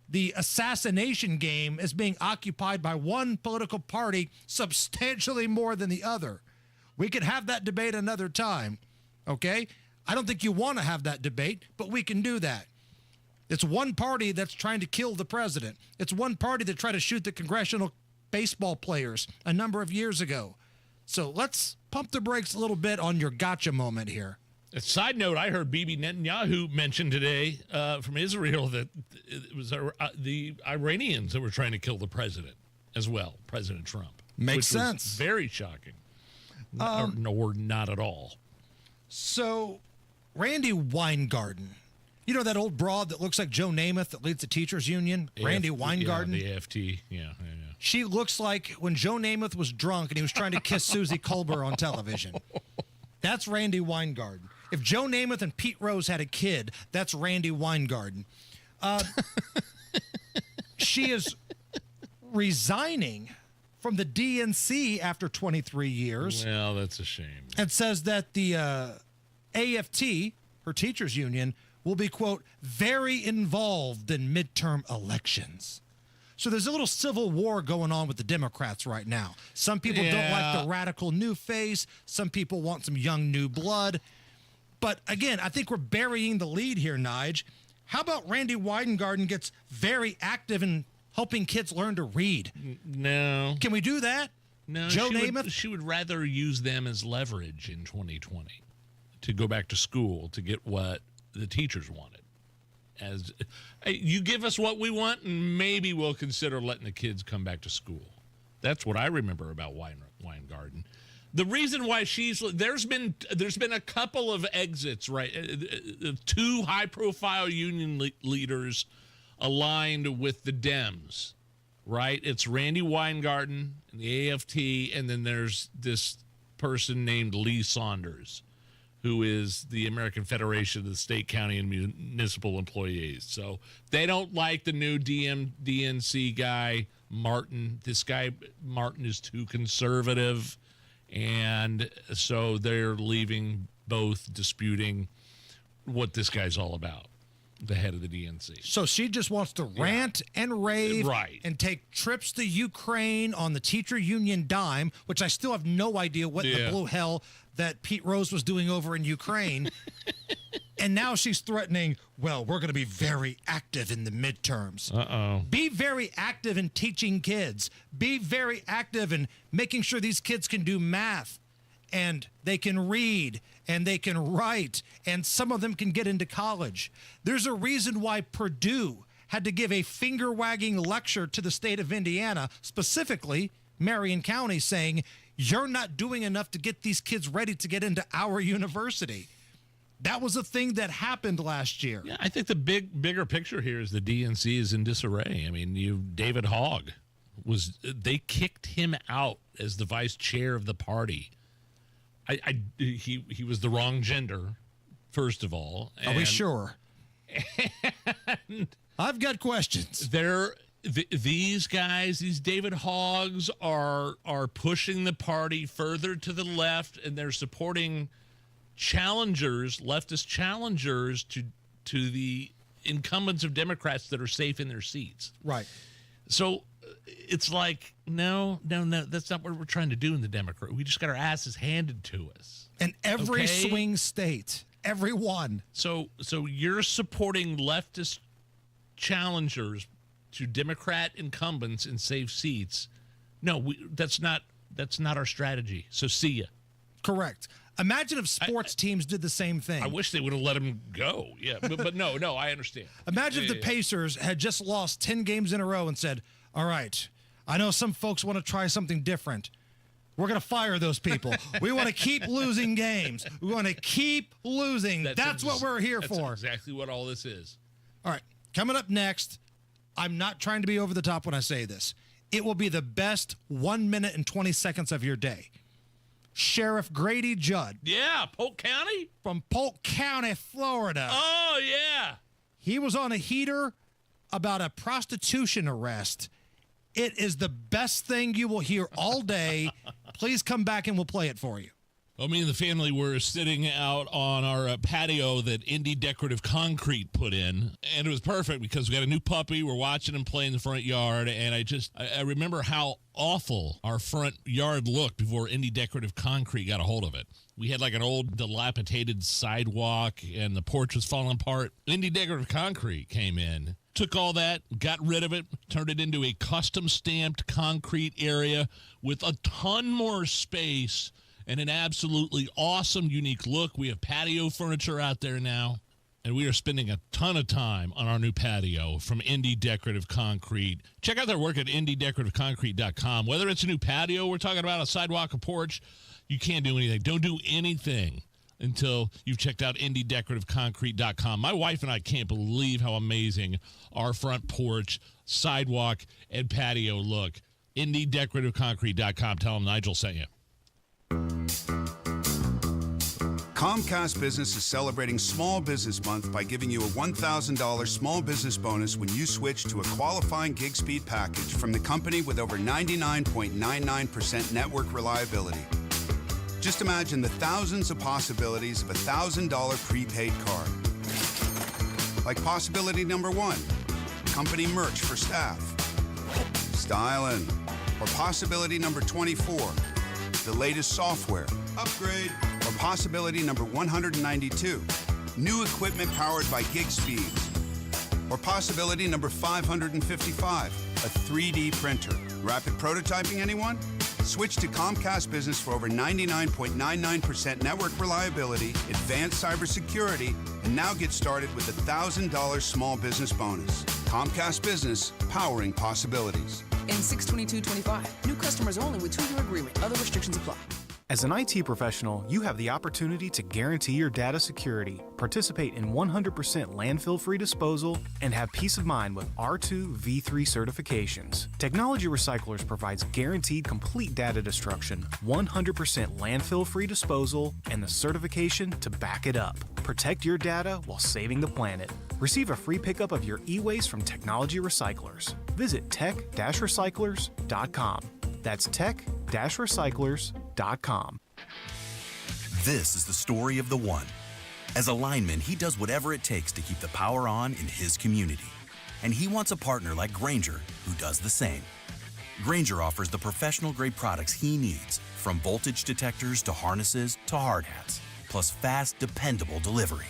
[SPEAKER 14] the assassination game is being occupied by one political party substantially more than the other. We could have that debate another time, okay? I don't think you want to have that debate, but we can do that. It's one party that's trying to kill the president. It's one party that tried to shoot the congressional baseball players a number of years ago. So let's pump the brakes a little bit on your gotcha moment here.
[SPEAKER 21] A side note, I heard Bibi Netanyahu mention today from Israel that it was the Iranians that were trying to kill the president as well, President Trump.
[SPEAKER 14] Makes sense.
[SPEAKER 21] Was very shocking. Or not at all.
[SPEAKER 14] So, Randy Weingarten, you know that old broad that looks like Joe Namath that leads the teachers union? Randy Weingarten?
[SPEAKER 21] Yeah, the AFT, yeah.
[SPEAKER 14] She looks like when Joe Namath was drunk and he was trying to kiss Susie Colbert on television. That's Randy Weingarten. If Joe Namath and Pete Rose had a kid, that's Randy Weingarten. She is resigning from the DNC after 23 years.
[SPEAKER 21] Well, that's a shame.
[SPEAKER 14] And says that the AFT, her teachers union, will be, quote, very involved in midterm elections. So there's a little civil war going on with the Democrats right now. Some people don't like the radical new face. Some people want some young new blood. But again, I think we're burying the lead here, Nige. How about Randy Weingarten gets very active in helping kids learn to read?
[SPEAKER 21] No.
[SPEAKER 14] Can we do that?
[SPEAKER 21] No.
[SPEAKER 14] Joe Namath?
[SPEAKER 21] She would rather use them as leverage in 2020 to go back to school to get what the teachers wanted. As you give us what we want, and maybe we'll consider letting the kids come back to school. That's what I remember about Weingarten. The reason why there's been a couple of exits, right? 2 high-profile union leaders aligned with the Dems, right? It's Randy Weingarten and the AFT, and then there's this person named Lee Saunders, who is the American Federation of the State, County, and Municipal Employees. So they don't like the new DNC guy, Martin. This guy, Martin, is too conservative. And so they're leaving, both disputing what this guy's all about, the head of the DNC.
[SPEAKER 14] So she just wants to rant and rave and take trips to Ukraine on the teacher union dime, which I still have no idea what the blue hell that Pete Rose was doing over in Ukraine. And now she's threatening, well, we're going to be very active in the midterms. Be very active in teaching kids. Be very active in making sure these kids can do math and they can read and they can write and some of them can get into college. There's a reason why Purdue had to give a finger-wagging lecture to the state of Indiana, specifically Marion County, saying, you're not doing enough to get these kids ready to get into our university. That was a thing that happened last year.
[SPEAKER 21] Yeah, I think the bigger picture here is the DNC is in disarray. I mean, David Hogg they kicked him out as the vice chair of the party. He was the wrong gender, first of all.
[SPEAKER 14] Are we sure? I've got questions.
[SPEAKER 21] These guys, these David Hoggs are pushing the party further to the left, and they're supporting leftist challengers to the incumbents of Democrats that are safe in their seats.
[SPEAKER 14] Right.
[SPEAKER 21] So it's like, no, that's not what we're trying to do in the Democrat. We just got our asses handed to us.
[SPEAKER 14] And every swing state, every one.
[SPEAKER 21] So you're supporting leftist challengers to Democrat incumbents in safe seats. No, that's not our strategy. So see ya.
[SPEAKER 14] Correct. Imagine if sports teams did the same thing.
[SPEAKER 21] I wish they would have let him go. Yeah, but no, I understand.
[SPEAKER 14] Imagine if the Pacers had just lost 10 games in a row and said, all right, I know some folks want to try something different. We're going to fire those people. We want to keep losing games. We want to keep losing. That's what we're here for.
[SPEAKER 21] That's exactly what all this is.
[SPEAKER 14] All right, coming up next, I'm not trying to be over the top when I say this. It will be the best 1 minute and 20 seconds of your day. Sheriff Grady Judd.
[SPEAKER 21] Yeah, Polk County?
[SPEAKER 14] From Polk County, Florida.
[SPEAKER 21] Oh, yeah.
[SPEAKER 14] He was on a heater about a prostitution arrest. It is the best thing you will hear all day. Please come back and we'll play it for you.
[SPEAKER 21] Well, me and the family were sitting out on our patio that Indy Decorative Concrete put in, and it was perfect because we got a new puppy. We're watching him play in the front yard, and I remember how awful our front yard looked before Indy Decorative Concrete got a hold of it. We had like an old dilapidated sidewalk, and the porch was falling apart. Indy Decorative Concrete came in, took all that, got rid of it, turned it into a custom-stamped concrete area with a ton more space and an absolutely awesome, unique look. We have patio furniture out there now, and we are spending a ton of time on our new patio from Indy Decorative Concrete. Check out their work at IndyDecorativeConcrete.com. Whether it's a new patio, we're talking about a sidewalk, a porch, you can't do anything. Don't do anything until you've checked out IndyDecorativeConcrete.com. My wife and I can't believe how amazing our front porch, sidewalk, and patio look. IndyDecorativeConcrete.com. Tell them Nigel sent you.
[SPEAKER 4] Comcast Business is celebrating Small Business Month by giving you a $1,000 small business bonus when you switch to a qualifying gig speed package from the company with over 99.99% network reliability. Just imagine the thousands of possibilities of a $1,000 prepaid card. Like possibility number 1, company merch for staff. Styling. Or possibility number 24, the latest software. Upgrade. Or possibility number 192, new equipment powered by gig speeds. Or possibility number 555, a 3D printer. Rapid prototyping, anyone? Switch to Comcast Business for over 99.99% network reliability, advanced cybersecurity, and now get started with a $1,000 small business bonus. Comcast Business, powering possibilities.
[SPEAKER 16] In 6/22/25, new customers only with 2-year agreement. Other restrictions apply.
[SPEAKER 17] As an IT professional, you have the opportunity to guarantee your data security, participate in 100% landfill-free disposal, and have peace of mind with R2 V3 certifications. Technology Recyclers provides guaranteed complete data destruction, 100% landfill-free disposal, and the certification to back it up. Protect your data while saving the planet. Receive a free pickup of your e-waste from Technology Recyclers. Visit tech-recyclers.com. That's tech-recyclers.com.
[SPEAKER 18] This is the story of the one. As a lineman, he does whatever it takes to keep the power on in his community. And he wants a partner like Grainger who does the same. Grainger offers the professional-grade products he needs, from voltage detectors to harnesses to hard hats, plus fast, dependable delivery,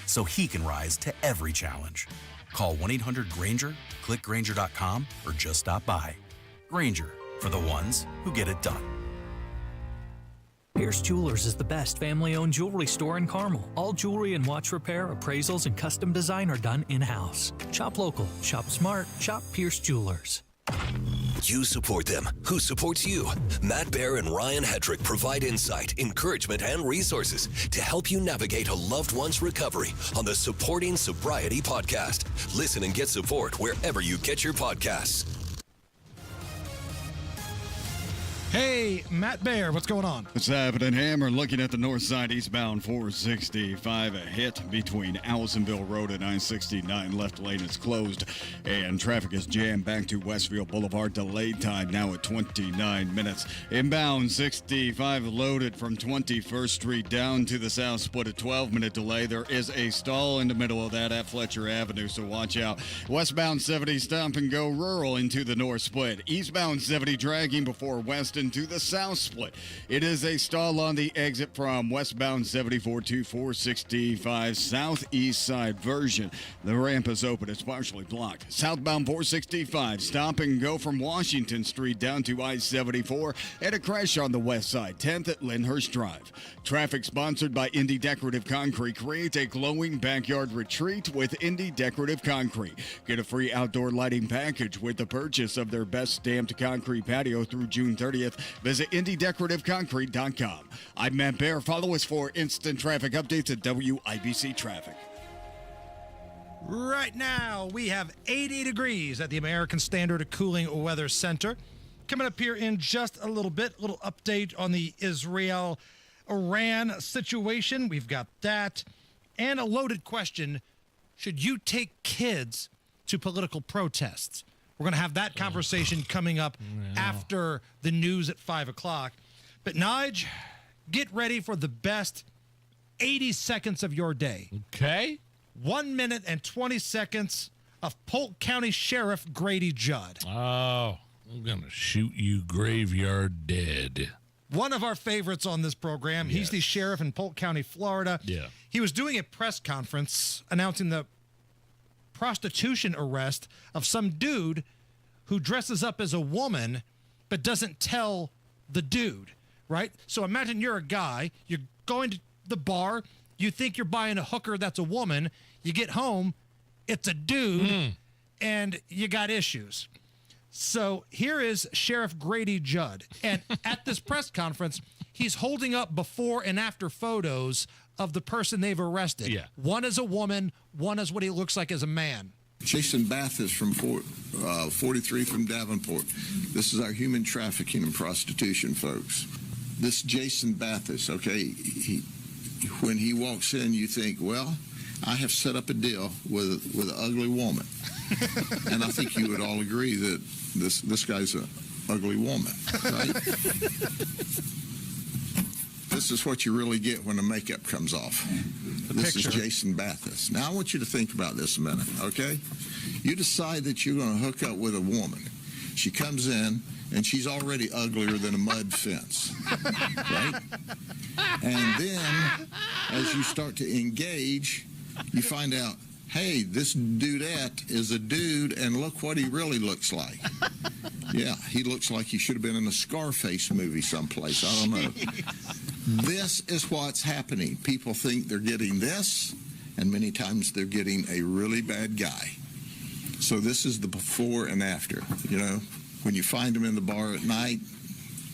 [SPEAKER 18] so he can rise to every challenge. Call 1-800-GRAINGER, click Grainger.com, or just stop by. Grainger, for the ones who get it done.
[SPEAKER 19] Pierce Jewelers is the best family-owned jewelry store in Carmel. All jewelry and watch repair, appraisals, and custom design are done in-house. Shop local, shop smart, shop Pierce Jewelers.
[SPEAKER 5] You support them. Who supports you? Matt Baer and Ryan Hetrick provide insight, encouragement, and resources to help you navigate a loved one's recovery on the Supporting Sobriety podcast. Listen and get support wherever you get your podcasts.
[SPEAKER 14] Hey, Matt Baer, what's going on?
[SPEAKER 13] What's happening, Hammer? Looking at the north side, eastbound 465, a hit between Allisonville Road and I-69. Left lane is closed, and traffic is jammed back to Westfield Boulevard. Delayed time now at 29 minutes. Inbound 65 loaded from 21st Street down to the South Split. A 12-minute delay. There is a stall in the middle of that at Fletcher Avenue, so watch out. Westbound 70 stop and go rural into the North Split. Eastbound 70 dragging before Weston to the South Split. It is a stall on the exit from westbound 74 to 465 southeast side version. The ramp is open. It's partially blocked. Southbound 465 stop and go from Washington Street down to I-74 and a crash on the west side, 10th at Lyndhurst Drive. Traffic sponsored by Indy Decorative Concrete. Create a glowing backyard retreat with Indy Decorative Concrete. Get a free outdoor lighting package with the purchase of their best stamped concrete patio through June 30th. Visit IndyDecorativeConcrete.com. I'm Matt Baer. Follow us for instant traffic updates at WIBC Traffic.
[SPEAKER 14] Right now, we have 80 degrees at the American Standard Cooling Weather Center. Coming up here in just a little bit, a little update on the Israel-Iran situation. We've got that. And a loaded question. Should you take kids to political protests? We're going to have that conversation coming up after the news at 5 o'clock. But, Nige, get ready for the best 80 seconds of your day.
[SPEAKER 21] Okay.
[SPEAKER 14] 1 minute and 20 seconds of Polk County Sheriff Grady Judd.
[SPEAKER 21] Oh, I'm going to shoot you graveyard dead.
[SPEAKER 14] One of our favorites on this program. Yes. He's the sheriff in Polk County, Florida.
[SPEAKER 21] Yeah.
[SPEAKER 14] He was doing a press conference announcing the prostitution arrest of some dude who dresses up as a woman but doesn't tell the dude, right? So imagine you're a guy, you're going to the bar, you think you're buying a hooker that's a woman, you get home, it's a dude, and you got issues. So here is Sheriff Grady Judd, and at this press conference, he's holding up before and after photos of the person they've arrested.
[SPEAKER 21] Yeah.
[SPEAKER 14] One is a woman, one is what he looks like as a man.
[SPEAKER 20] Jason Bathis from 43 from Davenport. This is our human trafficking and prostitution, folks. This Jason Bathis, okay, when he walks in, you think, well, I have set up a deal with an ugly woman. And I think you would all agree that this guy's an ugly woman, right? This is what you really get when the makeup comes off. This is Jason Bathis. Now, I want you to think about this a minute, okay? You decide that you're going to hook up with a woman. She comes in, and she's already uglier than a mud fence, right? And then, as you start to engage, you find out hey, this dudette is a dude, and look what he really looks like. Yeah, he looks like he should have been in a Scarface movie someplace. I don't know. This is what's happening. People think they're getting this, and many times they're getting a really bad guy. So this is the before and after. You know, when you find them in the bar at night,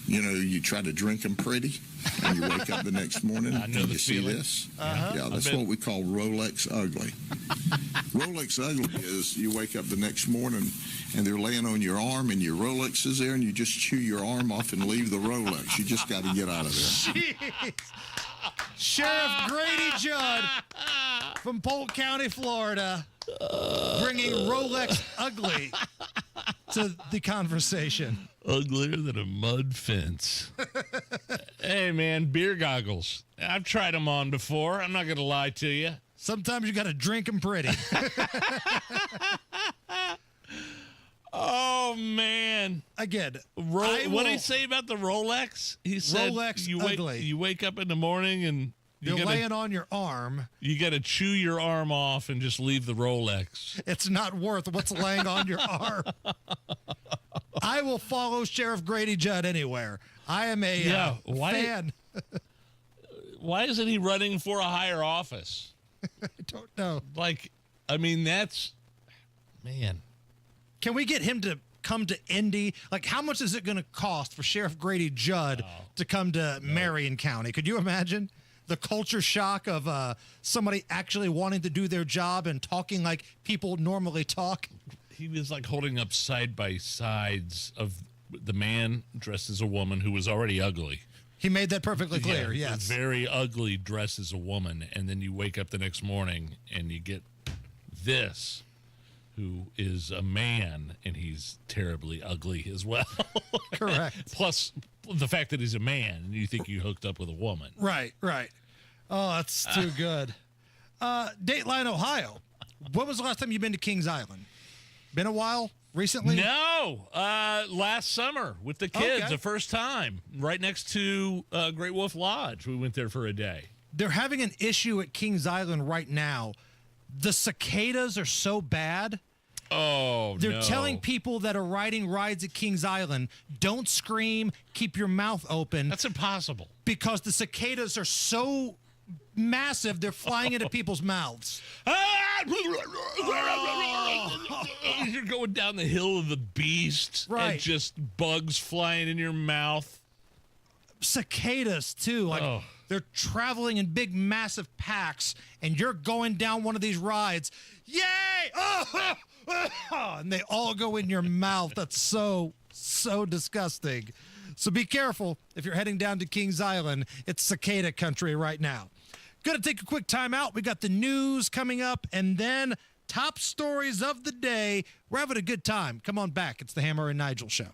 [SPEAKER 20] you know, you try to drink them pretty, and you wake up the next morning and you see this. Yeah, that's what we call Rolex ugly. Rolex ugly is you wake up the next morning and they're laying on your arm and your Rolex is there and you just chew your arm off and leave the Rolex. You just got to get out of there.
[SPEAKER 14] Jeez. Sheriff Grady Judd from Polk County, Florida, bringing Rolex ugly to the conversation.
[SPEAKER 21] Uglier than a mud fence. Hey, man, beer goggles. I've tried them on before. I'm not going to lie to you.
[SPEAKER 14] Sometimes you got to drink them pretty.
[SPEAKER 21] Oh, man.
[SPEAKER 14] Again,
[SPEAKER 21] what did he say about the Rolex? He said
[SPEAKER 14] Rolex
[SPEAKER 21] ugly. You wake up in the morning and
[SPEAKER 14] you're laying on your arm.
[SPEAKER 21] You got to chew your arm off and just leave the Rolex.
[SPEAKER 14] It's not worth what's laying on your arm. I will follow Sheriff Grady Judd anywhere. I am a fan.
[SPEAKER 21] Why isn't he running for a higher office?
[SPEAKER 14] I don't know.
[SPEAKER 21] Like, I mean, that's, man.
[SPEAKER 14] Can we get him to come to Indy? Like, how much is it going to cost for Sheriff Grady Judd to come to Marion County? Could you imagine the culture shock of somebody actually wanting to do their job and talking like people normally talk?
[SPEAKER 21] He was like holding up side by sides of the man dressed as a woman who was already ugly.
[SPEAKER 14] He made that perfectly clear, yes.
[SPEAKER 21] Very ugly dressed as a woman, and then you wake up the next morning and you get this, who is a man, and he's terribly ugly as well.
[SPEAKER 14] Correct.
[SPEAKER 21] Plus the fact that he's a man, and you think you hooked up with a woman.
[SPEAKER 14] Right. Oh, that's too good. Dateline, Ohio. When was the last time you've been to Kings Island? Been a while? Recently?
[SPEAKER 21] No. Last summer with the kids, the first time. Right next to Great Wolf Lodge. We went there for a day.
[SPEAKER 14] They're having an issue at Kings Island right now. The cicadas are so bad.
[SPEAKER 21] Oh,
[SPEAKER 14] They're telling people that are riding rides at Kings Island, don't scream, keep your mouth open.
[SPEAKER 21] That's impossible.
[SPEAKER 14] Because the cicadas are so massive, they're flying into people's mouths.
[SPEAKER 21] You're going down the hill of the beast,
[SPEAKER 14] right?
[SPEAKER 21] And just bugs flying in your mouth.
[SPEAKER 14] Cicadas too, like they're traveling in big, massive packs, and you're going down one of these rides. Yay! And they all go in your mouth. That's so disgusting. So be careful if you're heading down to Kings Island. It's cicada country right now. Going to take a quick time out. We got the news coming up, and then top stories of the day. We're having a good time. Come on back. It's the Hammer and Nigel Show.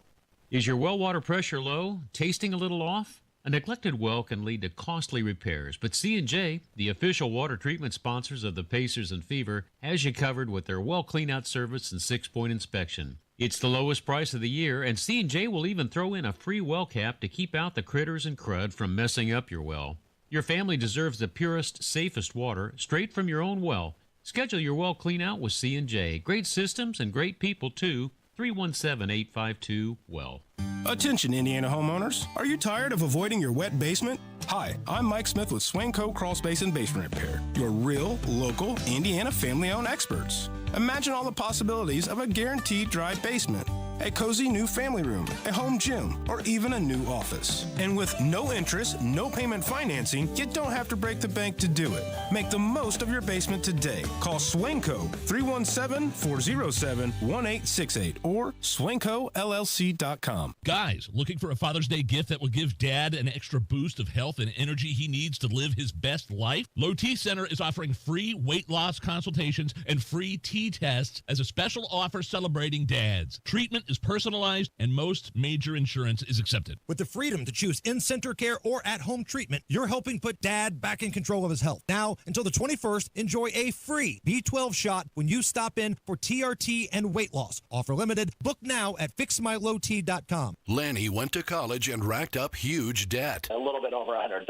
[SPEAKER 7] Is your well water pressure low? Tasting a little off? A neglected well can lead to costly repairs, but C&J, the official water treatment sponsors of the Pacers and Fever, has you covered with their well cleanout service and 6-point inspection. It's the lowest price of the year, and C&J will even throw in a free well cap to keep out the critters and crud from messing up your well. Your family deserves the purest, safest water straight from your own well. Schedule your well cleanout with C&J. Great systems and great people, too. 317-852-WELL.
[SPEAKER 22] Attention, Indiana homeowners. Are you tired of avoiding your wet basement? Hi, I'm Mike Smith with Swain Co. Crawl Space and Basement Repair, your real, local, Indiana family-owned experts. Imagine all the possibilities of a guaranteed dry basement, a cozy new family room, a home gym, or even a new office. And with no interest, no payment financing, you don't have to break the bank to do it. Make the most of your basement today. Call Swainco 317-407-1868 or SwaincoLLC.com.
[SPEAKER 23] Guys, looking for a Father's Day gift that will give Dad an extra boost of health and energy he needs to live his best life? Low T Center is offering free weight loss consultations and free T tests as a special offer celebrating dads. Treatment is personalized, and most major insurance is accepted.
[SPEAKER 12] With the freedom to choose in-center care or at-home treatment, you're helping put Dad back in control of his health. Now, until the 21st, enjoy a free B12 shot when you stop in for TRT and weight loss. Offer limited. Book now at fixmylowt.com.
[SPEAKER 2] Lanny went to college and racked up huge debt.
[SPEAKER 8] A little bit over $100,000.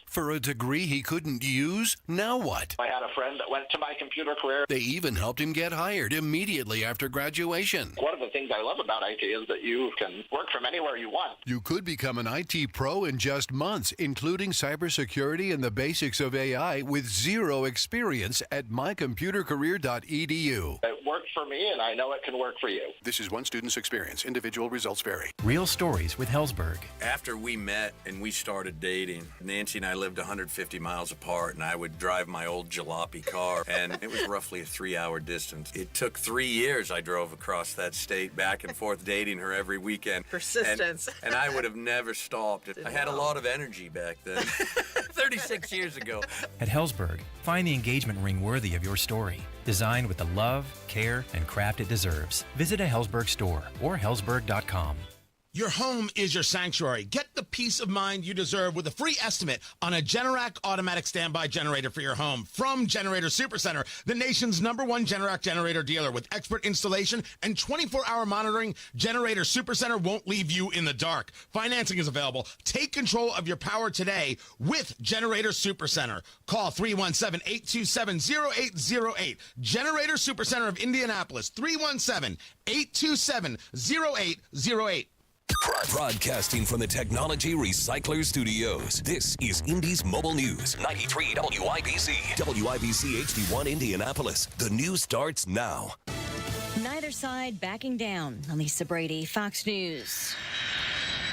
[SPEAKER 2] For a degree he couldn't use? Now what?
[SPEAKER 8] I had a friend that went to my computer career.
[SPEAKER 2] They even helped him get hired immediately after graduation.
[SPEAKER 8] One of the things I love about IT is that you can work from anywhere you want.
[SPEAKER 2] You could become an IT pro in just months, including cybersecurity and the basics of AI with zero experience at mycomputercareer.edu.
[SPEAKER 8] It worked for me, and I know it can work for you.
[SPEAKER 2] This is one student's experience. Individual results vary.
[SPEAKER 9] Real stories with Hellsberg.
[SPEAKER 24] After we met and we started dating, Nancy and I lived 150 miles apart, and I would drive my old jalopy car, and it was roughly a 3-hour distance. It took 3 years I drove across that state back and forth dating her every weekend.
[SPEAKER 25] Persistence.
[SPEAKER 24] And I would have never stopped. I had a lot of energy back then, 36 years ago.
[SPEAKER 9] At Hellsberg, find the engagement ring worthy of your story. Designed with the love, care, and craft it deserves. Visit a Hellsberg store or hellsberg.com.
[SPEAKER 26] Your home is your sanctuary. Get the peace of mind you deserve with a free estimate on a Generac automatic standby generator for your home from Generator Supercenter, the nation's #1 Generac generator dealer. With expert installation and 24-hour monitoring, Generator Supercenter won't leave you in the dark. Financing is available. Take control of your power today with Generator Supercenter. Call 317-827-0808. Generator Supercenter of Indianapolis, 317-827-0808.
[SPEAKER 5] Broadcasting from the Technology Recycler Studios, this is Indy's Mobile News, 93 WIBC. WIBC HD1 Indianapolis. The news starts now.
[SPEAKER 27] Neither side backing down. Lisa Brady, Fox News.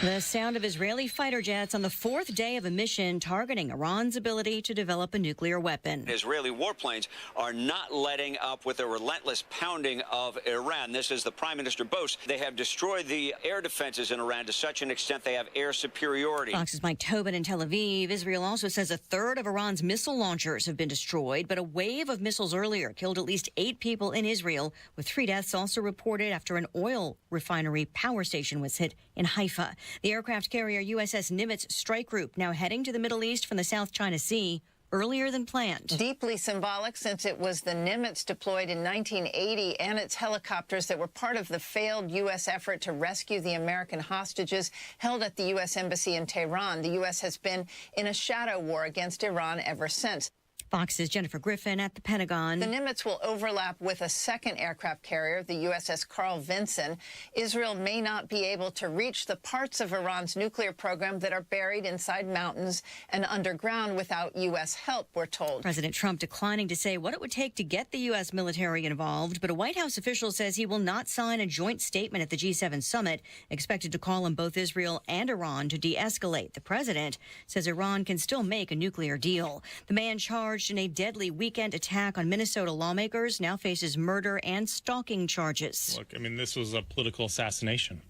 [SPEAKER 27] The sound of Israeli fighter jets on the 4th day of a mission targeting Iran's ability to develop a nuclear weapon.
[SPEAKER 28] Israeli warplanes are not letting up with the relentless pounding of Iran. This is the Prime Minister boasts. They have destroyed the air defenses in Iran to such an extent they have air superiority.
[SPEAKER 27] Fox's Mike Tobin in Tel Aviv. Israel also says a third of Iran's missile launchers have been destroyed, but a wave of missiles earlier killed at least 8 people in Israel, with 3 deaths also reported after an oil refinery power station was hit in Haifa. The aircraft carrier USS Nimitz strike group now heading to the Middle East from the South China Sea earlier than planned.
[SPEAKER 29] Deeply symbolic, since it was the Nimitz deployed in 1980 and its helicopters that were part of the failed U.S. effort to rescue the American hostages held at the U.S. Embassy in Tehran. The U.S. has been in a shadow war against Iran ever since.
[SPEAKER 27] Fox's Jennifer Griffin at the Pentagon.
[SPEAKER 29] The Nimitz will overlap with a second aircraft carrier, the USS Carl Vinson. Israel may not be able to reach the parts of Iran's nuclear program that are buried inside mountains and underground without U.S. help, we're told.
[SPEAKER 27] President Trump declining to say what it would take to get the U.S. military involved, but a White House official says he will not sign a joint statement at the G7 summit, expected to call on both Israel and Iran to de-escalate. The president says Iran can still make a nuclear deal. The man charged in a deadly weekend attack on Minnesota lawmakers now faces murder and stalking charges.
[SPEAKER 30] Look, I mean, this was a political assassination,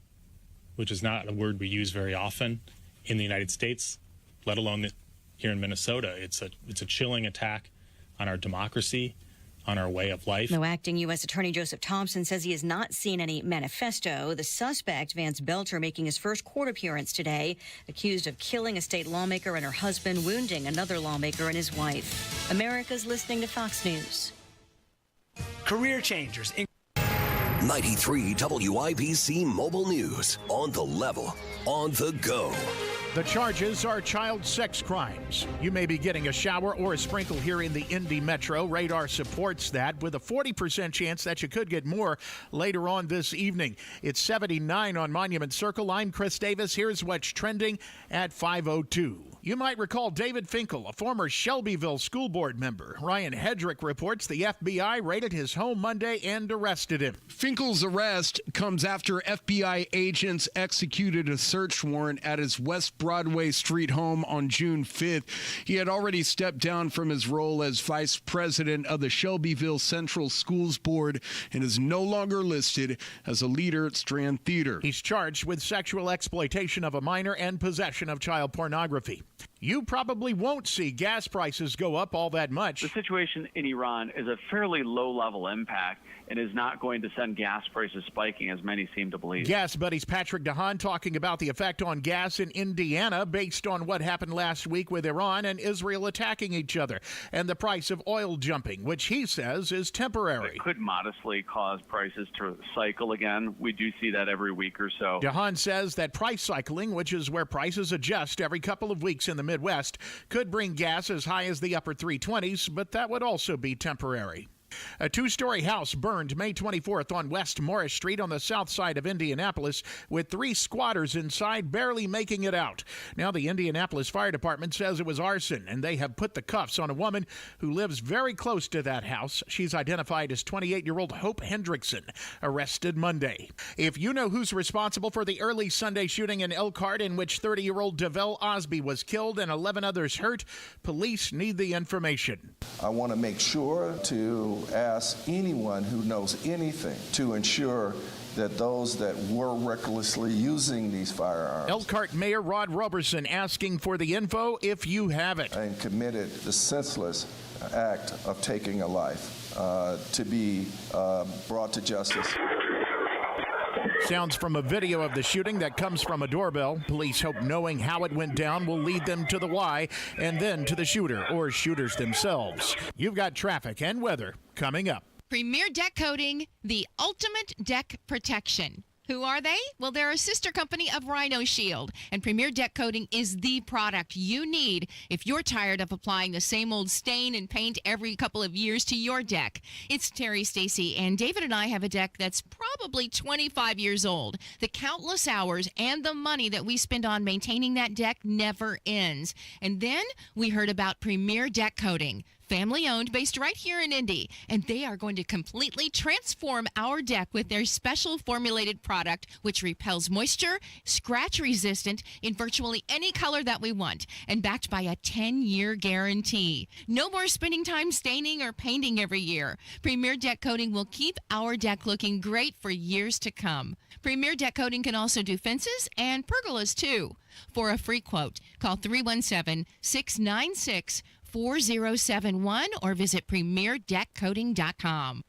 [SPEAKER 30] which is not a word we use very often in the United States, let alone here in Minnesota. It's a chilling attack on our democracy, on our way of life.
[SPEAKER 27] Though acting U.S. Attorney Joseph Thompson says he has not seen any manifesto, the suspect, Vance Belcher, making his first court appearance today, accused of killing a state lawmaker and her husband, wounding another lawmaker and his wife. America's listening to Fox News.
[SPEAKER 31] Career changers.
[SPEAKER 5] 93 WIBC Mobile News. On the level, on the go.
[SPEAKER 1] The charges are child sex crimes. You may be getting a shower or a sprinkle here in the Indy Metro. Radar supports that with a 40% chance that you could get more later on this evening. It's 79 on Monument Circle. I'm Chris Davis. Here's what's trending at 5:02. You might recall David Finkel, a former Shelbyville school board member. Ryan Hedrick reports the FBI raided his home Monday and arrested him.
[SPEAKER 6] Finkel's arrest comes after FBI agents executed a search warrant at his West Broadway Street home on June 5th. He had already stepped down from his role as vice president of the Shelbyville Central Schools Board and is no longer listed as a leader at Strand Theater.
[SPEAKER 1] He's charged with sexual exploitation of a minor and possession of child pornography. you probably won't see gas prices go up all that much.
[SPEAKER 3] The situation in Iran is a fairly low-level impact and is not going to send gas prices spiking, as many seem to believe.
[SPEAKER 1] Gas Buddies Patrick DeHaan talking about the effect on gas in Indiana based on what happened last week with Iran and Israel attacking each other, and the price of oil jumping, which he says is temporary.
[SPEAKER 3] It could modestly cause prices to cycle again. We do see that every week or so.
[SPEAKER 1] DeHaan says that price cycling, which is where prices adjust every couple of weeks in the Midwest, could bring gas as high as the upper 320s, but that would also be temporary. A two-story house burned May 24th on West Morris Street on the south side of Indianapolis, with 3 squatters inside barely making it out. Now the Indianapolis Fire Department says it was arson, and they have put the cuffs on a woman who lives very close to that house. She's identified as 28-year-old Hope Hendrickson, arrested Monday. If you know who's responsible for the early Sunday shooting in Elkhart in which 30-year-old DeVell Osby was killed and 11 others hurt, police need the information.
[SPEAKER 4] I want to make sure to ask anyone who knows anything to ensure that those that were recklessly using these firearms.
[SPEAKER 1] Elkhart Mayor Rod Roberson asking for the info if you have it.
[SPEAKER 4] And committed the senseless act of taking a life to be brought to justice.
[SPEAKER 1] Sounds from a video of the shooting that comes from a doorbell. Police hope knowing how it went down will lead them to the why and then to the shooter or shooters themselves. You've got traffic and weather coming up.
[SPEAKER 10] Premier Deck Coating, the ultimate deck protection. Who are they? Well, they're a sister company of Rhino Shield, and Premier Deck Coating is the product you need if you're tired of applying the same old stain and paint every couple of years to your deck. It's Terry, Stacy, and David and I have a deck that's probably 25 years old. The countless hours and the money that we spend on maintaining that deck never ends. And then we heard about Premier Deck Coating. Family owned, based right here in Indy, and they are going to completely transform our deck with their special formulated product, which repels moisture, scratch resistant in virtually any color that we want, and backed by a 10-year guarantee. No more spending time staining or painting every year. Premier Deck Coating will keep our deck looking great for years to come. Premier Deck Coating can also do fences and pergolas too. For a free quote, call 317-696-4071 or visit premierdeckcoating.com.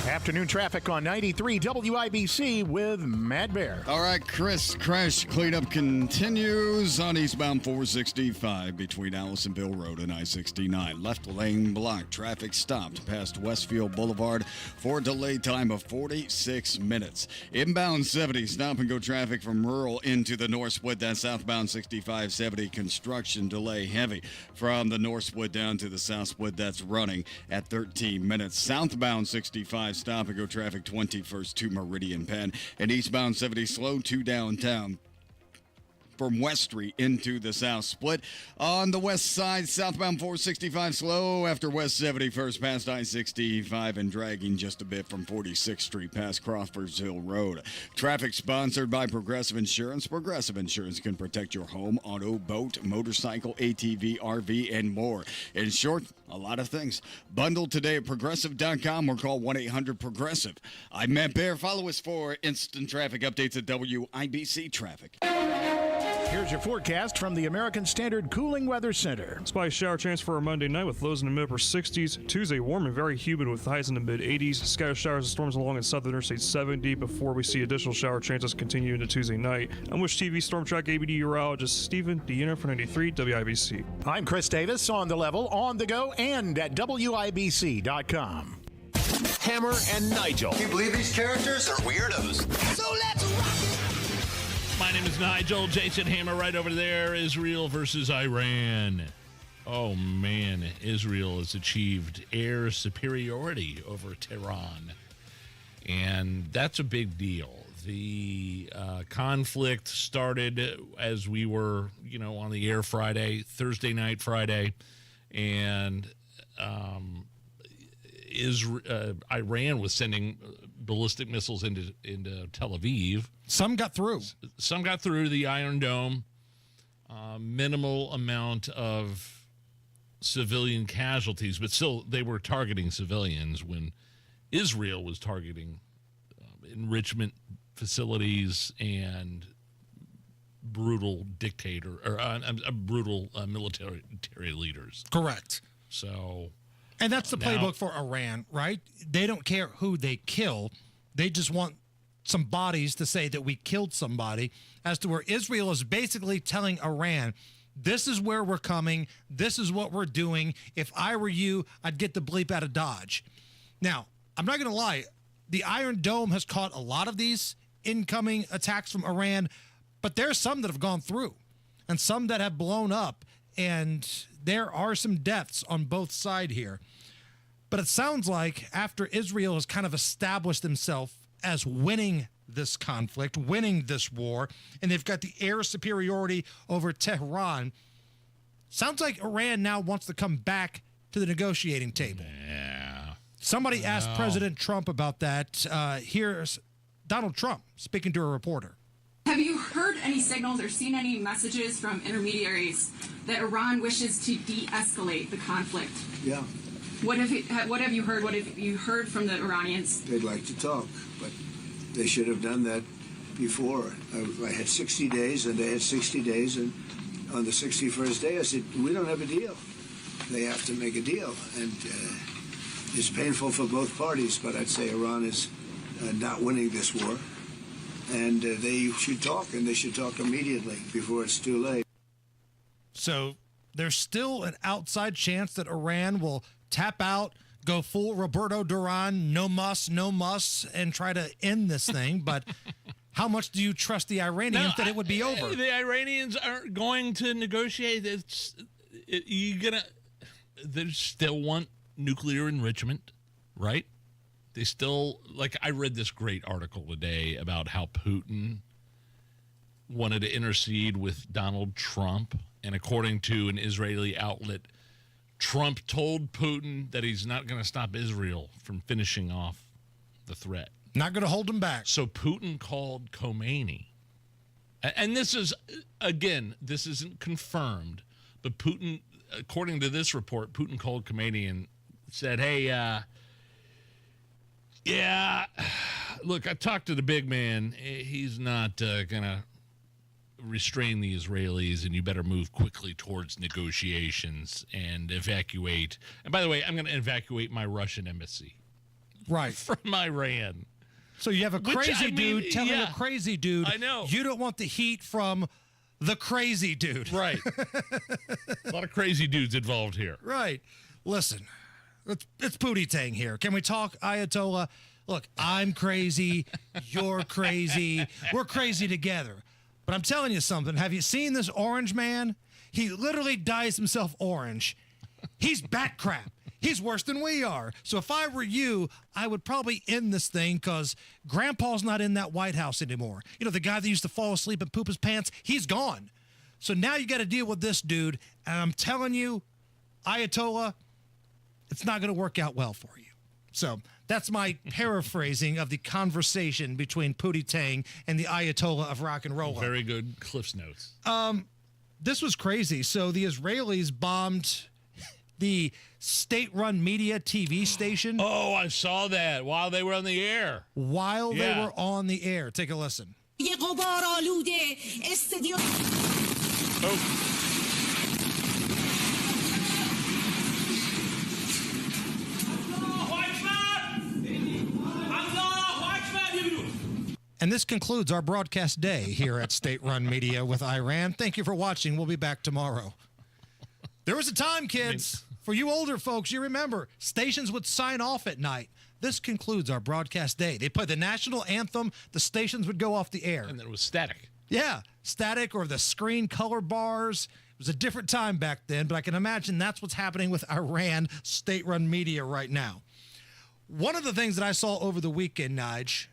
[SPEAKER 1] Afternoon traffic on 93 WIBC with Matt Bear.
[SPEAKER 11] All right, Chris, crash cleanup continues on eastbound 465 between Allisonville Road and I-69. Left lane blocked. Traffic stopped past Westfield Boulevard for a delay time of 46 minutes. Inbound 70, stop and go traffic from rural into the north split. That southbound 65-70 construction delay heavy from the north split down to the south split. That's running at 13 minutes. Southbound 65, stop and go traffic 21st to Meridian Penn, and eastbound 70 slow to downtown from West Street into the south split. On the west side, southbound 465 slow after West 71st past I-65 and dragging just a bit from 46th Street past Crawfordsville Road. Traffic sponsored by Progressive Insurance. Progressive Insurance can protect your home, auto, boat, motorcycle, ATV, RV, and more. In short, a lot of things. Bundle today at Progressive.com or call 1-800-PROGRESSIVE. I'm Matt Bear. Follow us for instant traffic updates at WIBC Traffic.
[SPEAKER 1] Here's your forecast from the American Standard Cooling Weather Center.
[SPEAKER 13] Spy shower chance for our Monday night with lows in the mid-upper 60s. Tuesday, warm and very humid with highs in the mid-80s. Scattered showers and storms along in South Interstate 70 before we see additional shower chances continue into Tuesday night. I'm Wish TV Storm Track ABD meteorologist Stephen Deanna for 93 WIBC.
[SPEAKER 1] I'm Chris Davis, on the level, on the go, and at WIBC.com.
[SPEAKER 5] Hammer and Nigel.
[SPEAKER 15] Can you believe these characters are weirdos?
[SPEAKER 28] So let's rock it!
[SPEAKER 23] My name is Nigel. Jason Hammer right over there. Israel versus Iran. Oh, man. Israel has achieved air superiority over Tehran. And that's a big deal. The conflict started as we were, on the air Thursday night Friday. And Iran was sending ballistic missiles into Tel Aviv.
[SPEAKER 14] Some got through.
[SPEAKER 23] Some got through the Iron Dome. Minimal amount of civilian casualties, but still they were targeting civilians when Israel was targeting enrichment facilities and brutal dictator or brutal military leaders.
[SPEAKER 14] Correct.
[SPEAKER 23] So,
[SPEAKER 14] and that's the playbook for Iran, right? They don't care who they kill. They just want some bodies to say that we killed somebody, as to where Israel is basically telling Iran, this is where we're coming. This is what we're doing. If I were you, I'd get the bleep out of Dodge. Now, I'm not going to lie. The Iron Dome has caught a lot of these incoming attacks from Iran, but there's some that have gone through and some that have blown up, and there are some deaths on both sides here. But it sounds like after Israel has kind of established himself as winning this conflict, winning this war, and they've got the air superiority over Tehran, sounds like Iran now wants to come back to the negotiating table.
[SPEAKER 23] Yeah.
[SPEAKER 14] Somebody asked President Trump about that. Here's Donald Trump speaking to a reporter.
[SPEAKER 7] Have you heard any signals or seen any messages from intermediaries that Iran wishes to de-escalate the conflict?
[SPEAKER 8] Yeah.
[SPEAKER 7] What have you heard? What have you heard from the Iranians?
[SPEAKER 8] They'd like to talk, but they should have done that before. I had 60 days, and they had 60 days, and on the 61st day, I said, we don't have a deal. They have to make a deal, and it's painful for both parties, but I'd say Iran is not winning this war, and they should talk, and they should talk immediately before it's too late.
[SPEAKER 14] So there's still an outside chance that Iran will tap out, go full Roberto Duran, no muss, and try to end this thing. But how much do you trust the Iranians that it would be over?
[SPEAKER 23] The Iranians aren't going to negotiate. They still want nuclear enrichment, right? They still, like, I read this great article today about how Putin wanted to intercede with Donald Trump. And according to an Israeli outlet, Trump told Putin that he's not going to stop Israel from finishing off the threat.
[SPEAKER 14] Not going to hold him back.
[SPEAKER 23] So Putin called Khomeini. And this is, again, this isn't confirmed, but Putin, according to this report, Putin called Khomeini and said, hey, look, I talked to the big man. He's not going to restrain the Israelis, and you better move quickly towards negotiations and evacuate. And by the way, I'm going to evacuate my Russian embassy.
[SPEAKER 14] Right.
[SPEAKER 23] From Iran.
[SPEAKER 14] So you have a crazy dude telling a crazy dude,
[SPEAKER 23] I know,
[SPEAKER 14] you don't want the heat from the crazy dude.
[SPEAKER 23] Right. A lot of crazy dudes involved here.
[SPEAKER 14] Right. Listen, it's Pootie Tang here. Can we talk, Ayatollah? Look, I'm crazy. You're crazy. We're crazy together. But I'm telling you something. Have you seen this orange man? He literally dyes himself orange. He's bat crap. He's worse than we are. So if I were you, I would probably end this thing, because Grandpa's not in that White House anymore. You know, the guy that used to fall asleep and poop his pants, he's gone. So now you got to deal with this dude. And I'm telling you, Ayatollah, it's not going to work out well for you. So that's my paraphrasing of the conversation between Pootie Tang and the Ayatollah of rock and roll.
[SPEAKER 23] Very good Cliff's Notes.
[SPEAKER 14] This was crazy. So the Israelis bombed the state-run media TV station.
[SPEAKER 23] Oh, I saw that while they were on the air.
[SPEAKER 14] While they were on the air. Take a listen.
[SPEAKER 23] Oh.
[SPEAKER 14] And this concludes our broadcast day here at State Run Media with Iran. Thank you for watching. We'll be back tomorrow. There was a time, kids, for you older folks, you remember, stations would sign off at night. This concludes our broadcast day. They played the national anthem. The stations would go off the air.
[SPEAKER 23] And then it was static.
[SPEAKER 14] Yeah, static, or the screen color bars. It was a different time back then, but I can imagine that's what's happening with Iran state-run media right now. One of the things that I saw over the weekend, Nige,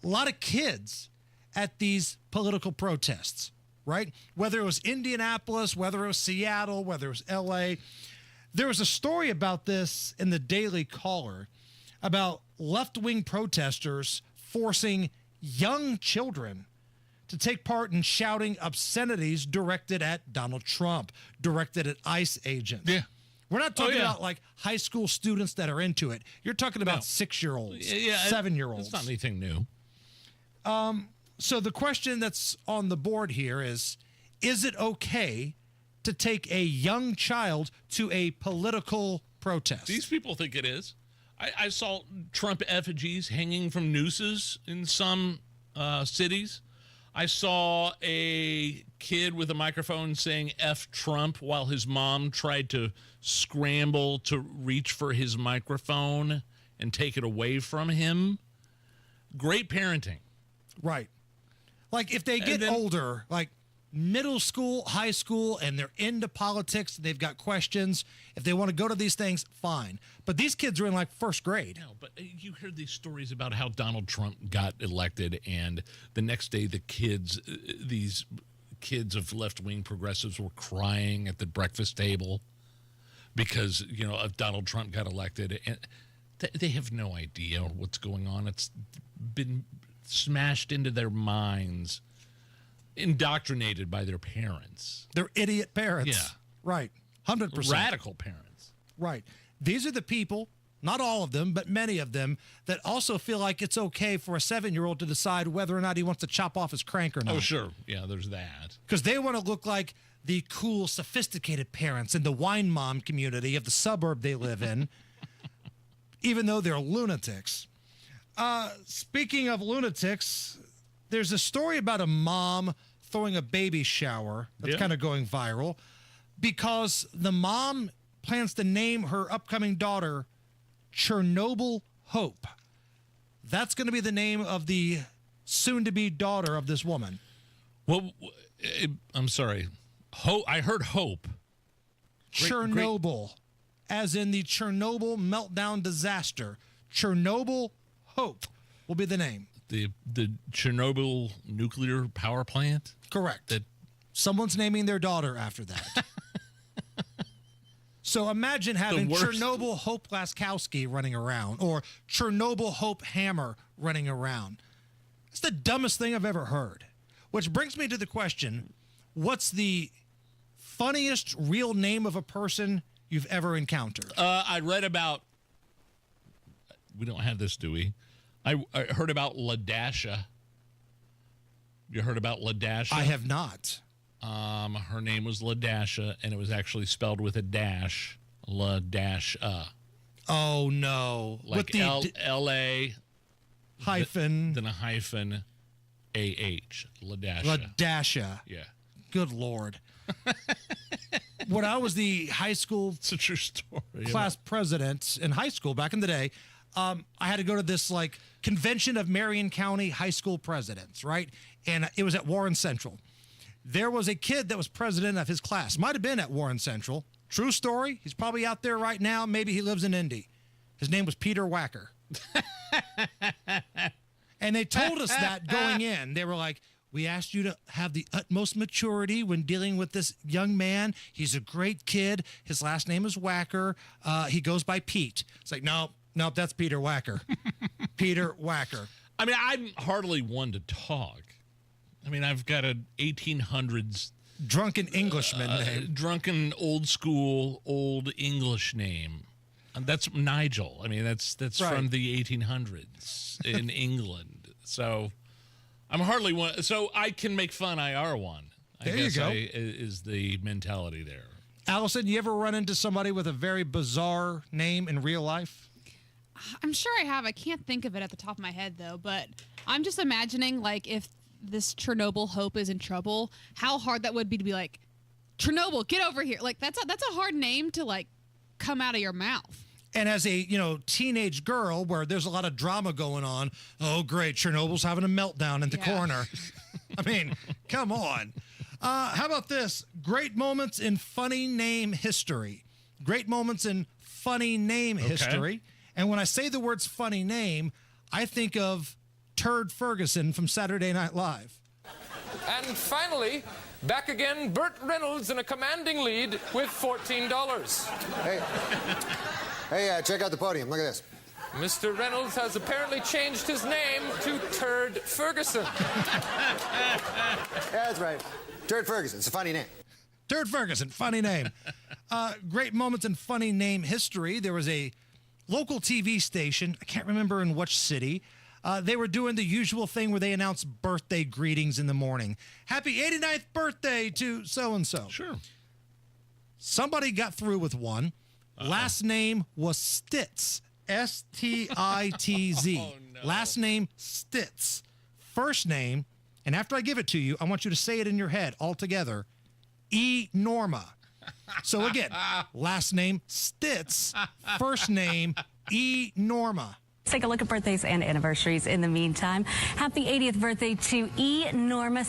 [SPEAKER 14] a lot of kids at these political protests, right? Whether it was Indianapolis, whether it was Seattle, whether it was L.A. There was a story about this in the Daily Caller about left-wing protesters forcing young children to take part in shouting obscenities directed at Donald Trump, directed at ICE agents.
[SPEAKER 23] Yeah.
[SPEAKER 14] We're not talking about like high school students that are into it. You're talking about 6-year-olds, 7-year-olds.
[SPEAKER 23] It's not anything new.
[SPEAKER 14] So the question that's on the board here is it okay to take a young child to a political protest?
[SPEAKER 23] These people think it is. I saw Trump effigies hanging from nooses in some cities. I saw a kid with a microphone saying F Trump while his mom tried to scramble to reach for his microphone and take it away from him. Great parenting.
[SPEAKER 14] Right. Like if they get older, like middle school, high school, and they're into politics, they've got questions. If they want to go to these things, fine. But these kids are in like first grade.
[SPEAKER 23] No, but you heard these stories about how Donald Trump got elected, and the next day these kids of left-wing progressives were crying at the breakfast table because, Donald Trump got elected. And they have no idea what's going on. It's been smashed into their minds, indoctrinated by their parents.
[SPEAKER 14] They're idiot parents.
[SPEAKER 23] Yeah.
[SPEAKER 14] Right. 100%.
[SPEAKER 23] Radical parents.
[SPEAKER 14] Right. These are the people, not all of them, but many of them, that also feel like it's okay for a 7-year-old to decide whether or not he wants to chop off his crank or not.
[SPEAKER 23] Oh, sure. Yeah, there's that.
[SPEAKER 14] Because they want to look like the cool, sophisticated parents in the wine mom community of the suburb they live in, even though they're lunatics. Speaking of lunatics, there's a story about a mom throwing a baby shower that's kind of going viral because the mom plans to name her upcoming daughter Chernobyl Hope. That's going to be the name of the soon-to-be daughter of this woman.
[SPEAKER 23] Well, I'm sorry. I heard Hope.
[SPEAKER 14] Chernobyl, as in the Chernobyl meltdown disaster. Chernobyl Hope will be the name.
[SPEAKER 23] The Chernobyl nuclear power plant?
[SPEAKER 14] Correct. Someone's naming their daughter after that. So imagine having Chernobyl Hope Laskowski running around or Chernobyl Hope Hammer running around. It's the dumbest thing I've ever heard. Which brings me to the question, what's the funniest real name of a person you've ever encountered?
[SPEAKER 23] I read about, we don't have this, do we? I heard about LaDasha. You heard about LaDasha?
[SPEAKER 14] I have not.
[SPEAKER 23] Her name was LaDasha, and it was actually spelled with a dash. LaDasha.
[SPEAKER 14] Oh, no.
[SPEAKER 23] Like
[SPEAKER 14] with the
[SPEAKER 23] L-A
[SPEAKER 14] hyphen.
[SPEAKER 23] Then a hyphen A-H. LaDasha.
[SPEAKER 14] LaDasha.
[SPEAKER 23] Yeah.
[SPEAKER 14] Good Lord. When I was the high school
[SPEAKER 23] it's a true story,
[SPEAKER 14] class president in high school back in the day, I had to go to this like convention of Marion County high school presidents, right? And it was at Warren Central. There was a kid that was president of his class. Might have been at Warren Central. True story. He's probably out there right now. Maybe he lives in Indy. His name was Peter Wacker. And they told us that going in. They were like, we asked you to have the utmost maturity when dealing with this young man. He's a great kid. His last name is Wacker. He goes by Pete. It's like, nope, that's Peter Wacker. Peter Wacker.
[SPEAKER 23] I mean, I'm hardly one to talk. I mean, I've got an 1800s
[SPEAKER 14] drunken Englishman name.
[SPEAKER 23] Drunken old school old English name. And that's Nigel. I mean, that's right. From the 1800s in England. So I'm hardly one. So I can make fun. I are one.
[SPEAKER 14] There you go.
[SPEAKER 23] Is the mentality there.
[SPEAKER 14] Allison, you ever run into somebody with a very bizarre name in real life?
[SPEAKER 2] I'm sure I have. I can't think of it at the top of my head, though. But I'm just imagining, like, if this Chernobyl Hope is in trouble, how hard that would be to be like, Chernobyl, get over here. Like, that's a hard name to, like, come out of your mouth.
[SPEAKER 14] And as a, teenage girl where there's a lot of drama going on, oh, great, Chernobyl's having a meltdown in the corner. I mean, come on. How about this? Great moments in funny name history. Great moments in funny name history. And when I say the words funny name, I think of Turd Ferguson from Saturday Night Live.
[SPEAKER 12] And finally, back again, Burt Reynolds in a commanding lead with $14.
[SPEAKER 15] Hey, check out the podium. Look at this.
[SPEAKER 12] Mr. Reynolds has apparently changed his name to Turd Ferguson.
[SPEAKER 15] Yeah, that's right. Turd Ferguson. It's a funny name.
[SPEAKER 14] Turd Ferguson, funny name. Great moments in funny name history. There was a local TV station, I can't remember in which city, They were doing the usual thing where they announce birthday greetings in the morning. Happy 89th birthday to so-and-so.
[SPEAKER 23] Sure.
[SPEAKER 14] Somebody got through with one. Last name was Stitz. S-T-I-T-Z.
[SPEAKER 23] Oh, no.
[SPEAKER 14] Last name, Stitz. First name, and after I give it to you, I want you to say it in your head all together, E. Norma. So again, last name, Stitz. First name, E. Norma.
[SPEAKER 9] Let's take a look at birthdays and anniversaries in the meantime. Happy 80th birthday to E. Norma.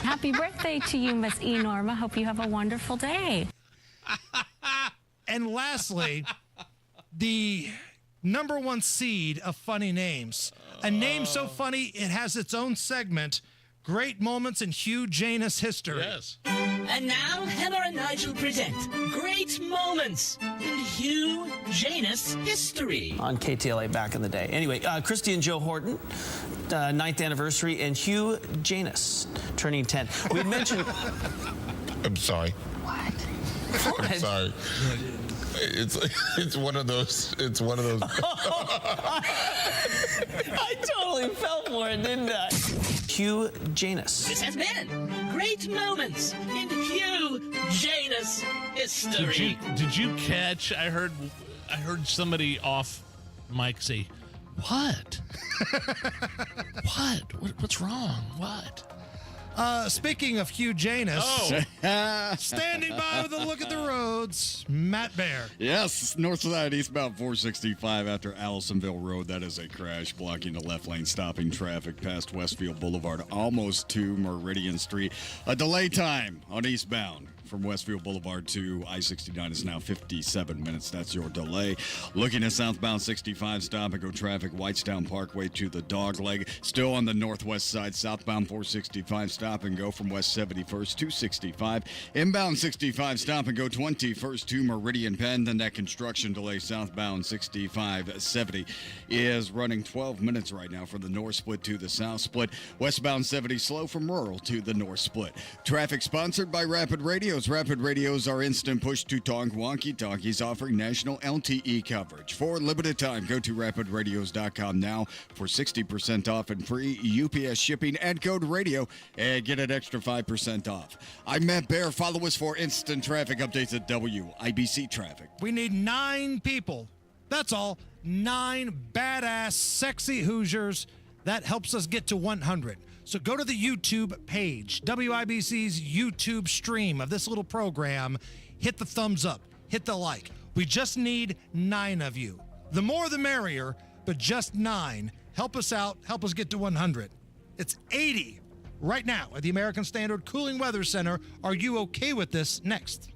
[SPEAKER 9] Happy birthday to you, Miss E. Norma. Hope you have a wonderful day.
[SPEAKER 14] And lastly, the number one seed of funny names. A name so funny it has its own segment. Great moments in Hugh Janus history.
[SPEAKER 23] Yes.
[SPEAKER 16] And now, Hammer and Nigel present Great Moments in Hugh Janus History.
[SPEAKER 17] On KTLA back in the day. Anyway, Christy and Joe Horton, 9th anniversary, and Hugh Janus turning 10. We mentioned...
[SPEAKER 18] I'm sorry.
[SPEAKER 17] What?
[SPEAKER 18] I'm sorry. It's one of those.
[SPEAKER 17] I totally fell for it, didn't I? Hugh Janus.
[SPEAKER 16] This has been Great Moments in Hugh Janus History.
[SPEAKER 23] Did you catch? I heard somebody off mic say, "What? What's wrong? What?"
[SPEAKER 14] Speaking of Hugh Janus, standing by with a look at the roads, Matt Bear.
[SPEAKER 11] Yes, north side eastbound 465 after Allisonville Road. That is a crash blocking the left lane, stopping traffic past Westfield Boulevard, almost to Meridian Street. A delay time on eastbound from Westfield Boulevard to I-69 is now 57 minutes. That's your delay. Looking at southbound 65, stop and go traffic, Whitestown Parkway to the Dogleg. Still on the northwest side, southbound 465, stop and go from West 71st to 65. Inbound 65, stop and go 21st to Meridian Penn. Then that construction delay southbound 6570 is running 12 minutes right now from the north split to the south split. Westbound 70 slow from rural to the north split. Traffic sponsored by Rapid Radio. Rapid Radios are instant push-to-talk walkie-talkies offering national LTE coverage. For limited time, go to rapidradios.com now for 60% off and free UPS shipping and code radio and get an extra 5% off. I'm Matt Bear. Follow us for instant traffic updates at WIBC Traffic.
[SPEAKER 14] We need 9 people. That's all. 9 badass, sexy Hoosiers. That helps us get to 100. So go to the YouTube page, WIBC's YouTube stream of this little program. Hit the thumbs up. Hit the like. We just need 9 of you. The more the merrier, but just 9. Help us out. Help us get to 100. It's 80 right now at the American Standard Cooling Weather Center. Are you okay with this? Next.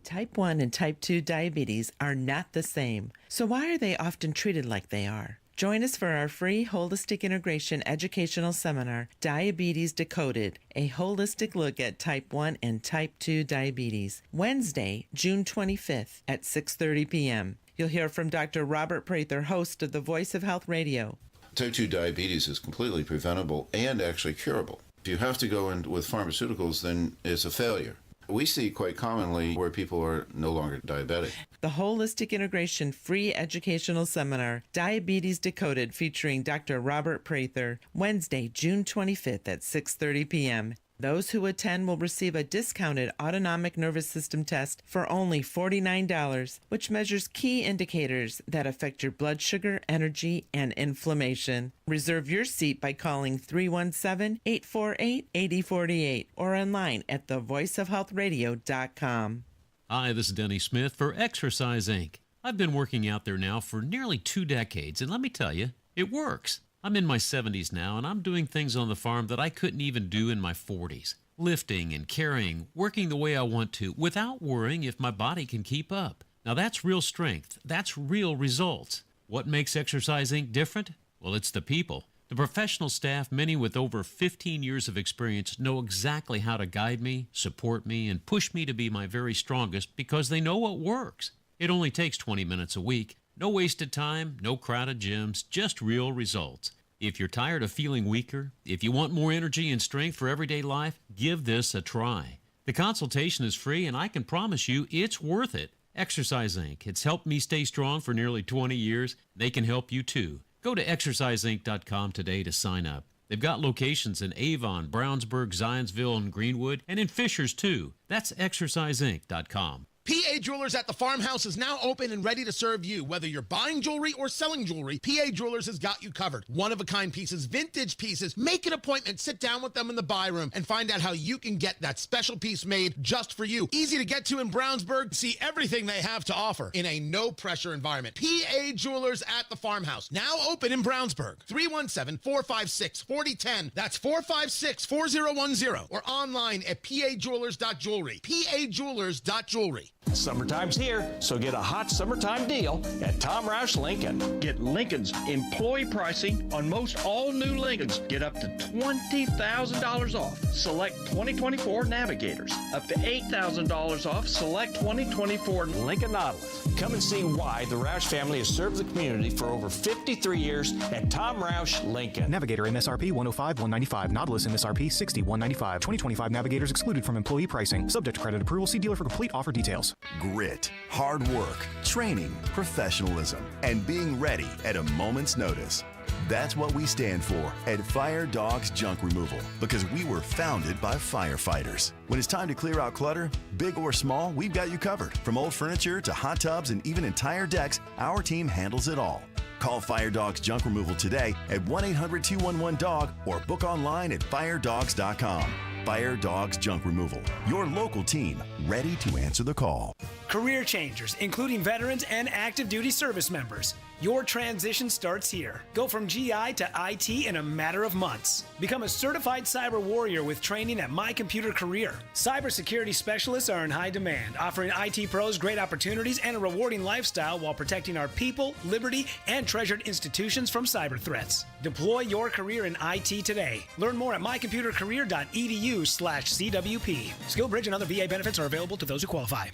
[SPEAKER 19] Type 1 and Type 2 diabetes are not the same. So why are they often treated like they are? Join us for our free Holistic Integration Educational Seminar, Diabetes Decoded, a holistic look at Type 1 and Type 2 diabetes, Wednesday, June 25th at 6:30 p.m. You'll hear from Dr. Robert Prather, host of the Voice of Health Radio.
[SPEAKER 20] Type 2 diabetes is completely preventable and actually curable. If you have to go in with pharmaceuticals, then it's a failure. We see quite commonly where people are no longer diabetic.
[SPEAKER 19] The Holistic Integration Free Educational Seminar, Diabetes Decoded, featuring Dr. Robert Prather, Wednesday, June 25th at 6:30 p.m. Those who attend will receive a discounted autonomic nervous system test for only $49, which measures key indicators that affect your blood sugar, energy, and inflammation. Reserve your seat by calling 317-848-8048 or online at thevoiceofhealthradio.com.
[SPEAKER 21] Hi, this is Denny Smith for Exercise Inc. I've been working out there now for nearly 2 decades, and let me tell you, it works. I'm in my 70s now, and I'm doing things on the farm that I couldn't even do in my 40s. Lifting and carrying, working the way I want to, without worrying if my body can keep up. Now that's real strength. That's real results. What makes Exercise Inc. different? Well, it's the people. The professional staff, many with over 15 years of experience, know exactly how to guide me, support me, and push me to be my very strongest because they know what works. It only takes 20 minutes a week. No wasted time, no crowded gyms, just real results. If you're tired of feeling weaker, if you want more energy and strength for everyday life, give this a try. The consultation is free, and I can promise you it's worth it. Exercise Inc. It's helped me stay strong for nearly 20 years. They can help you too. Go to exerciseinc.com today to sign up. They've got locations in Avon, Brownsburg, Zionsville, and Greenwood, and in Fishers, too. That's exerciseinc.com.
[SPEAKER 3] PA Jewelers at the Farmhouse is now open and ready to serve you. Whether you're buying jewelry or selling jewelry, PA Jewelers has got you covered. One-of-a-kind pieces, vintage pieces. Make an appointment, sit down with them in the buy room, and find out how you can get that special piece made just for you. Easy to get to in Brownsburg. See everything they have to offer in a no-pressure environment. PA Jewelers at the Farmhouse, now open in Brownsburg. 317-456-4010. That's 456-4010. Or online at pajewelers.jewelry. pajewelers.jewelry.
[SPEAKER 4] Summertime's here, so get a hot summertime deal at Tom Roush Lincoln. Get Lincoln's employee pricing on most all new Lincolns. Get up to $20,000 off select 2024 Navigators. Up to $8,000 off select 2024 Lincoln Nautilus. Come and see why the Roush family has served the community for over 53 years at Tom Roush Lincoln.
[SPEAKER 6] Navigator MSRP 105-195. Nautilus MSRP 60-195. 2025 Navigators excluded from employee pricing. Subject to credit approval. See dealer for complete offer details.
[SPEAKER 22] Grit, hard work, training, professionalism, and being ready at a moment's notice. That's what we stand for at Fire Dogs Junk Removal, because we were founded by firefighters. When it's time to clear out clutter, big or small, we've got you covered. From old furniture to hot tubs and even entire decks, our team handles it all. Call Fire Dogs Junk Removal today at 1-800-211-DOG or book online at firedogs.com. Fire Dogs Junk Removal, your local team ready to answer the call.
[SPEAKER 24] Career changers, including veterans and active duty service members. Your transition starts here. Go from GI to IT in a matter of months. Become a certified cyber warrior with training at My Computer Career. Cybersecurity specialists are in high demand, offering IT pros great opportunities and a rewarding lifestyle while protecting our people, liberty, and treasured institutions from cyber threats. Deploy your career in IT today. Learn more at mycomputercareer.edu/CWP. SkillBridge and other VA benefits are available to those who qualify.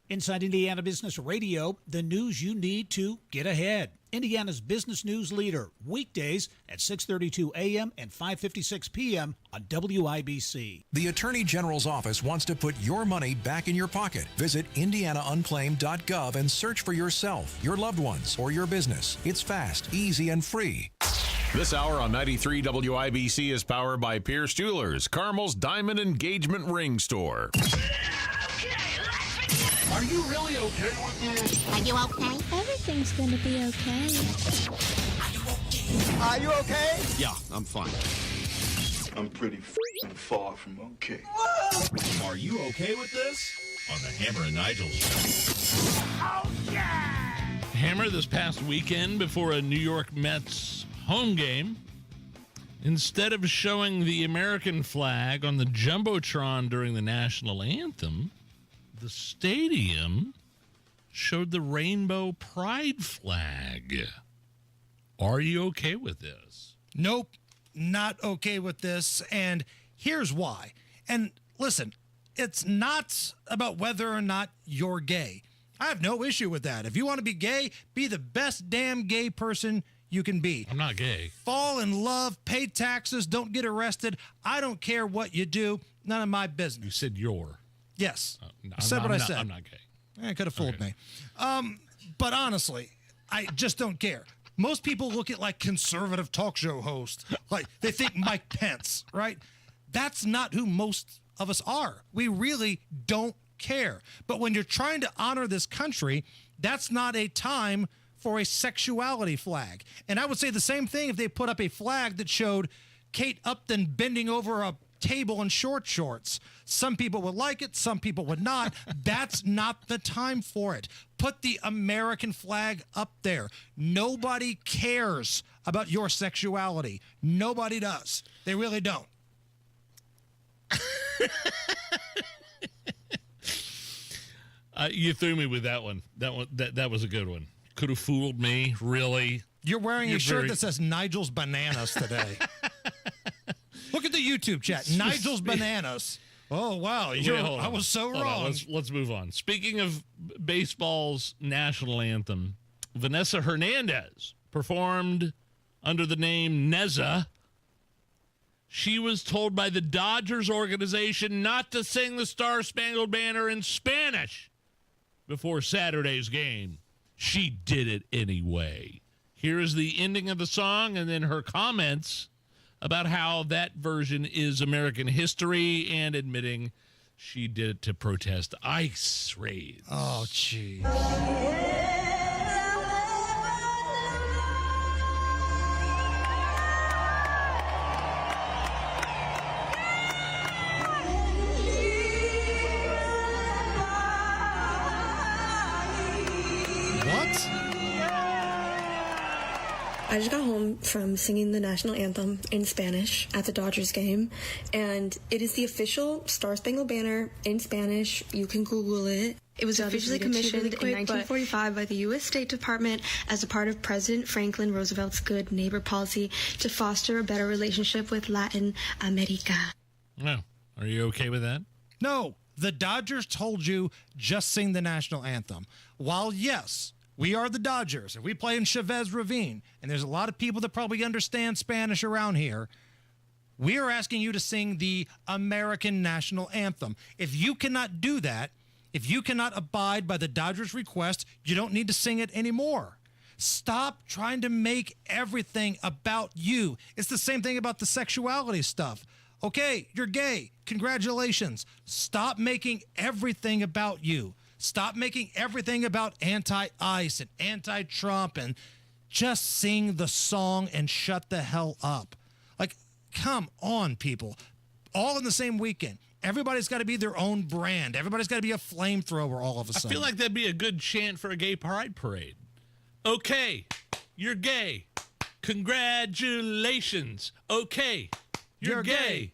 [SPEAKER 25] Inside Indiana Business Radio, the news you need to get ahead. Indiana's business news leader, weekdays at 6:32 a.m. and 5:56 p.m. on WIBC.
[SPEAKER 26] The Attorney General's office wants to put your money back in your pocket. Visit indianaunclaimed.gov and search for yourself, your loved ones, or your business. It's fast, easy, and free.
[SPEAKER 27] This hour on 93 WIBC is powered by Pierce Jewelers, Carmel's Diamond Engagement Ring Store.
[SPEAKER 16] Are you really okay with this?
[SPEAKER 29] Are you okay? Everything's gonna be okay.
[SPEAKER 16] Are you okay?
[SPEAKER 18] Yeah, I'm fine.
[SPEAKER 16] I'm pretty far from okay.
[SPEAKER 23] Are you okay with this? On the Hammer and Nigel show.
[SPEAKER 16] Oh, yeah!
[SPEAKER 23] Hammer, this past weekend before a New York Mets home game, instead of showing the American flag on the Jumbotron during the national anthem, the stadium showed the rainbow pride flag. Are you okay with this?
[SPEAKER 14] Nope, not okay with this, and here's why. And listen, it's not about whether or not you're gay. I have no issue with that. If you want to be gay, be the best damn gay person you can be.
[SPEAKER 23] I'm not gay.
[SPEAKER 14] Fall in love, pay taxes, don't get arrested. I don't care what you do. None of my business.
[SPEAKER 23] You said you're.
[SPEAKER 14] Yes.
[SPEAKER 23] No,
[SPEAKER 14] I said what I said.
[SPEAKER 23] I'm not gay.
[SPEAKER 14] It could have fooled me. But honestly, I just don't care. Most people look at like conservative talk show hosts. Like they think Mike Pence, right? That's not who most of us are. We really don't care. But when you're trying to honor this country, that's not a time for a sexuality flag. And I would say the same thing if they put up a flag that showed Kate Upton bending over a table in short shorts. Some people would like it, some people would not. That's not the time for it. Put the American flag up there. Nobody cares about your sexuality. Nobody does. They really don't.
[SPEAKER 23] You threw me with that one. That was a good one. Could have fooled me, really.
[SPEAKER 14] You're wearing a shirt that says Nigel's Bananas today. Look at the YouTube chat. Nigel's Bananas. Oh, wow. I was so wrong.
[SPEAKER 23] Let's move on. Speaking of baseball's national anthem, Vanessa Hernandez performed under the name Neza. She was told by the Dodgers organization not to sing the Star-Spangled Banner in Spanish before Saturday's game. She did it anyway. Here is the ending of the song and then her comments about how that version is American history and admitting she did it to protest ICE raids.
[SPEAKER 14] Oh, gee.
[SPEAKER 1] I just got home from singing the national anthem in Spanish at the Dodgers game, and it is the official Star Spangled Banner in Spanish. You can Google it. It was officially commissioned in 1945 by the U.S. State Department as a part of President Franklin Roosevelt's Good Neighbor policy to foster a better relationship with Latin America.
[SPEAKER 23] No. Are you okay with that?
[SPEAKER 14] No. The Dodgers told you just sing the national anthem. While, yes, we are the Dodgers, and we play in Chavez Ravine, and there's a lot of people that probably understand Spanish around here. We are asking you to sing the American national anthem. If you cannot do that, if you cannot abide by the Dodgers' request, you don't need to sing it anymore. Stop trying to make everything about you. It's the same thing about the sexuality stuff. Okay, you're gay. Congratulations. Stop making everything about you. Stop making everything about anti-ICE and anti-Trump and just sing the song and shut the hell up. Like, come on, people. All in the same weekend. Everybody's got to be their own brand. Everybody's got to be a flamethrower all of a sudden.
[SPEAKER 23] I feel like that'd be a good chant for a gay pride parade. Okay, you're gay. Congratulations. Okay, you're gay.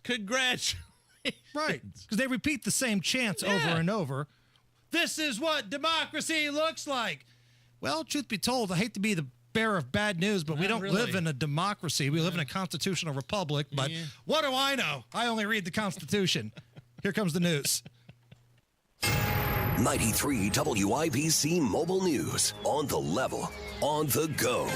[SPEAKER 23] Congratulations.
[SPEAKER 14] Right, because they repeat the same chants over and over. This is what democracy looks like. Well, truth be told, I hate to be the bearer of bad news, but we don't live in a democracy. We live in a constitutional republic. But what do I know? I only read the Constitution. Here comes the news.
[SPEAKER 2] 93 WIBC Mobile News. On the level, on the go.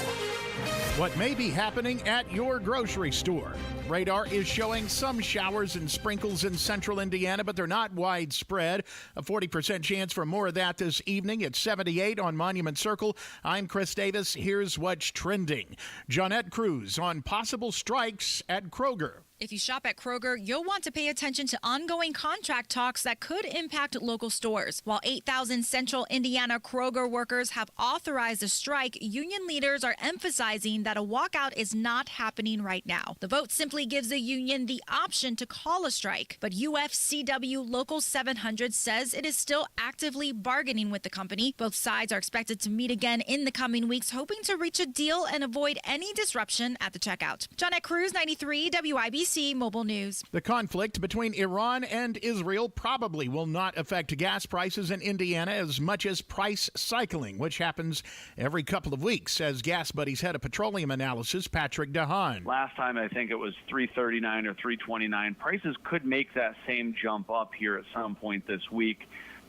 [SPEAKER 5] What may be happening at your grocery store. Radar is showing some showers and sprinkles in central Indiana, but they're not widespread. A 40% chance for more of that this evening at 78 on Monument Circle. I'm Chris Davis. Here's what's trending. Jeanette Cruz on possible strikes at Kroger.
[SPEAKER 7] If you shop at Kroger, you'll want to pay attention to ongoing contract talks that could impact local stores. While 8,000 central Indiana Kroger workers have authorized a strike, union leaders are emphasizing that a walkout is not happening right now. The vote simply gives the union the option to call a strike, but UFCW Local 700 says it is still actively bargaining with the company. Both sides are expected to meet again in the coming weeks, hoping to reach a deal and avoid any disruption at the checkout. Jeanette Cruz, 93 WIBC. Mobile News.
[SPEAKER 5] The conflict between Iran and Israel probably will not affect gas prices in Indiana as much as price cycling, which happens every couple of weeks, says Gas Buddy's head of petroleum analysis, Patrick DeHaan.
[SPEAKER 8] Last time, I think it was $3.39 or $3.29. Prices could make that same jump up here at some point this week.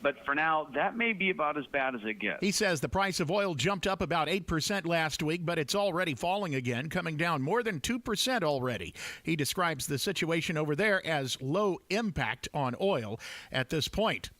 [SPEAKER 8] But for now, that may be about as bad as it gets.
[SPEAKER 5] He says the price of oil jumped up about 8% last week, but it's already falling again, coming down more than 2% already. He describes the situation over there as low impact on oil at this point.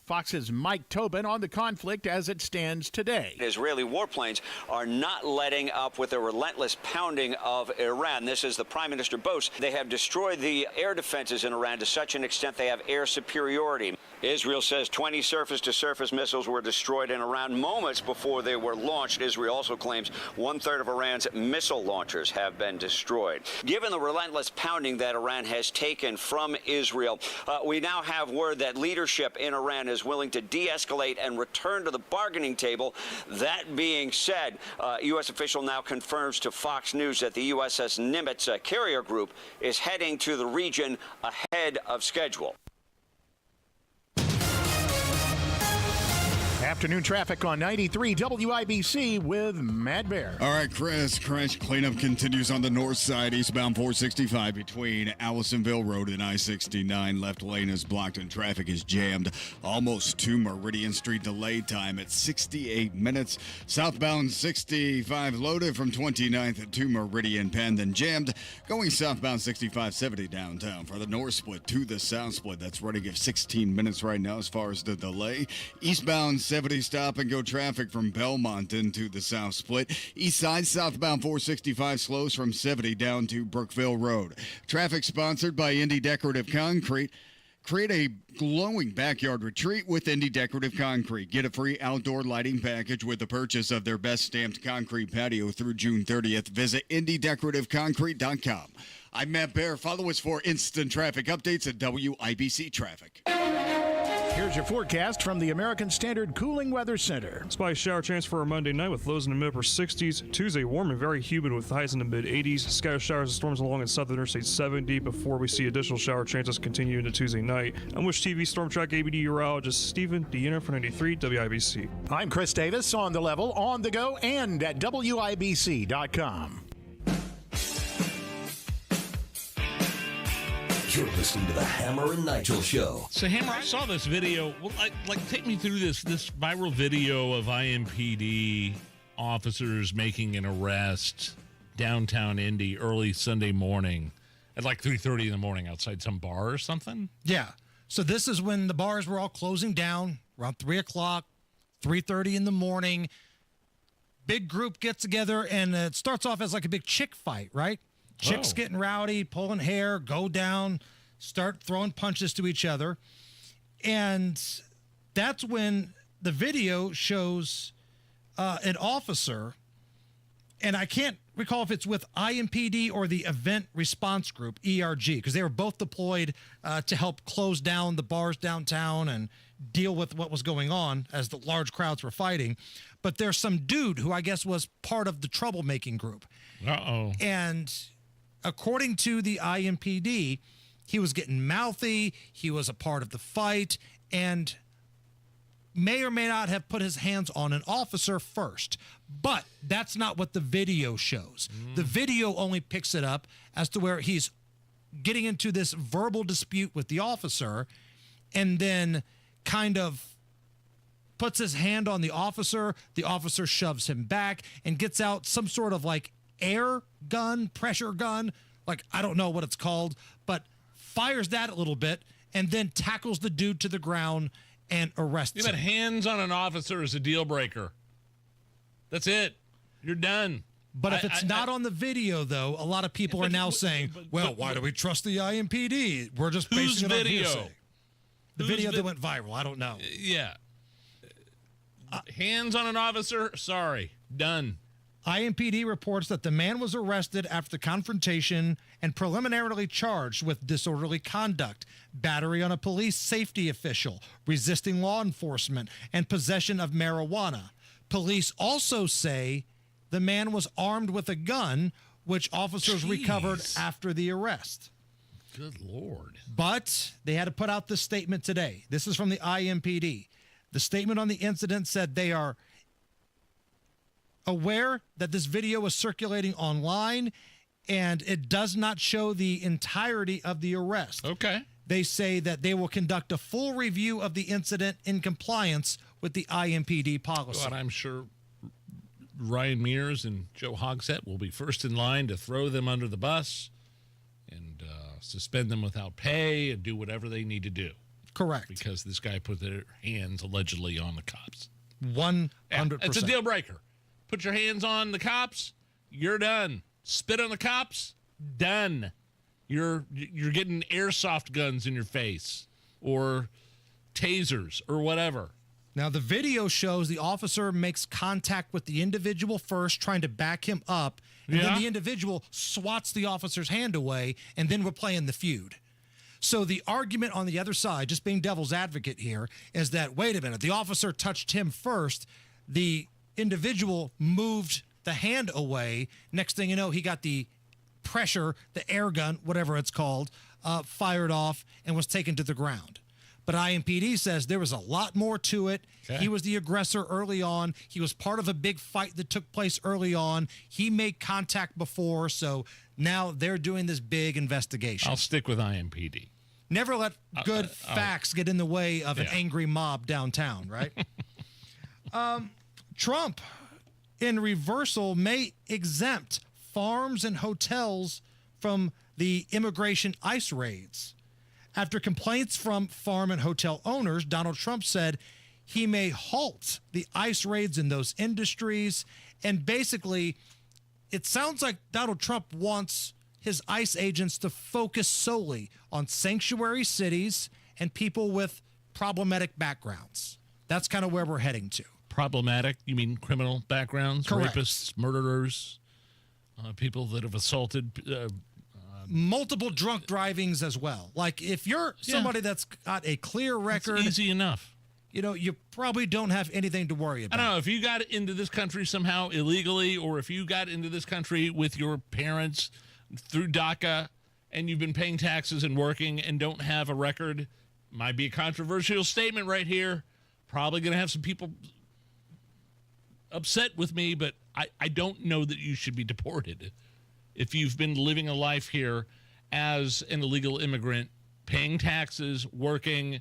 [SPEAKER 5] Fox's Mike Tobin on the conflict as it stands today.
[SPEAKER 10] Israeli warplanes are not letting up with the relentless pounding of Iran. This is the Prime Minister boasts. They have destroyed the air defenses in Iran to such an extent they have air superiority. Israel says 20 surface-to-surface missiles were destroyed in Iran moments before they were launched. Israel also claims one-third of Iran's missile launchers have been destroyed. Given the relentless pounding that Iran has taken from Israel, we now have word that leadership in Iran is willing to de-escalate and return to the bargaining table. That being said, U.S. official now confirms to Fox News that the USS Nimitz carrier group is heading to the region ahead of schedule.
[SPEAKER 5] Afternoon traffic on 93 WIBC with Matt Bear.
[SPEAKER 11] All right, Chris, crash cleanup continues on the north side, eastbound 465 between Allisonville Road and I-69. Left lane is blocked and traffic is jammed almost to Meridian Street. Delay time at 68 minutes. Southbound 65 loaded from 29th to Meridian Penn, then jammed. Going southbound 6570 downtown for the north split to the south split. That's running at 16 minutes right now as far as the delay. Eastbound 70 70 stop-and-go traffic from Belmont into the South Split. East side, southbound 465 slows from 70 down to Brookville Road. Traffic sponsored by Indy Decorative Concrete. Create a glowing backyard retreat with Indy Decorative Concrete. Get a free outdoor lighting package with the purchase of their best stamped concrete patio through June 30th. Visit IndyDecorativeConcrete.com. I'm Matt Bear. Follow us for instant traffic updates at WIBC Traffic.
[SPEAKER 5] Here's your forecast from the American Standard Cooling Weather Center.
[SPEAKER 9] Spotty shower chance for a Monday night with lows in the mid-upper 60s. Tuesday, warm and very humid with highs in the mid-80s. Scattered showers and storms along in Southern Interstate 70 before we see additional shower chances continue into Tuesday night. I'm Wish TV Storm Track ABD meteorologist Stephen Deanna for 93 WIBC.
[SPEAKER 5] I'm Chris Davis on the level, on the go, and at WIBC.com.
[SPEAKER 2] You're listening to the Hammer and Nigel Show.
[SPEAKER 23] So, Hammer, I saw this video. Well, take me through this viral video of IMPD officers making an arrest downtown Indy early Sunday morning at like 3:30 in the morning outside some bar or something.
[SPEAKER 14] Yeah. So this is when the bars were all closing down around 3 o'clock, 3:30 in the morning. Big group gets together, and it starts off as like a big chick fight, right? Chicks getting rowdy, pulling hair, go down, start throwing punches to each other. And that's when the video shows an officer, and I can't recall if it's with IMPD or the Event Response Group, ERG, because they were both deployed to help close down the bars downtown and deal with what was going on as the large crowds were fighting. But there's some dude who I guess was part of the troublemaking group.
[SPEAKER 23] Uh-oh.
[SPEAKER 14] And according to the IMPD, he was getting mouthy, he was a part of the fight, and may or may not have put his hands on an officer first. But that's not what the video shows. The video only picks it up as to where he's getting into this verbal dispute with the officer and then kind of puts his hand on the officer shoves him back and gets out some sort of like air gun, pressure gun, like I don't know what it's called, but fires that a little bit and then tackles the dude to the ground and arrests him.
[SPEAKER 23] But hands on an officer is a deal breaker. That's it. You're done.
[SPEAKER 14] But if it's not on the video, though, a lot of people are now saying, well, why do we trust the IMPD? We're just basing it on hearsay. The video that went viral. I don't know.
[SPEAKER 23] Yeah. Hands on an officer, sorry. Done.
[SPEAKER 14] IMPD reports that the man was arrested after the confrontation and preliminarily charged with disorderly conduct, battery on a police safety official, resisting law enforcement, and possession of marijuana. Police also say the man was armed with a gun, which officers recovered after the arrest.
[SPEAKER 23] Good Lord.
[SPEAKER 14] But they had to put out this statement today. This is from the IMPD. The statement on the incident said they are aware that this video is circulating online and it does not show the entirety of the arrest.
[SPEAKER 23] Okay.
[SPEAKER 14] They say that they will conduct a full review of the incident in compliance with the IMPD policy.
[SPEAKER 23] Well, I'm sure Ryan Mears and Joe Hogsett will be first in line to throw them under the bus and suspend them without pay and do whatever they need to do.
[SPEAKER 14] Correct.
[SPEAKER 23] Because this guy put their hands allegedly on the cops.
[SPEAKER 14] 100%.
[SPEAKER 23] It's a deal breaker. Put your hands on the cops, you're done. Spit on the cops, done. You're getting airsoft guns in your face or tasers or whatever.
[SPEAKER 14] Now, the video shows the officer makes contact with the individual first, trying to back him up, and then the individual swats the officer's hand away, and then we're playing the feud. So the argument on the other side, just being devil's advocate here, is that, wait a minute, the officer touched him first, the individual moved the hand away. Next thing you know, he got the pressure, the air gun, whatever it's called, fired off and was taken to the ground. But IMPD says there was a lot more to it. Okay. He was the aggressor early on. He was part of a big fight that took place early on. He made contact before, so now they're doing this big investigation.
[SPEAKER 23] I'll stick with IMPD.
[SPEAKER 14] Never let good facts get in the way of an angry mob downtown, right? Trump, in reversal, may exempt farms and hotels from the immigration ICE raids. After complaints from farm and hotel owners, Donald Trump said he may halt the ICE raids in those industries. And basically, it sounds like Donald Trump wants his ICE agents to focus solely on sanctuary cities and people with problematic backgrounds. That's kind of where we're heading to.
[SPEAKER 23] Problematic? You mean criminal backgrounds?
[SPEAKER 14] Correct.
[SPEAKER 23] Rapists, murderers, people that have assaulted...
[SPEAKER 14] multiple drunk drivings as well. Like, if you're somebody that's got a clear record...
[SPEAKER 23] It's easy enough.
[SPEAKER 14] You know, you probably don't have anything to worry about.
[SPEAKER 23] I don't know. If you got into this country somehow illegally, or if you got into this country with your parents through DACA and you've been paying taxes and working and don't have a record, might be a controversial statement right here. Probably going to have some people upset with me, but I don't know that you should be deported if you've been living a life here as an illegal immigrant, paying taxes, working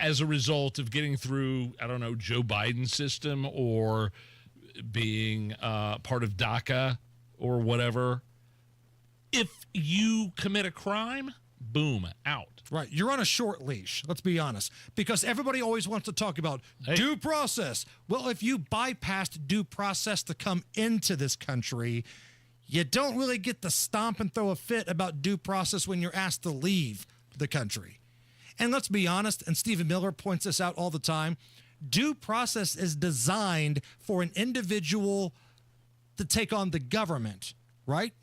[SPEAKER 23] as a result of getting through, I don't know, Joe Biden's system or being part of DACA or whatever. If you commit a crime, boom, out.
[SPEAKER 14] Right. You're on a short leash, let's be honest, because everybody always wants to talk about due process. Well, if you bypassed due process to come into this country, you don't really get to stomp and throw a fit about due process when you're asked to leave the country. And let's be honest, and Stephen Miller points this out all the time, due process is designed for an individual to take on the government, right?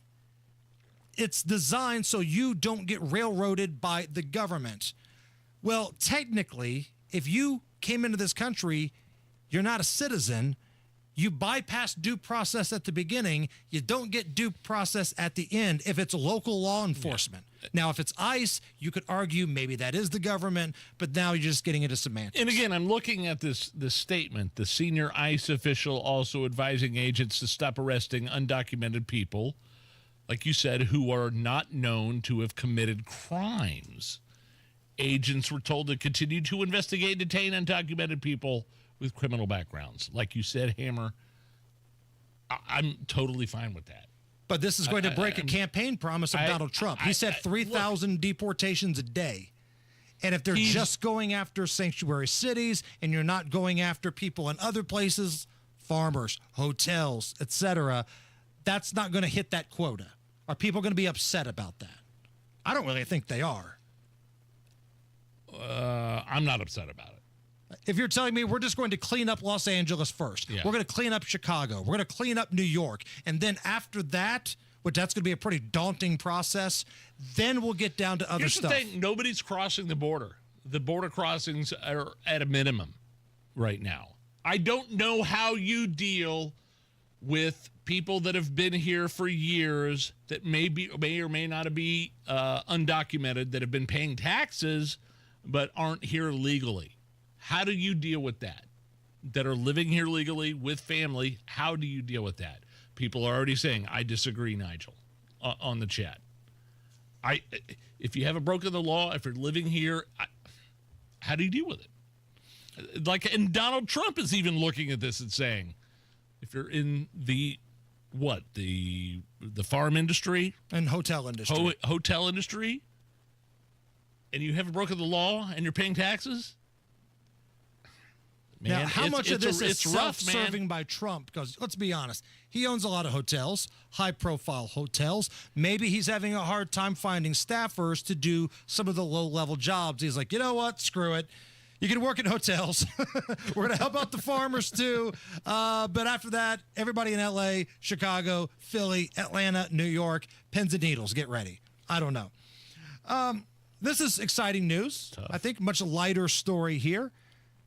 [SPEAKER 14] It's designed so you don't get railroaded by the government. Well, technically, if you came into this country, you're not a citizen. You bypass due process at the beginning. You don't get due process at the end if it's local law enforcement. Yeah. Now, if it's ICE, you could argue maybe that is the government, but now you're just getting into semantics.
[SPEAKER 23] And again, I'm looking at this statement. The senior ICE official also advising agents to stop arresting undocumented people, like you said, who are not known to have committed crimes. Agents were told to continue to investigate and detain undocumented people with criminal backgrounds. Like you said, Hammer, I'm totally fine with that.
[SPEAKER 14] But this is going to break a campaign promise of Donald Trump. He said 3,000 deportations a day. And if they're just going after sanctuary cities and you're not going after people in other places, farmers, hotels, etc., that's not going to hit that quota. Are people going to be upset about that? I don't really think they are.
[SPEAKER 23] I'm not upset about it.
[SPEAKER 14] If you're telling me we're just going to clean up Los Angeles first, we're going to clean up Chicago, we're going to clean up New York, and then after that, which that's going to be a pretty daunting process, then we'll get down to other stuff.
[SPEAKER 23] Here's the thing, nobody's crossing the border. The border crossings are at a minimum right now. I don't know how you deal with people that have been here for years that may or may not be undocumented, that have been paying taxes but aren't here legally. How do you deal with that? That are living here legally with family, how do you deal with that? People are already saying, I disagree, Nigel, on the chat. If you haven't broken the law, if you're living here, how do you deal with it? Like, and Donald Trump is even looking at this and saying, if you're in the farm industry
[SPEAKER 14] and hotel industry,
[SPEAKER 23] and you haven't broken the law and you're paying taxes. Man,
[SPEAKER 14] now, how much of this is self-serving
[SPEAKER 23] rough,
[SPEAKER 14] by Trump? Because let's be honest, he owns a lot of hotels, high-profile hotels. Maybe he's having a hard time finding staffers to do some of the low-level jobs. He's like, you know what? Screw it. You can work in hotels. We're going to help out the farmers, too. But after that, everybody in L.A., Chicago, Philly, Atlanta, New York, pins and needles. Get ready. I don't know. This is exciting news. Tough. I think much lighter story here.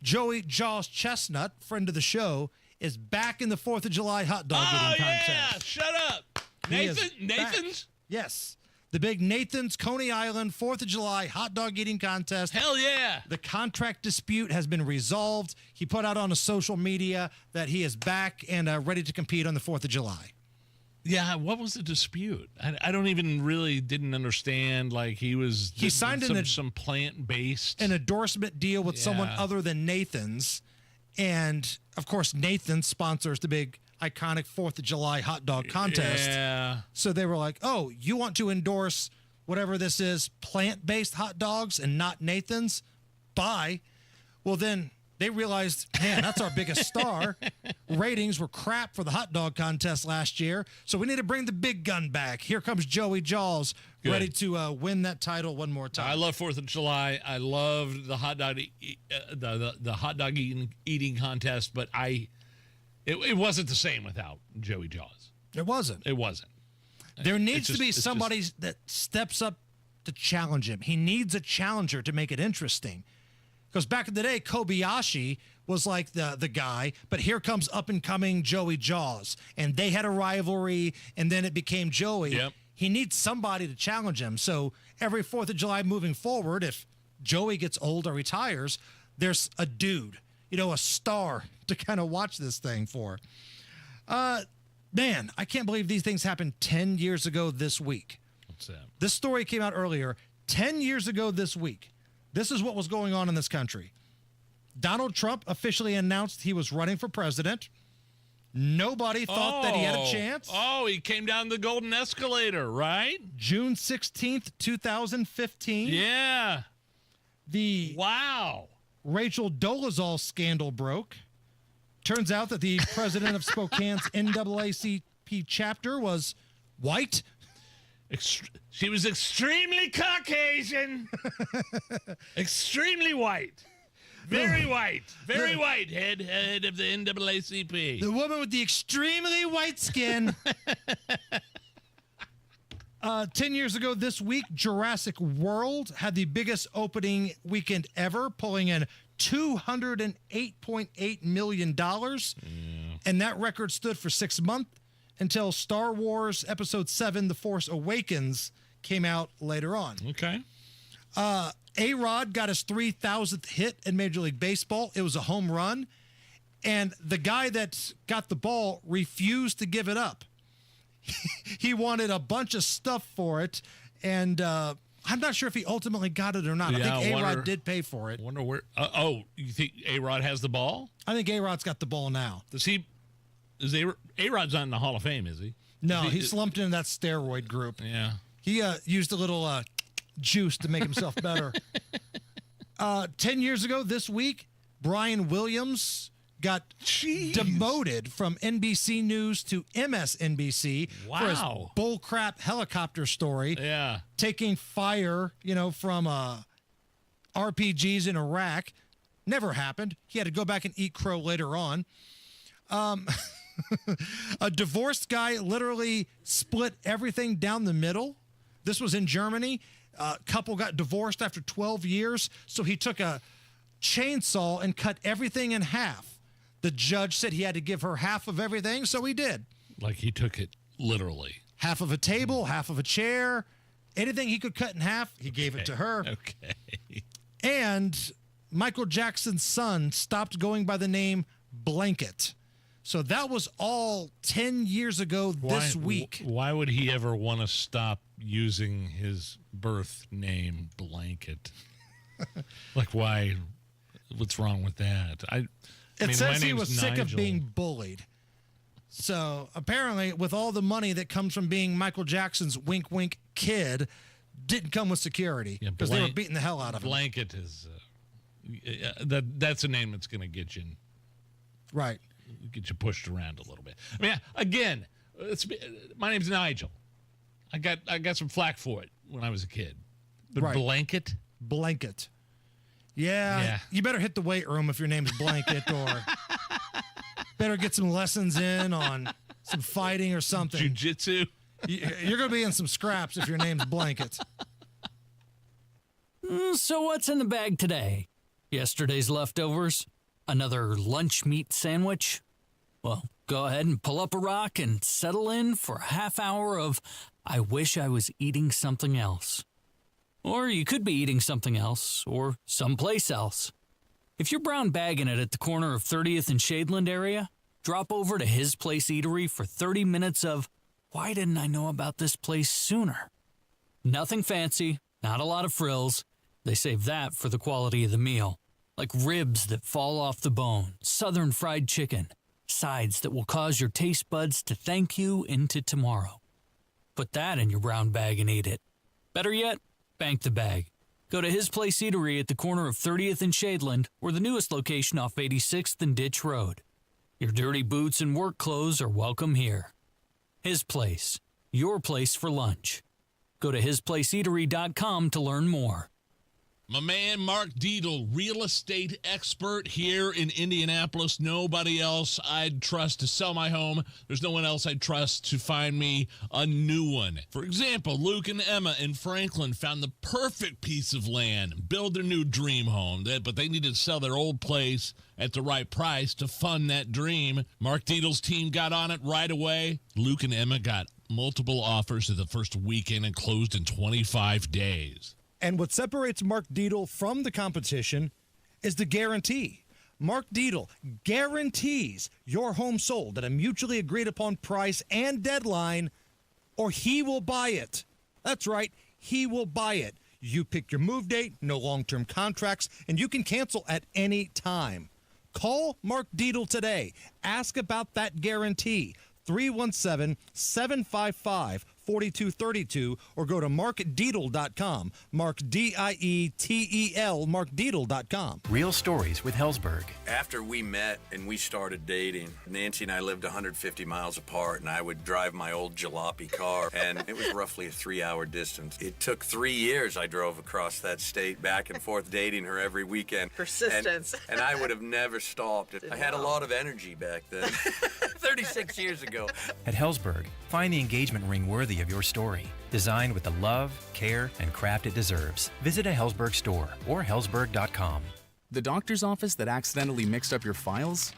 [SPEAKER 14] Joey Jaws Chestnut, friend of the show, is back in the 4th of July hot dog eating contest.
[SPEAKER 23] Yeah, shut up. Nathan's?
[SPEAKER 14] Yes. The big Nathan's Coney Island 4th of July hot dog eating contest.
[SPEAKER 23] Hell yeah.
[SPEAKER 14] The contract dispute has been resolved. He put out on his social media that he is back and ready to compete on the 4th of July.
[SPEAKER 23] Yeah, what was the dispute? I don't even didn't understand. Like he signed some plant-based
[SPEAKER 14] an endorsement deal with someone other than Nathan's, and of course Nathan sponsors the big iconic 4th of July hot dog contest.
[SPEAKER 23] Yeah.
[SPEAKER 14] So they were like, "Oh, you want to endorse whatever this is, plant-based hot dogs and not Nathan's? Bye." Well, then They realized, man, that's our biggest star. Ratings were crap for the hot dog contest last year, so we need to bring the big gun back. Here comes Joey Jaws, ready to win that title one more time.
[SPEAKER 23] I love 4th of July. I loved the hot dog the hot dog eating contest, but it wasn't the same without Joey Jaws.
[SPEAKER 14] It wasn't.
[SPEAKER 23] It wasn't.
[SPEAKER 14] There needs to be somebody that steps up to challenge him. He needs a challenger to make it interesting. Because back in the day, Kobayashi was like the guy, but here comes up-and-coming Joey Jaws. And they had a rivalry, and then it became Joey.
[SPEAKER 23] Yep.
[SPEAKER 14] He needs somebody to challenge him. So every 4th of July moving forward, if Joey gets old or retires, there's a dude, a star to kind of watch this thing for. Man, I can't believe these things happened 10 years ago this week.
[SPEAKER 23] What's that?
[SPEAKER 14] This story came out earlier. 10 years ago this week. This is what was going on in this country. Donald Trump officially announced he was running for president. Nobody thought that he had a chance.
[SPEAKER 23] Oh, he came down the golden escalator, right?
[SPEAKER 14] June 16th, 2015.
[SPEAKER 23] Yeah.
[SPEAKER 14] The Rachel Dolezal scandal broke. Turns out that the president of Spokane's NAACP chapter was white.
[SPEAKER 23] She was extremely Caucasian. Extremely white. Very white. Very white. Head of the NAACP.
[SPEAKER 14] The woman with the extremely white skin. 10 years ago this week, Jurassic World had the biggest opening weekend ever, pulling in $208.8 million. And that record stood for 6 months until Star Wars Episode 7, The Force Awakens, came out later on.
[SPEAKER 23] Okay.
[SPEAKER 14] A-Rod got his 3,000th hit in Major League Baseball. It was a home run. And the guy that got the ball refused to give it up. He wanted a bunch of stuff for it. And I'm not sure if he ultimately got it or not.
[SPEAKER 23] Yeah,
[SPEAKER 14] I think A-Rod did pay for it.
[SPEAKER 23] Wonder where. You think A-Rod has the ball?
[SPEAKER 14] I think A-Rod's got the ball now.
[SPEAKER 23] Does he? A-Rod's not in the Hall of Fame, is he?
[SPEAKER 14] No, he slumped into that steroid group.
[SPEAKER 23] Yeah.
[SPEAKER 14] He used a little juice to make himself better. 10 years ago this week, Brian Williams got demoted from NBC News to MSNBC for his bullcrap helicopter story.
[SPEAKER 23] Yeah.
[SPEAKER 14] Taking fire, from RPGs in Iraq. Never happened. He had to go back and eat crow later on. A divorced guy literally split everything down the middle. This was in Germany. Couple got divorced after 12 years, so he took a chainsaw and cut everything in half. The judge said he had to give her half of everything, so he did.
[SPEAKER 23] Like he took it literally.
[SPEAKER 14] Half of a table, half of a chair, anything he could cut in half, he gave it to her.
[SPEAKER 23] Okay.
[SPEAKER 14] And Michael Jackson's son stopped going by the name Blanket. So that was all 10 years ago this week.
[SPEAKER 23] Why would he ever want to stop using his birth name, Blanket? Like, why? What's wrong with that?
[SPEAKER 14] It says he was sick of being bullied. So apparently, with all the money that comes from being Michael Jackson's wink wink kid, didn't come with security because they were beating the hell out of him.
[SPEAKER 23] Blanket is that's a name that's going to get you
[SPEAKER 14] right.
[SPEAKER 23] Get you pushed around a little bit. I mean, again, my name's Nigel. I got some flack for it when I was a kid. But
[SPEAKER 14] right. Blanket. Yeah, you better hit the weight room if your name's Blanket, or better get some lessons in on some fighting or something.
[SPEAKER 23] Jiu-jitsu.
[SPEAKER 14] You're going to be in some scraps if your name's Blanket.
[SPEAKER 3] So what's in the bag today? Yesterday's leftovers? Another lunch meat sandwich? Well, go ahead and pull up a rock and settle in for a half hour of I wish I was eating something else. Or you could be eating something else, or someplace else. If you're brown bagging it at the corner of 30th and Shadeland area, drop over to His Place Eatery for 30 minutes of, why didn't I know about this place sooner? Nothing fancy, not a lot of frills. They save that for the quality of the meal. Like ribs that fall off the bone, southern fried chicken, sides that will cause your taste buds to thank you into tomorrow. Put that in your brown bag and eat it. Better yet, bank the bag. Go to His Place Eatery at the corner of 30th and Shadeland, or the newest location off 86th and Ditch Road. Your dirty boots and work clothes are welcome here. His Place, your place for lunch. Go to hisplaceeatery.com to learn more.
[SPEAKER 23] My man, Mark Dietl, real estate expert here in Indianapolis. Nobody else I'd trust to sell my home. There's no one else I'd trust to find me a new one. For example, Luke and Emma in Franklin found the perfect piece of land, build their new dream home, but they needed to sell their old place at the right price to fund that dream. Mark Dietl's team got on it right away. Luke and Emma got multiple offers in the first weekend and closed in 25 days.
[SPEAKER 14] And what separates Mark Dietl from the competition is the guarantee. Mark Dietl guarantees your home sold at a mutually agreed upon price and deadline, or he will buy it. That's right, he will buy it. You pick your move date, no long-term contracts, and you can cancel at any time. Call Mark Dietl today. Ask about that guarantee. 317-755-4232, or go to markdietl.com. Mark Dietel, markdietl.com.
[SPEAKER 4] Real stories with Hellsberg.
[SPEAKER 12] After we met and we started dating, Nancy and I lived 150 miles apart, and I would drive my old jalopy car, and it was roughly a 3-hour distance. It took 3 years I drove across that state back and forth dating her every weekend.
[SPEAKER 13] Persistence.
[SPEAKER 12] And I would have never stopped. I had a lot of energy back then. 36 years ago.
[SPEAKER 4] At Hellsberg, find the engagement ring worthy of your story. Designed with the love, care, and craft it deserves. Visit a Hellsberg store or hellsberg.com.
[SPEAKER 15] The doctor's office that accidentally mixed up your files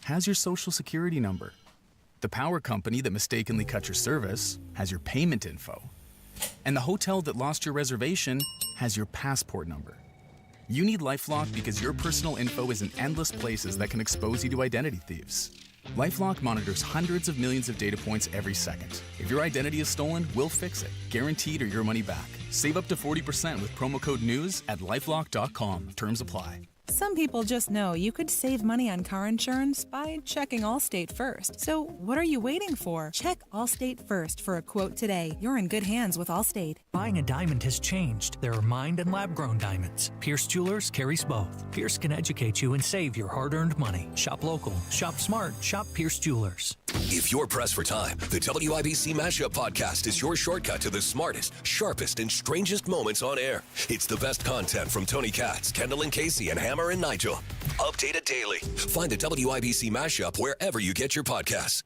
[SPEAKER 15] has your social security number. The power company that mistakenly cut your service has your payment info. And the hotel that lost your reservation has your passport number. You need LifeLock because your personal info is in endless places that can expose you to identity thieves. LifeLock monitors hundreds of millions of data points every second. If your identity is stolen, we'll fix it, guaranteed or your money back. Save up to 40% with promo code NEWS at LifeLock.com. Terms apply.
[SPEAKER 17] Some people just know you could save money on car insurance by checking Allstate first. So what are you waiting for? Check Allstate first for a quote today. You're in good hands with Allstate.
[SPEAKER 3] Buying a diamond has changed. There are mined and lab-grown diamonds. Pierce Jewelers carries both. Pierce can educate you and save your hard-earned money. Shop local, shop smart, shop Pierce Jewelers.
[SPEAKER 2] If you're pressed for time, the WIBC Mashup Podcast is your shortcut to the smartest, sharpest, and strangest moments on air. It's the best content from Tony Katz, Kendall and Casey, and Hammer and Nigel. Updated daily. Find the WIBC Mashup wherever you get your podcasts.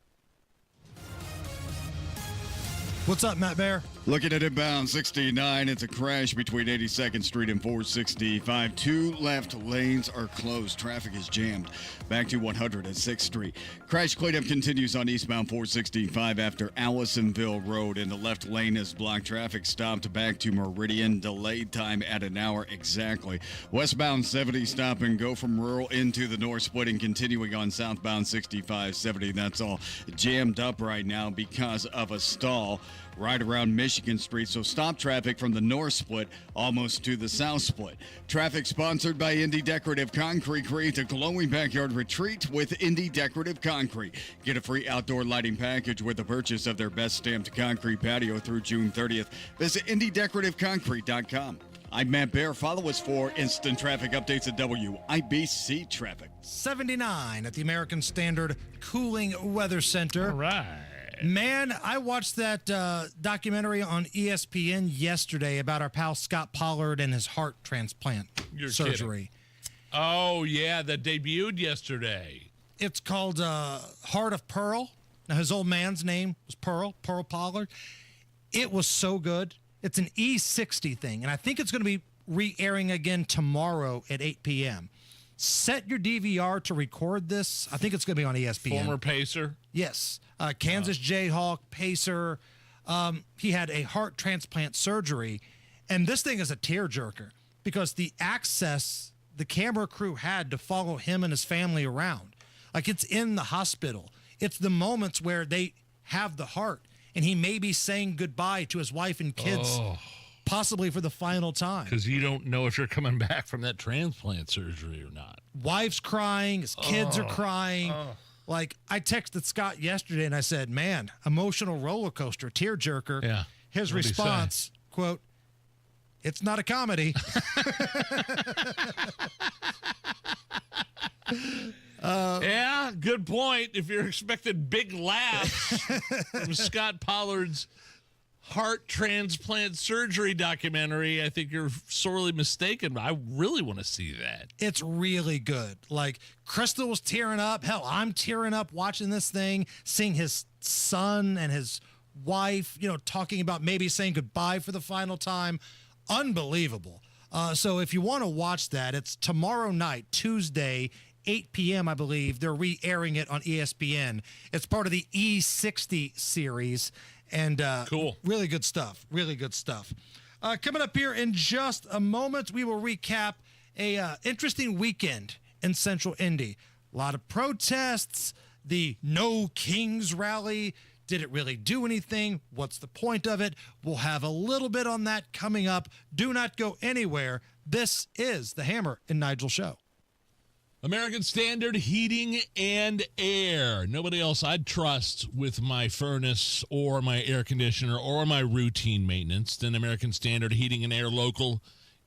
[SPEAKER 14] What's up, Matt Bear?
[SPEAKER 11] Looking at inbound 69, it's a crash between 82nd Street and 465. Two left lanes are closed. Traffic is jammed. Back to 106th Street. Crash cleanup continues on eastbound 465 after Allisonville Road, and the left lane is blocked. Traffic stopped back to Meridian. Delayed time at an hour exactly. Westbound 70 stop and go from rural into the north splitting, continuing on southbound 6570. That's all jammed up right now because of a stall right around Michigan Street. So stop traffic from the north split almost to the south split. Traffic sponsored by Indy Decorative Concrete. Create a glowing backyard retreat with Indy Decorative Concrete. Get a free outdoor lighting package with the purchase of their best stamped concrete patio through June 30th. Visit IndyDecorativeConcrete.com. I'm Matt Bear. Follow us for instant traffic updates at WIBC Traffic.
[SPEAKER 14] 79 at the American Standard Cooling Weather Center.
[SPEAKER 23] All right.
[SPEAKER 14] Man, I watched that documentary on ESPN yesterday about our pal Scott Pollard and his heart transplant surgery.
[SPEAKER 23] Kidding. Oh, yeah, that debuted yesterday.
[SPEAKER 14] It's called Heart of Pearl. Now, his old man's name was Pearl Pollard. It was so good. It's an E60 thing, and I think it's going to be re-airing again tomorrow at 8 p.m. Set your DVR to record this. I think it's going to be on ESPN.
[SPEAKER 23] Former Pacer?
[SPEAKER 14] Yes. Kansas Jayhawk, Pacer. He had a heart transplant surgery, and this thing is a tearjerker because the access the camera crew had to follow him and his family around. Like, it's in the hospital. It's the moments where they have the heart, and he may be saying goodbye to his wife and kids, possibly for the final time.
[SPEAKER 23] Because you don't know if you're coming back from that transplant surgery or not.
[SPEAKER 14] Wife's crying. His kids are crying. Like, I texted Scott yesterday, and I said, man, emotional roller coaster, tearjerker.
[SPEAKER 23] Yeah.
[SPEAKER 14] His response, quote, It's not a comedy.
[SPEAKER 23] Yeah, good point. If you're expecting big laughs from Scott Pollard's heart transplant surgery documentary, I think you're sorely mistaken. I really want to see that.
[SPEAKER 14] It's really good. Like, Crystal was tearing up. Hell, I'm tearing up watching this thing, seeing his son and his wife, talking about maybe saying goodbye for the final time. Unbelievable. So if you want to watch that, it's tomorrow night, Tuesday, 8 p.m., I believe. They're re-airing it on ESPN. It's part of the E60 series. And
[SPEAKER 23] cool.
[SPEAKER 14] Really good stuff. Really good stuff. Coming up here in just a moment, we will recap a interesting weekend in Central Indy. A lot of protests, the No Kings rally. Did it really do anything? What's the point of it? We'll have a little bit on that coming up. Do not go anywhere. This is the Hammer and Nigel Show.
[SPEAKER 23] American Standard Heating and Air. Nobody else I'd trust with my furnace or my air conditioner or my routine maintenance than American Standard Heating and Air local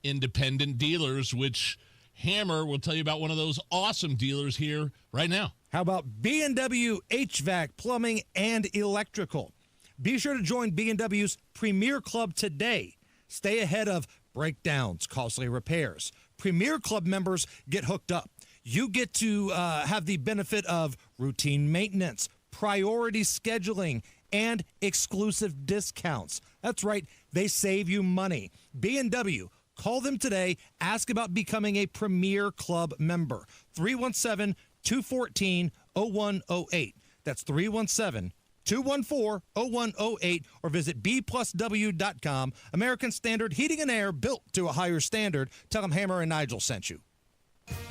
[SPEAKER 23] independent dealers, which Hammer will tell you about one of those awesome dealers here right now.
[SPEAKER 6] How about B&W HVAC, Plumbing, and Electrical? Be sure to join B&W's Premier Club today. Stay ahead of breakdowns, costly repairs. Premier Club members get hooked up. You get to have the benefit of routine maintenance, priority scheduling, and exclusive discounts. That's right, they save you money. B&W, call them today. Ask about becoming a Premier Club member. 317-214-0108. That's 317-214-0108, or visit bplusw.com. American Standard Heating and Air, built to a higher standard. Tell them Hammer and Nigel sent you.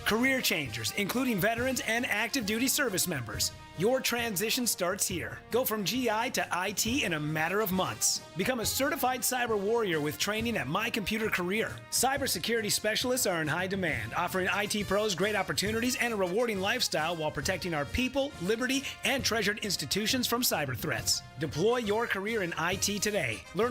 [SPEAKER 13] Career changers, including veterans and active duty service members. Your transition starts here. Go from GI to IT in a matter of months. Become a certified cyber warrior with training at My Computer Career. Cybersecurity specialists are in high demand, offering IT pros great opportunities and a rewarding lifestyle while protecting our people, liberty, and treasured institutions from cyber threats. Deploy your career in IT today. Learn